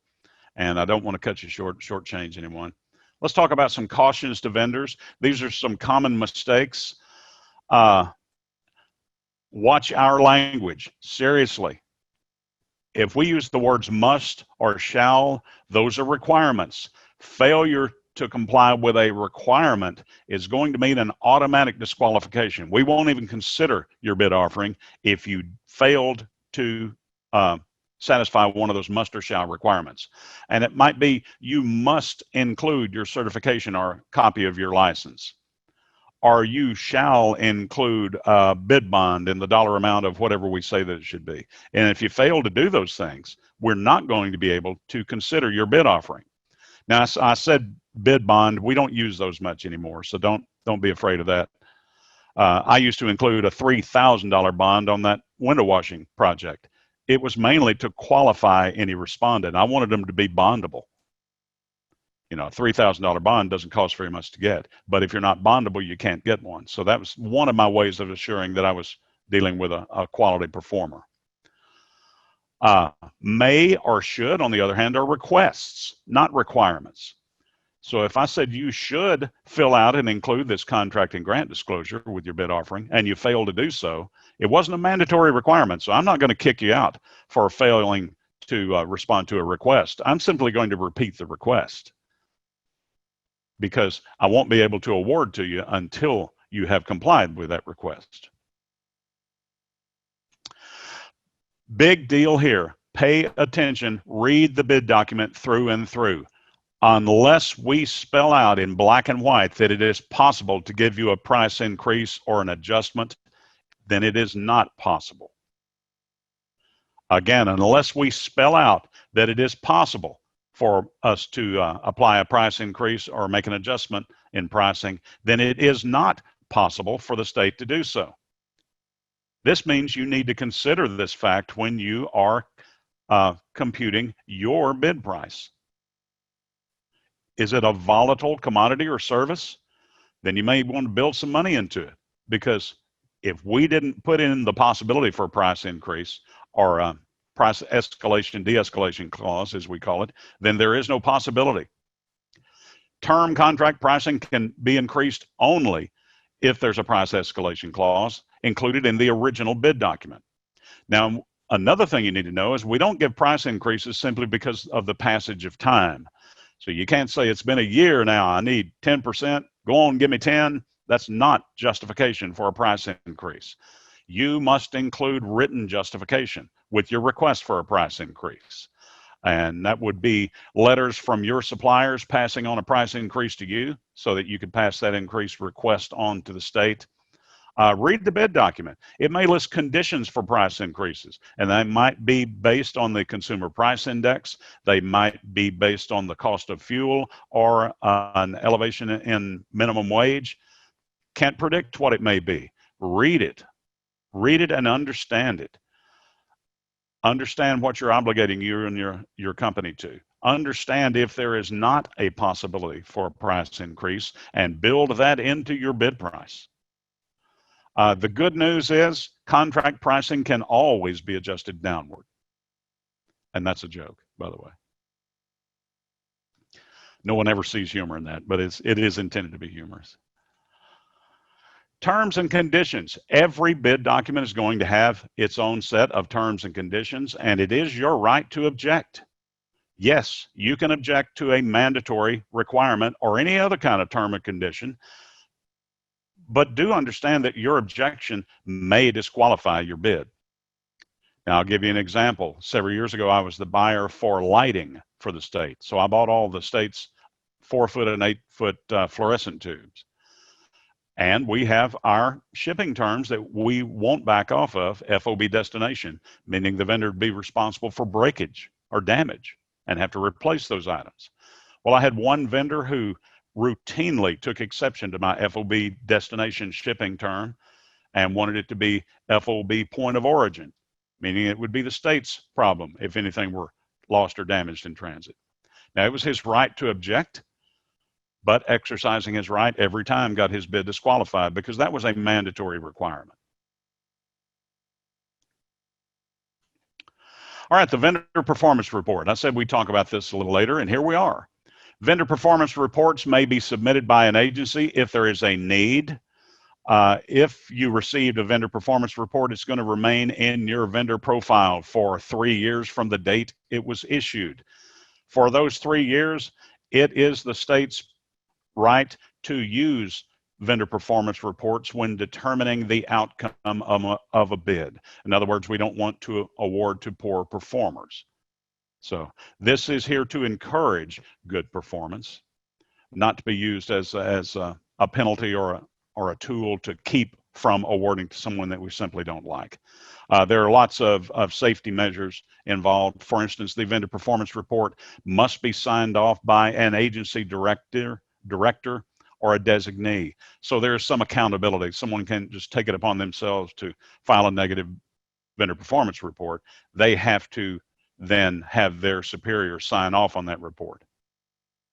and I don't want to cut you shortchange anyone. Let's talk about some cautions to vendors. These are some common mistakes. Watch our language, seriously. If we use the words must or shall, those are requirements. Failure to comply with a requirement is going to mean an automatic disqualification. We won't even consider your bid offering if you failed to satisfy one of those must or shall requirements. And it might be you must include your certification or copy of your license. Or you shall include a bid bond in the dollar amount of whatever we say that it should be. And if you fail to do those things, we're not going to be able to consider your bid offering. Now, I said bid bond, we don't use those much anymore, so don't be afraid of that. I used to include a $3,000 bond on that window washing project. It was mainly to qualify any respondent. I wanted them to be bondable. You know, a $3,000 bond doesn't cost very much to get, but if you're not bondable, you can't get one. So that was one of my ways of assuring that I was dealing with a quality performer. May or should, on the other hand, are requests, not requirements. So if I said you should fill out and include this contract and grant disclosure with your bid offering, and you fail to do so, it wasn't a mandatory requirement. So I'm not going to kick you out for failing to respond to a request. I'm simply going to repeat the request, because I won't be able to award to you until you have complied with that request. Big deal here. Pay attention. Read the bid document through and through. Unless we spell out in black and white that it is possible to give you a price increase or an adjustment, then it is not possible. Again, unless we spell out that it is possible for us to apply a price increase or make an adjustment in pricing, then it is not possible for the state to do so. This means you need to consider this fact when you are computing your bid price. Is it a volatile commodity or service? Then you may want to build some money into it, because if we didn't put in the possibility for a price increase or price escalation, de-escalation clause, as we call it, then there is no possibility. Term contract pricing can be increased only if there's a price escalation clause included in the original bid document. Now, another thing you need to know is we don't give price increases simply because of the passage of time. So you can't say it's been a year now, I need 10%, go on, give me 10. That's not justification for a price increase. You must include written justification with your request for a price increase. And that would be letters from your suppliers passing on a price increase to you so that you could pass that increased request on to the state. Read the bid document. It may list conditions for price increases, and they might be based on the consumer price index. They might be based on the cost of fuel or an elevation in minimum wage. Can't predict what it may be. Read it. Read it and understand it. Understand what you're obligating you and your company to. Understand if there is not a possibility for a price increase and build that into your bid price. The good news is contract pricing can always be adjusted downward. And that's a joke, by the way. No one ever sees humor in that, but it is intended to be humorous. Terms and conditions. Every bid document is going to have its own set of terms and conditions, and it is your right to object. Yes, you can object to a mandatory requirement or any other kind of term or condition, but do understand that your objection may disqualify your bid. Now, I'll give you an example. Several years ago, I was the buyer for lighting for the state. So I bought all the state's 4-foot and 8-foot fluorescent tubes. And we have our shipping terms that we won't back off of, FOB destination, meaning the vendor would be responsible for breakage or damage and have to replace those items. Well, I had one vendor who routinely took exception to my FOB destination shipping term and wanted it to be FOB point of origin, meaning it would be the state's problem if anything were lost or damaged in transit. Now, it was his right to object, but exercising his right every time got his bid disqualified because that was a mandatory requirement. All right, the vendor performance report. I said we'd talk about this a little later, and here we are. Vendor performance reports may be submitted by an agency if there is a need. If you received a vendor performance report, it's going to remain in your vendor profile for 3 years from the date it was issued. For those 3 years, it is the state's right to use vendor performance reports when determining the outcome of a bid. In other words, we don't want to award to poor performers. So this is here to encourage good performance, not to be used as a penalty or a tool to keep from awarding to someone that we simply don't like. There are lots of safety measures involved. For instance, the vendor performance report must be signed off by an agency director or a designee. So there's some accountability. Someone can just take it upon themselves to file a negative vendor performance report. They have to then have their superior sign off on that report.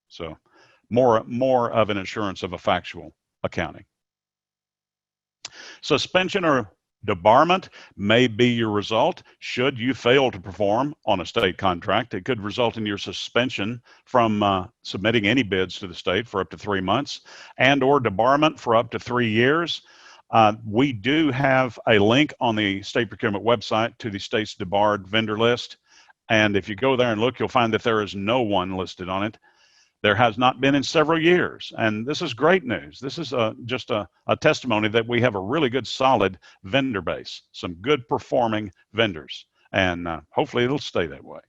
So more of an assurance of a factual accounting. Suspension or debarment may be your result should you fail to perform on a state contract. It could result in your suspension from submitting any bids to the state for up to 3 months and or debarment for up to 3 years. We do have a link on the state procurement website to the state's debarred vendor list. And if you go there and look, you'll find that there is no one listed on it. There has not been in several years. And this is great news. This is just a testimony that we have a really good, solid vendor base, some good performing vendors. And hopefully it'll stay that way.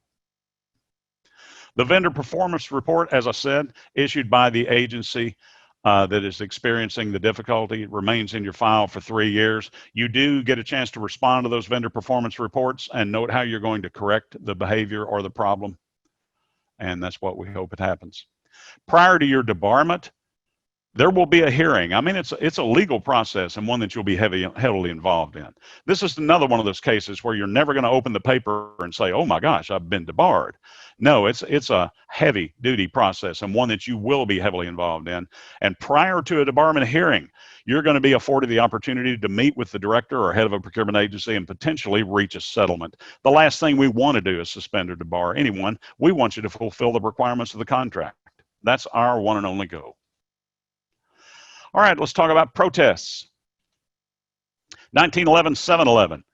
The vendor performance report, as I said, issued by the agency that is experiencing the difficulty, remains in your file for 3 years. You do get a chance to respond to those vendor performance reports and note how you're going to correct the behavior or the problem. And that's what we hope it happens. Prior to your debarment, There will be a hearing. I mean, it's a legal process and one that you'll be heavily involved in. This is another one of those cases where you're never going to open the paper and say, "Oh my gosh, I've been debarred." No, it's a heavy duty process and one that you will be heavily involved in. And prior to a debarment hearing, you're going to be afforded the opportunity to meet with the director or head of a procurement agency and potentially reach a settlement. The last thing we want to do is suspend or debar anyone. We want you to fulfill the requirements of the contract. That's our one and only goal. All right, let's talk about protests. 1911-711,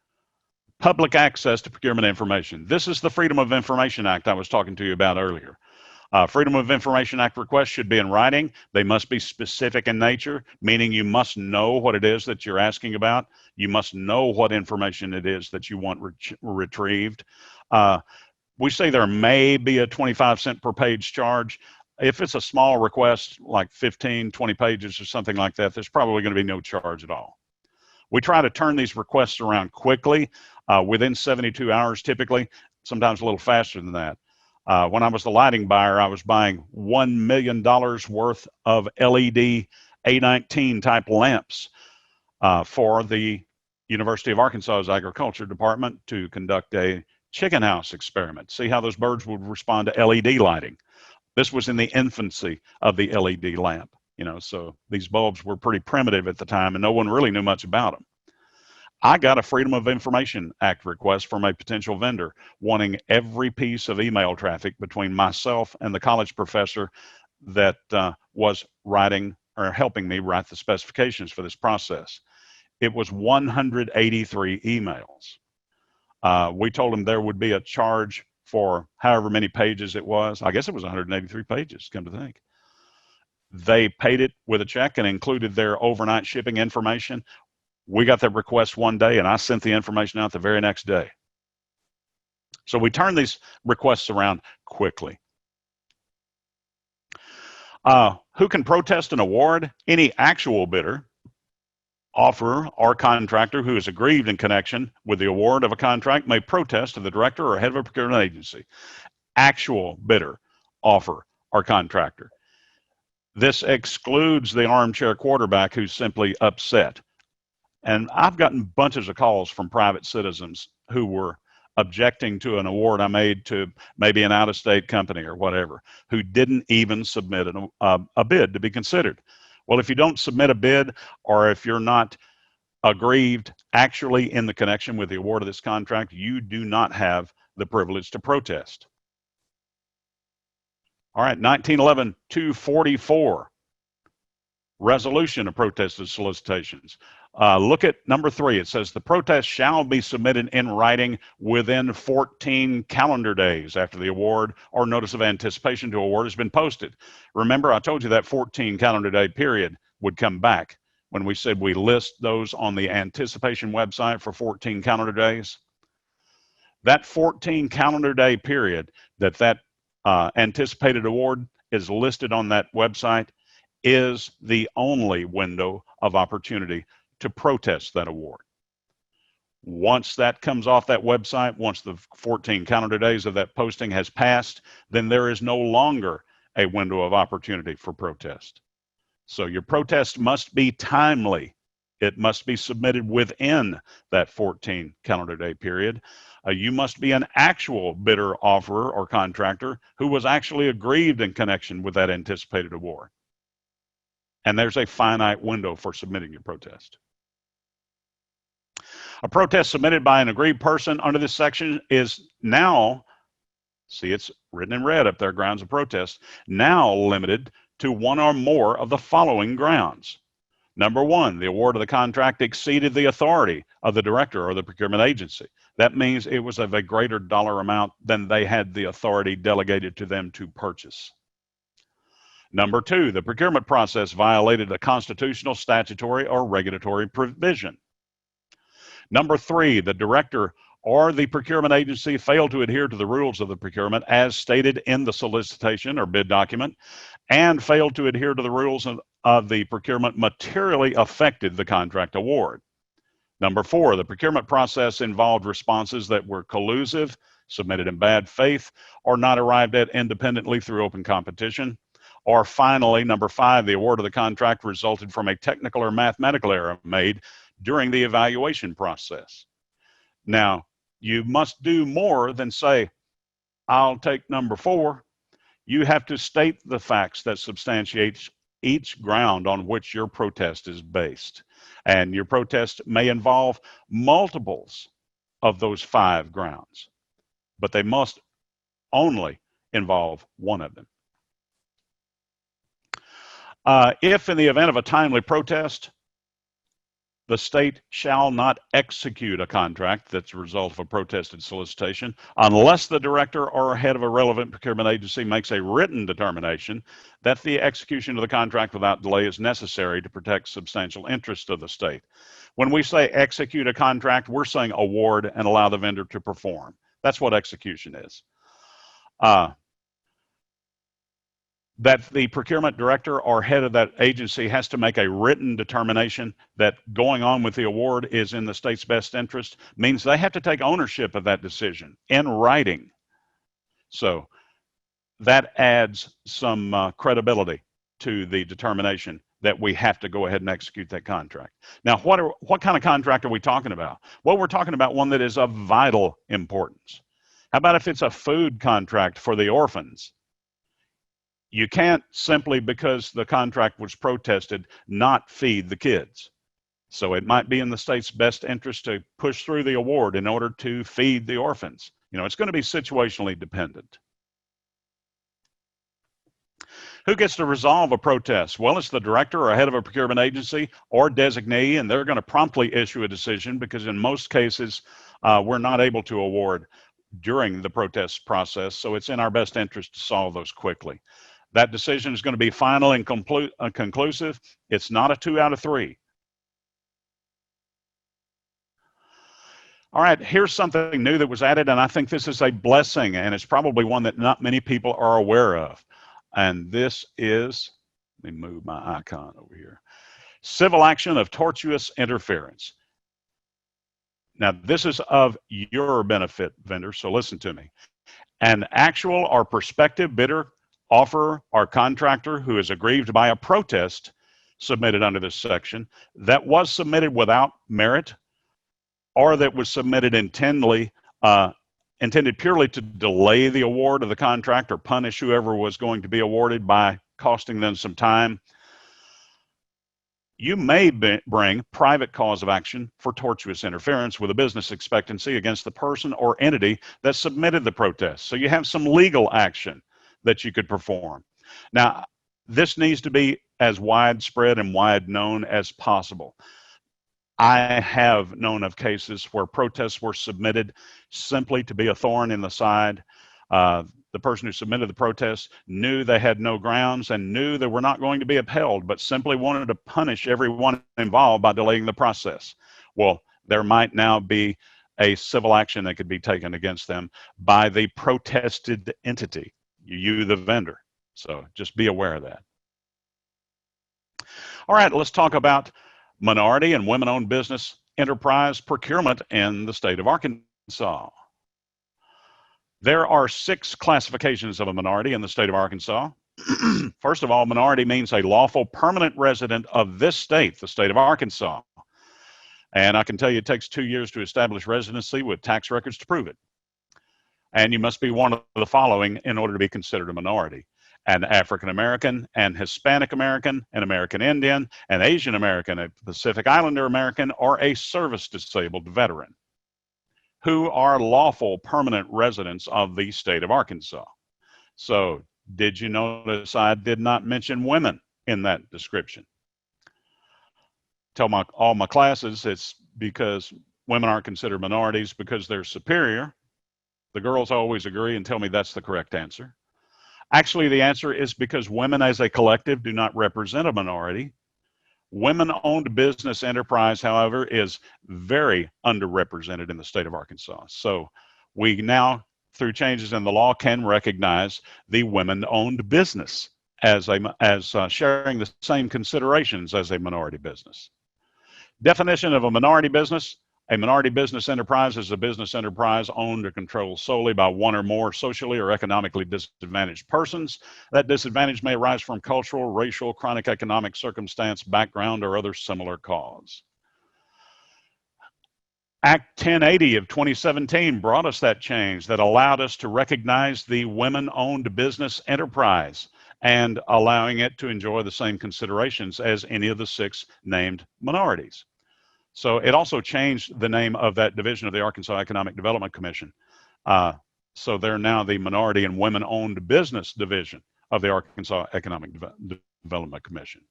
public access to procurement information. This is the Freedom of Information Act I was talking to you about earlier. Freedom of Information Act requests should be in writing. They must be specific in nature, meaning you must know what it is that you're asking about. You must know what information it is that you want retrieved. We say there may be a 25-cent per page charge. If it's a small request, like 15, 20 pages or something like that, there's probably going to be no charge at all. We try to turn these requests around quickly, within 72 hours typically, sometimes a little faster than that. When I was the lighting buyer, I was buying $1 million worth of LED A19 type lamps for the University of Arkansas's Agriculture Department to conduct a chicken house experiment, see how those birds would respond to LED lighting. This was in the infancy of the LED lamp, so these bulbs were pretty primitive at the time and no one really knew much about them. I got a Freedom of Information Act request from a potential vendor wanting every piece of email traffic between myself and the college professor that was writing or helping me write the specifications for this process. It was 183 emails. We told him there would be a charge for however many pages it was. I guess it was 183 pages, come to think. They paid it with a check and included their overnight shipping information. We got that request one day and I sent the information out the very next day. So we turn these requests around quickly. Who can protest an award? Any actual bidder, offerer, or contractor who is aggrieved in connection with the award of a contract may protest to the director or head of a procurement agency. Actual bidder, offerer, or contractor. This excludes the armchair quarterback who's simply upset. And I've gotten bunches of calls from private citizens who were objecting to an award I made to maybe an out-of-state company or whatever, who didn't even submit a bid to be considered. Well, if you don't submit a bid, or if you're not aggrieved actually in the connection with the award of this contract, you do not have the privilege to protest. All right, 1911-244, resolution of protested solicitations. Look at number 3. It says the protest shall be submitted in writing within 14 calendar days after the award or notice of anticipation to award has been posted. Remember, I told you that 14 calendar day period would come back when we said we list those on the anticipation website for 14 calendar days. That 14 calendar day period that anticipated award is listed on that website is the only window of opportunity to protest that award. Once that comes off that website, once the 14 calendar days of that posting has passed, then there is no longer a window of opportunity for protest. So your protest must be timely. It must be submitted within that 14 calendar day period. You must be an actual bidder, offerer, or contractor who was actually aggrieved in connection with that anticipated award. And there's a finite window for submitting your protest. A protest submitted by an aggrieved person under this section is now, see it's written in red up there, grounds of protest, now limited to one or more of the following grounds. Number 1, the award of the contract exceeded the authority of the director or the procurement agency. That means it was of a greater dollar amount than they had the authority delegated to them to purchase. Number 2, the procurement process violated a constitutional, statutory, or regulatory provision. Number 3, the director or the procurement agency failed to adhere to the rules of the procurement as stated in the solicitation or bid document, and failed to adhere to the rules of the procurement materially affected the contract award. Number 4, the procurement process involved responses that were collusive, submitted in bad faith, or not arrived at independently through open competition, Or finally, number 5, the award of the contract resulted from a technical or mathematical error made during the evaluation process. Now, you must do more than say, I'll take number 4. You have to state the facts that substantiate each ground on which your protest is based. And your protest may involve multiples of those 5 grounds, but they must only involve one of them. If in the event of a timely protest, the state shall not execute a contract that's a result of a protested solicitation unless the director or head of a relevant procurement agency makes a written determination that the execution of the contract without delay is necessary to protect substantial interest of the state. When we say execute a contract, we're saying award and allow the vendor to perform. That's what execution is. That the procurement director or head of that agency has to make a written determination that going on with the award is in the state's best interest means they have to take ownership of that decision in writing. So that adds some credibility to the determination that we have to go ahead and execute that contract. Now, what kind of contract are we talking about? Well, we're talking about one that is of vital importance. How about if it's a food contract for the orphans? You can't simply because the contract was protested not feed the kids. So it might be in the state's best interest to push through the award in order to feed the orphans. You know, it's going to be situationally dependent. Who gets to resolve a protest? Well, it's the director or head of a procurement agency or designee, and they're going to promptly issue a decision because in most cases, we're not able to award during the protest process. So it's in our best interest to solve those quickly. That decision is going to be final and conclusive. It's not a 2 out of 3. All right, here's something new that was added, and I think this is a blessing, and it's probably one that not many people are aware of. And this is, let me move my icon over here, civil action of tortious interference. Now, this is of your benefit, vendor, so listen to me. An actual or prospective bidder, offerer, or contractor who is aggrieved by a protest submitted under this section that was submitted without merit or that was submitted intended purely to delay the award of the contract or punish whoever was going to be awarded by costing them some time, you may bring private cause of action for tortious interference with a business expectancy against the person or entity that submitted the protest. So you have some legal action that you could perform. Now, this needs to be as widespread and wide known as possible. I have known of cases where protests were submitted simply to be a thorn in the side. The person who submitted the protest knew they had no grounds and knew they were not going to be upheld, but simply wanted to punish everyone involved by delaying the process. Well, there might now be a civil action that could be taken against them by the protested entity, you the vendor. So just be aware of that. All right, let's talk about minority and women-owned business enterprise procurement in the state of Arkansas. There are 6 classifications of a minority in the state of Arkansas. First of all, minority means a lawful permanent resident of this state, the state of Arkansas. And I can tell you it takes 2 years to establish residency with tax records to prove it. And you must be one of the following in order to be considered a minority: an African American, an Hispanic American, an American Indian, an Asian American, a Pacific Islander American, or a service disabled veteran who are lawful permanent residents of the state of Arkansas. So did you notice I did not mention women in that description? Tell all my classes it's because women aren't considered minorities because they're superior. The girls always agree and tell me that's the correct answer. Actually, the answer is because women as a collective do not represent a minority. Women-owned business enterprise, however, is very underrepresented in the state of Arkansas. So we now, through changes in the law, can recognize the women-owned business as sharing the same considerations as a minority business. Definition of a minority business: A minority business enterprise is a business enterprise owned or controlled solely by one or more socially or economically disadvantaged persons. That disadvantage may arise from cultural, racial, chronic economic circumstance, background, or other similar cause. Act 1080 of 2017 brought us that change that allowed us to recognize the women-owned business enterprise and allowing it to enjoy the same considerations as any of the 6 named minorities. So it also changed the name of that division of the Arkansas Economic Development Commission. So they're now the Minority and Women-Owned Business Division of the Arkansas Economic Development Commission.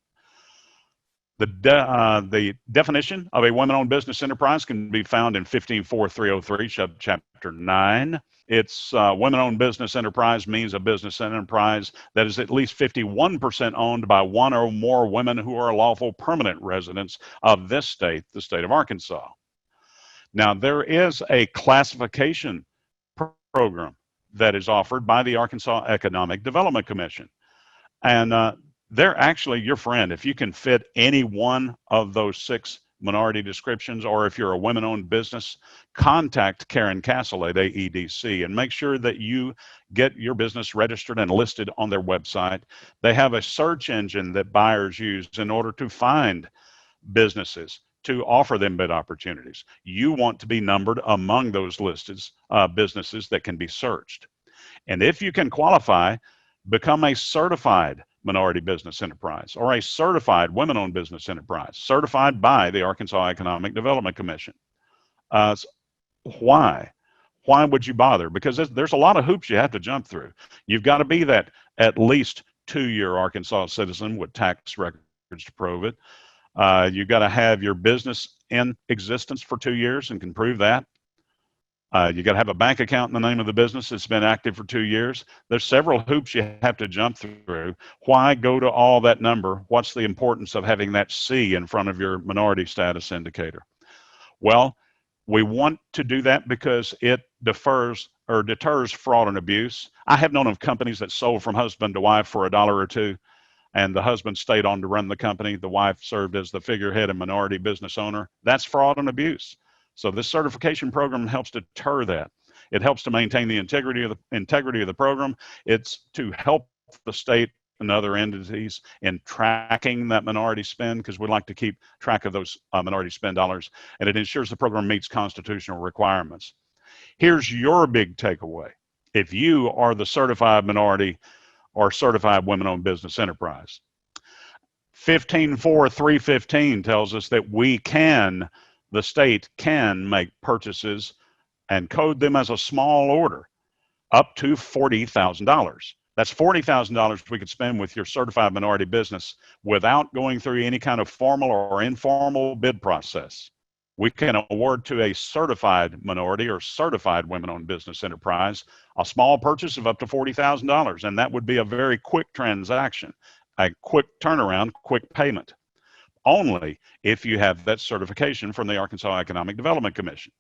The definition of a women-owned business enterprise can be found in 15.4303, Chapter 9. It's women-owned business enterprise means a business enterprise that is at least 51% owned by one or more women who are lawful permanent residents of this state, the state of Arkansas. Now, there is a classification program that is offered by the Arkansas Economic Development Commission. And they're actually your friend. If you can fit any one of those 6 minority descriptions, or if you're a women-owned business, contact Karen Castle at AEDC and make sure that you get your business registered and listed on their website. They have a search engine that buyers use in order to find businesses to offer them bid opportunities. You want to be numbered among those listed businesses that can be searched. And if you can qualify, become a certified minority business enterprise or a certified women-owned business enterprise, certified by the Arkansas Economic Development Commission. Why? Why would you bother? Because there's a lot of hoops you have to jump through. You've got to be that at least 2-year Arkansas citizen with tax records to prove it. You've got to have your business in existence for 2 years and can prove that. You got to have a bank account in the name of the business that's been active for 2 years. There's several hoops you have to jump through. Why go to all that number? What's the importance of having that C in front of your minority status indicator? Well, we want to do that because it deters fraud and abuse. I have known of companies that sold from husband to wife for $1 or $2, and the husband stayed on to run the company. The wife served as the figurehead and minority business owner. That's fraud and abuse. So this certification program helps deter that. It helps to maintain the integrity of the program. It's to help the state and other entities in tracking that minority spend, because we like to keep track of those minority spend dollars, and it ensures the program meets constitutional requirements. Here's your big takeaway. If you are the certified minority or certified women-owned business enterprise, 15.4315 tells us that the state can make purchases and code them as a small order up to $40,000. That's $40,000 we could spend with your certified minority business without going through any kind of formal or informal bid process. We can award to a certified minority or certified women-owned business enterprise a small purchase of up to $40,000, and that would be a very quick transaction, a quick turnaround, quick payment. Only if you have that certification from the Arkansas Economic Development Commission.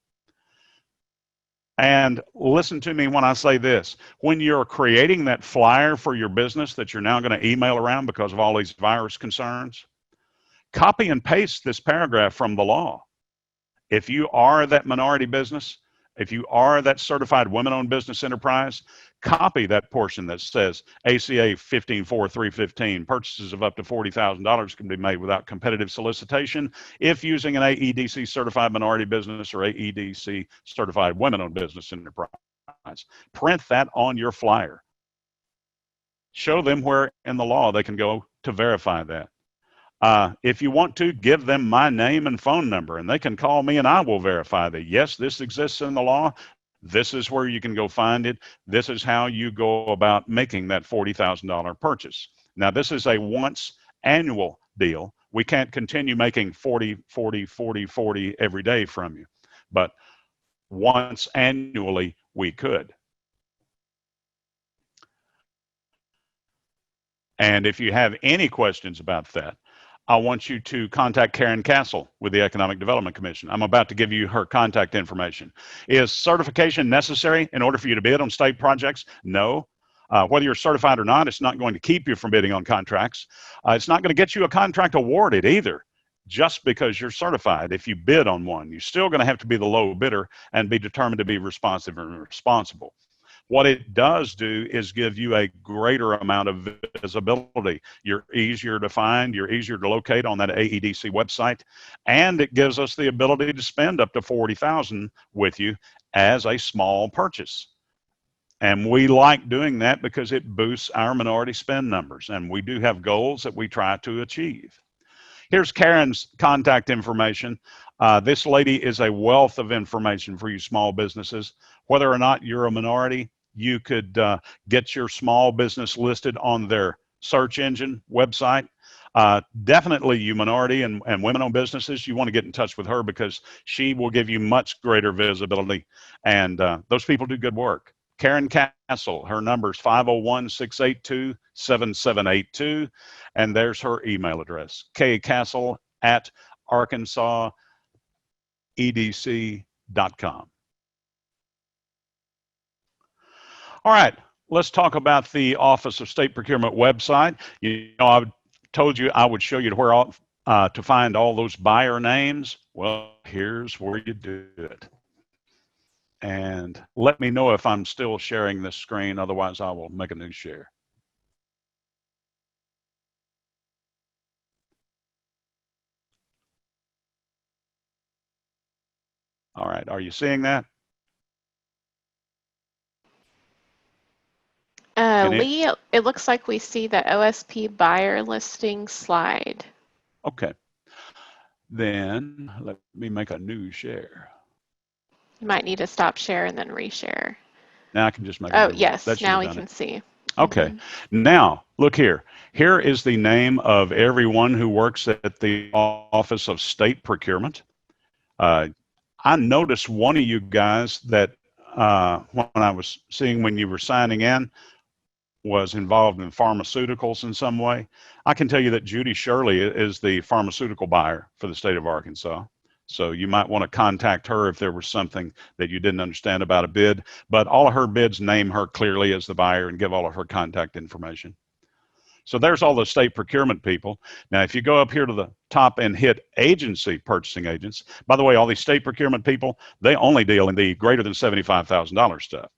And listen to me when I say this. When you're creating that flyer for your business that you're now going to email around because of all these virus concerns, copy and paste this paragraph from the law. If you are that minority business, if you are that certified women-owned business enterprise, copy that portion that says ACA 15.4315, purchases of up to $40,000 can be made without competitive solicitation if using an AEDC certified minority business or AEDC certified women-owned business enterprise. Print that on your flyer. Show them where in the law they can go to verify that. If you want to, give them my name and phone number, and they can call me and I will verify that, yes, this exists in the law. This is where you can go find it. This is how you go about making that $40,000 purchase. Now, this is a once annual deal. We can't continue making 40, 40, 40, 40 every day from you, but once annually we could. And if you have any questions about that, I want you to contact Karen Castle with the Economic Development Commission. I'm about to give you her contact information. Is certification necessary in order for you to bid on state projects? No. Whether you're certified or not, it's not going to keep you from bidding on contracts. It's not going to get you a contract awarded either. just because you're certified. If you bid on one, you're still going to have to be the low bidder and be determined to be responsive and responsible. What it does do is give you a greater amount of visibility. You're easier to find, you're easier to locate on that AEDC website, and it gives us the ability to spend up to $40,000 with you as a small purchase. And we like doing that because it boosts our minority spend numbers, and we do have goals that we try to achieve. Here's Karen's contact information. This lady is a wealth of information for you small businesses. Whether or not you're a minority, you could get your small business listed on their search engine website. Definitely you minority and women-owned businesses, you want to get in touch with her because she will give you much greater visibility, and those people do good work. Karen Castle, her number is 501-682-7782, and there's her email address, kcastle@arkansasedc.com. All right, let's talk about the Office of State Procurement website. You know, I told you I would show you where to find all those buyer names. Well, here's where you do it. And let me know if I'm still sharing this screen, otherwise I will make a new share. All right, are you seeing that? Lee, it looks like we see the OSP buyer listing slide. Okay, then let me make a new share. You might need to stop share and then reshare. Now I can just make a new one. Yes, now we can see. Okay, Now look here. Here is the name of everyone who works at the Office of State Procurement. I noticed one of you guys that when I was seeing when you were signing in was involved in pharmaceuticals in some way. I can tell you that Judy Shirley is the pharmaceutical buyer for the state of Arkansas. So you might want to contact her if there was something that you didn't understand about a bid, but all of her bids name her clearly as the buyer and give all of her contact information. So there's all the state procurement people. Now, if you go up here to the top and hit agency purchasing agents, by the way, all these state procurement people, they only deal in the greater than $75,000 stuff.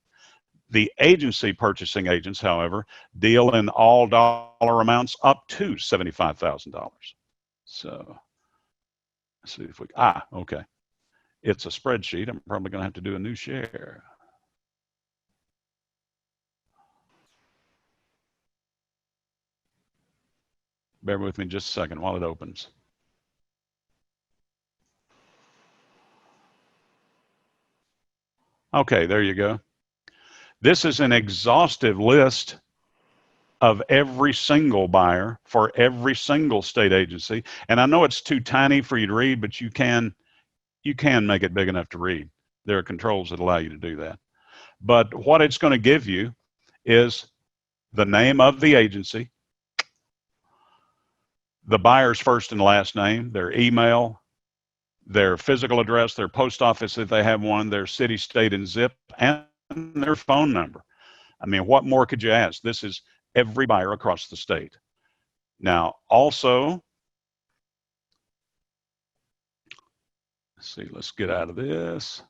The agency purchasing agents, however, deal in all dollar amounts up to $75,000. So let's see if we, okay. It's a spreadsheet. I'm probably going to have to do a new share. Bear with me just a second while it opens. Okay, there you go. This is an exhaustive list of every single buyer for every single state agency. And I know it's too tiny for you to read, but you can make it big enough to read. There are controls that allow you to do that. But what it's going to give you is the name of the agency, the buyer's first and last name, their email, their physical address, their post office if they have one, their city, state, and zip, and their phone number. I mean, what more could you ask? This is every buyer across the state. Now, also, let's see, let's get out of this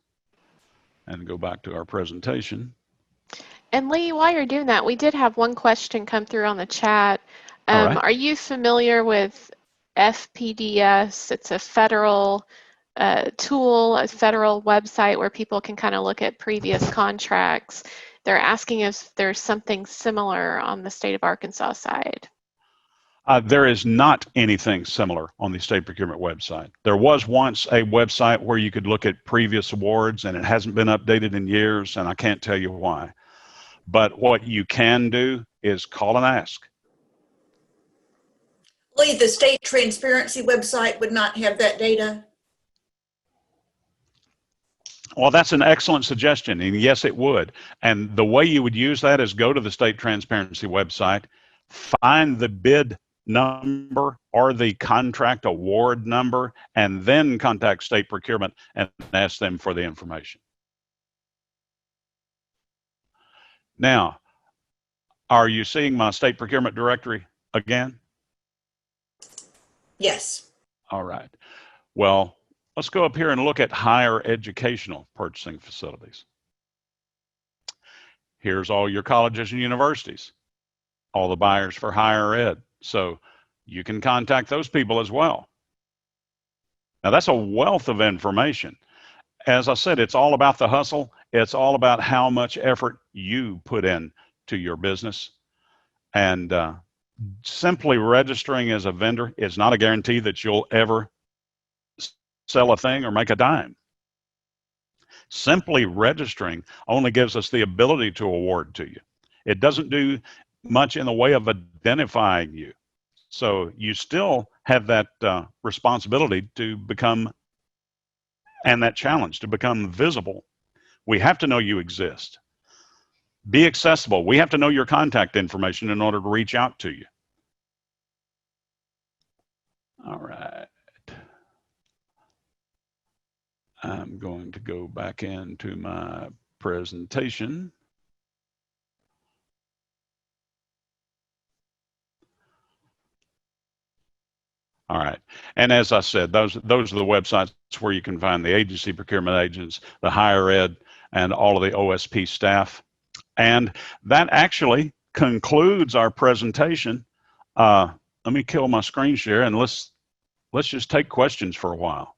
and go back to our presentation. And Lee, while you're doing that, we did have one question come through on the chat. All right. Are you familiar with FPDS? It's a federal tool, a federal website where people can kind of look at previous contracts. They're asking if there's something similar on the state of Arkansas side. There is not anything similar on the state procurement website. There was once a website where you could look at previous awards, and it hasn't been updated in years, and I can't tell you why. But what you can do is call and ask. Lee, the state transparency website would not have that data. Well, that's an excellent suggestion, and yes, it would. And the way you would use that is go to the state transparency website, find the bid number or the contract award number, and then contact state procurement and ask them for the information. Now, are you seeing my state procurement directory again? Yes. All right. Well, let's go up here and look at higher educational purchasing facilities. Here's all your colleges and universities, all the buyers for higher ed. So you can contact those people as well. Now that's a wealth of information. As I said, it's all about the hustle. It's all about how much effort you put in to your business. And simply registering as a vendor is not a guarantee that you'll ever sell a thing or make a dime. Simply registering only gives us the ability to award to you. It doesn't do much in the way of identifying you. So you still have that responsibility to become, and that challenge to become visible. We have to know you exist. Be accessible. We have to know your contact information in order to reach out to you. All right. I'm going to go back into my presentation. All right. And as I said, those are the websites where you can find the agency procurement agents, the higher ed, and all of the OSP staff. And that actually concludes our presentation. Let me kill my screen share and let's just take questions for a while.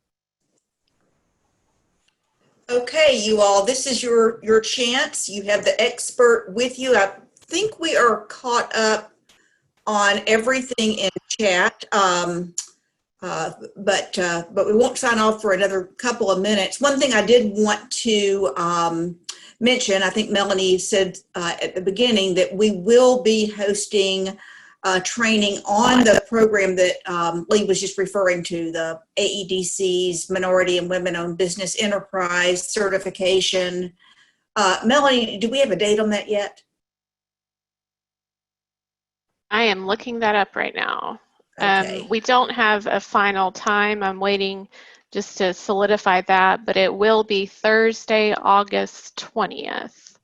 Okay, you all, this is your chance. You have the expert with you. I think we are caught up on everything in chat, but we won't sign off for another couple of minutes. One thing I did want to mention, I think Melanie said at the beginning, that we will be hosting training on the program that Lee was just referring to, the AEDC's Minority and Women-Owned Business Enterprise Certification. Melanie, do we have a date on that yet? I am looking that up right now. Okay. We don't have a final time. I'm waiting just to solidify that, but it will be Thursday, August 20th.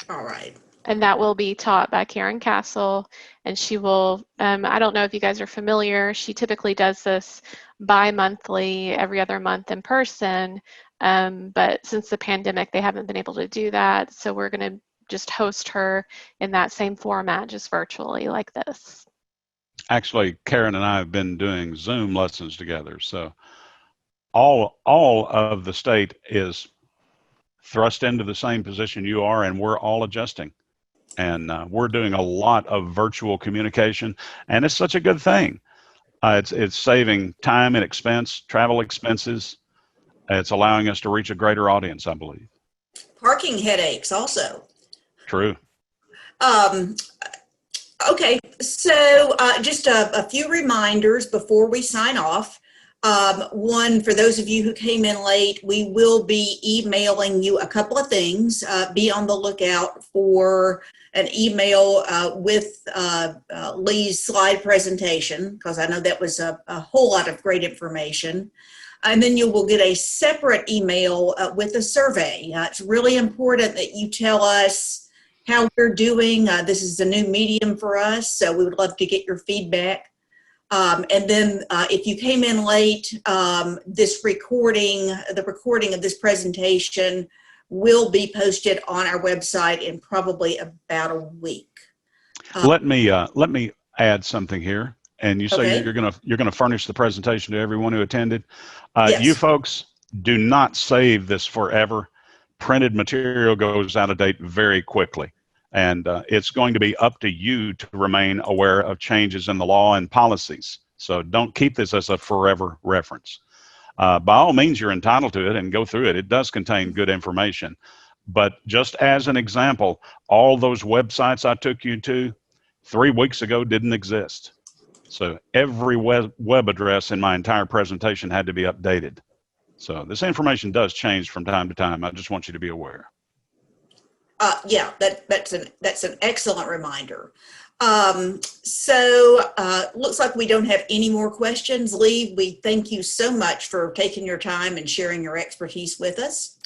All right. And that will be taught by Karen Castle, and she will, I don't know if you guys are familiar, she typically does this bi-monthly, every other month in person, but since the pandemic, they haven't been able to do that, so we're going to just host her in that same format, just virtually like this. Actually, Karen and I have been doing Zoom lessons together, so all of the state is thrust into the same position you are, and we're all adjusting. And we're doing a lot of virtual communication, and it's such a good thing. It's saving time and expense, travel expenses. It's allowing us to reach a greater audience, I believe. Parking headaches also. True. Okay, so just a few reminders before we sign off. One, for those of you who came in late, we will be emailing you a couple of things. Be on the lookout for an email with Lee's slide presentation, because I know that was a whole lot of great information. And then you will get a separate email with a survey. It's really important that you tell us how we're doing. This is a new medium for us, so we would love to get your feedback. And then if you came in late, the recording of this presentation will be posted on our website in probably about a week. Let me add something here. And you say Okay. you're gonna furnish the presentation to everyone who attended. Yes. You folks do not save this forever. Printed material goes out of date very quickly. And it's going to be up to you to remain aware of changes in the law and policies. So don't keep this as a forever reference. By all means, you're entitled to it and go through it. It does contain good information. But just as an example, all those websites I took you to 3 weeks ago didn't exist. So every web address in my entire presentation had to be updated. So this information does change from time to time. I just want you to be aware. Yeah, that's an excellent reminder. Looks like we don't have any more questions. Lee, we thank you so much for taking your time and sharing your expertise with us.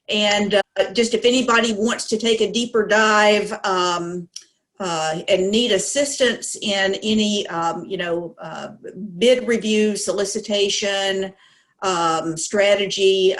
And just if anybody wants to take a deeper dive, and need assistance in any, bid review, solicitation, strategy,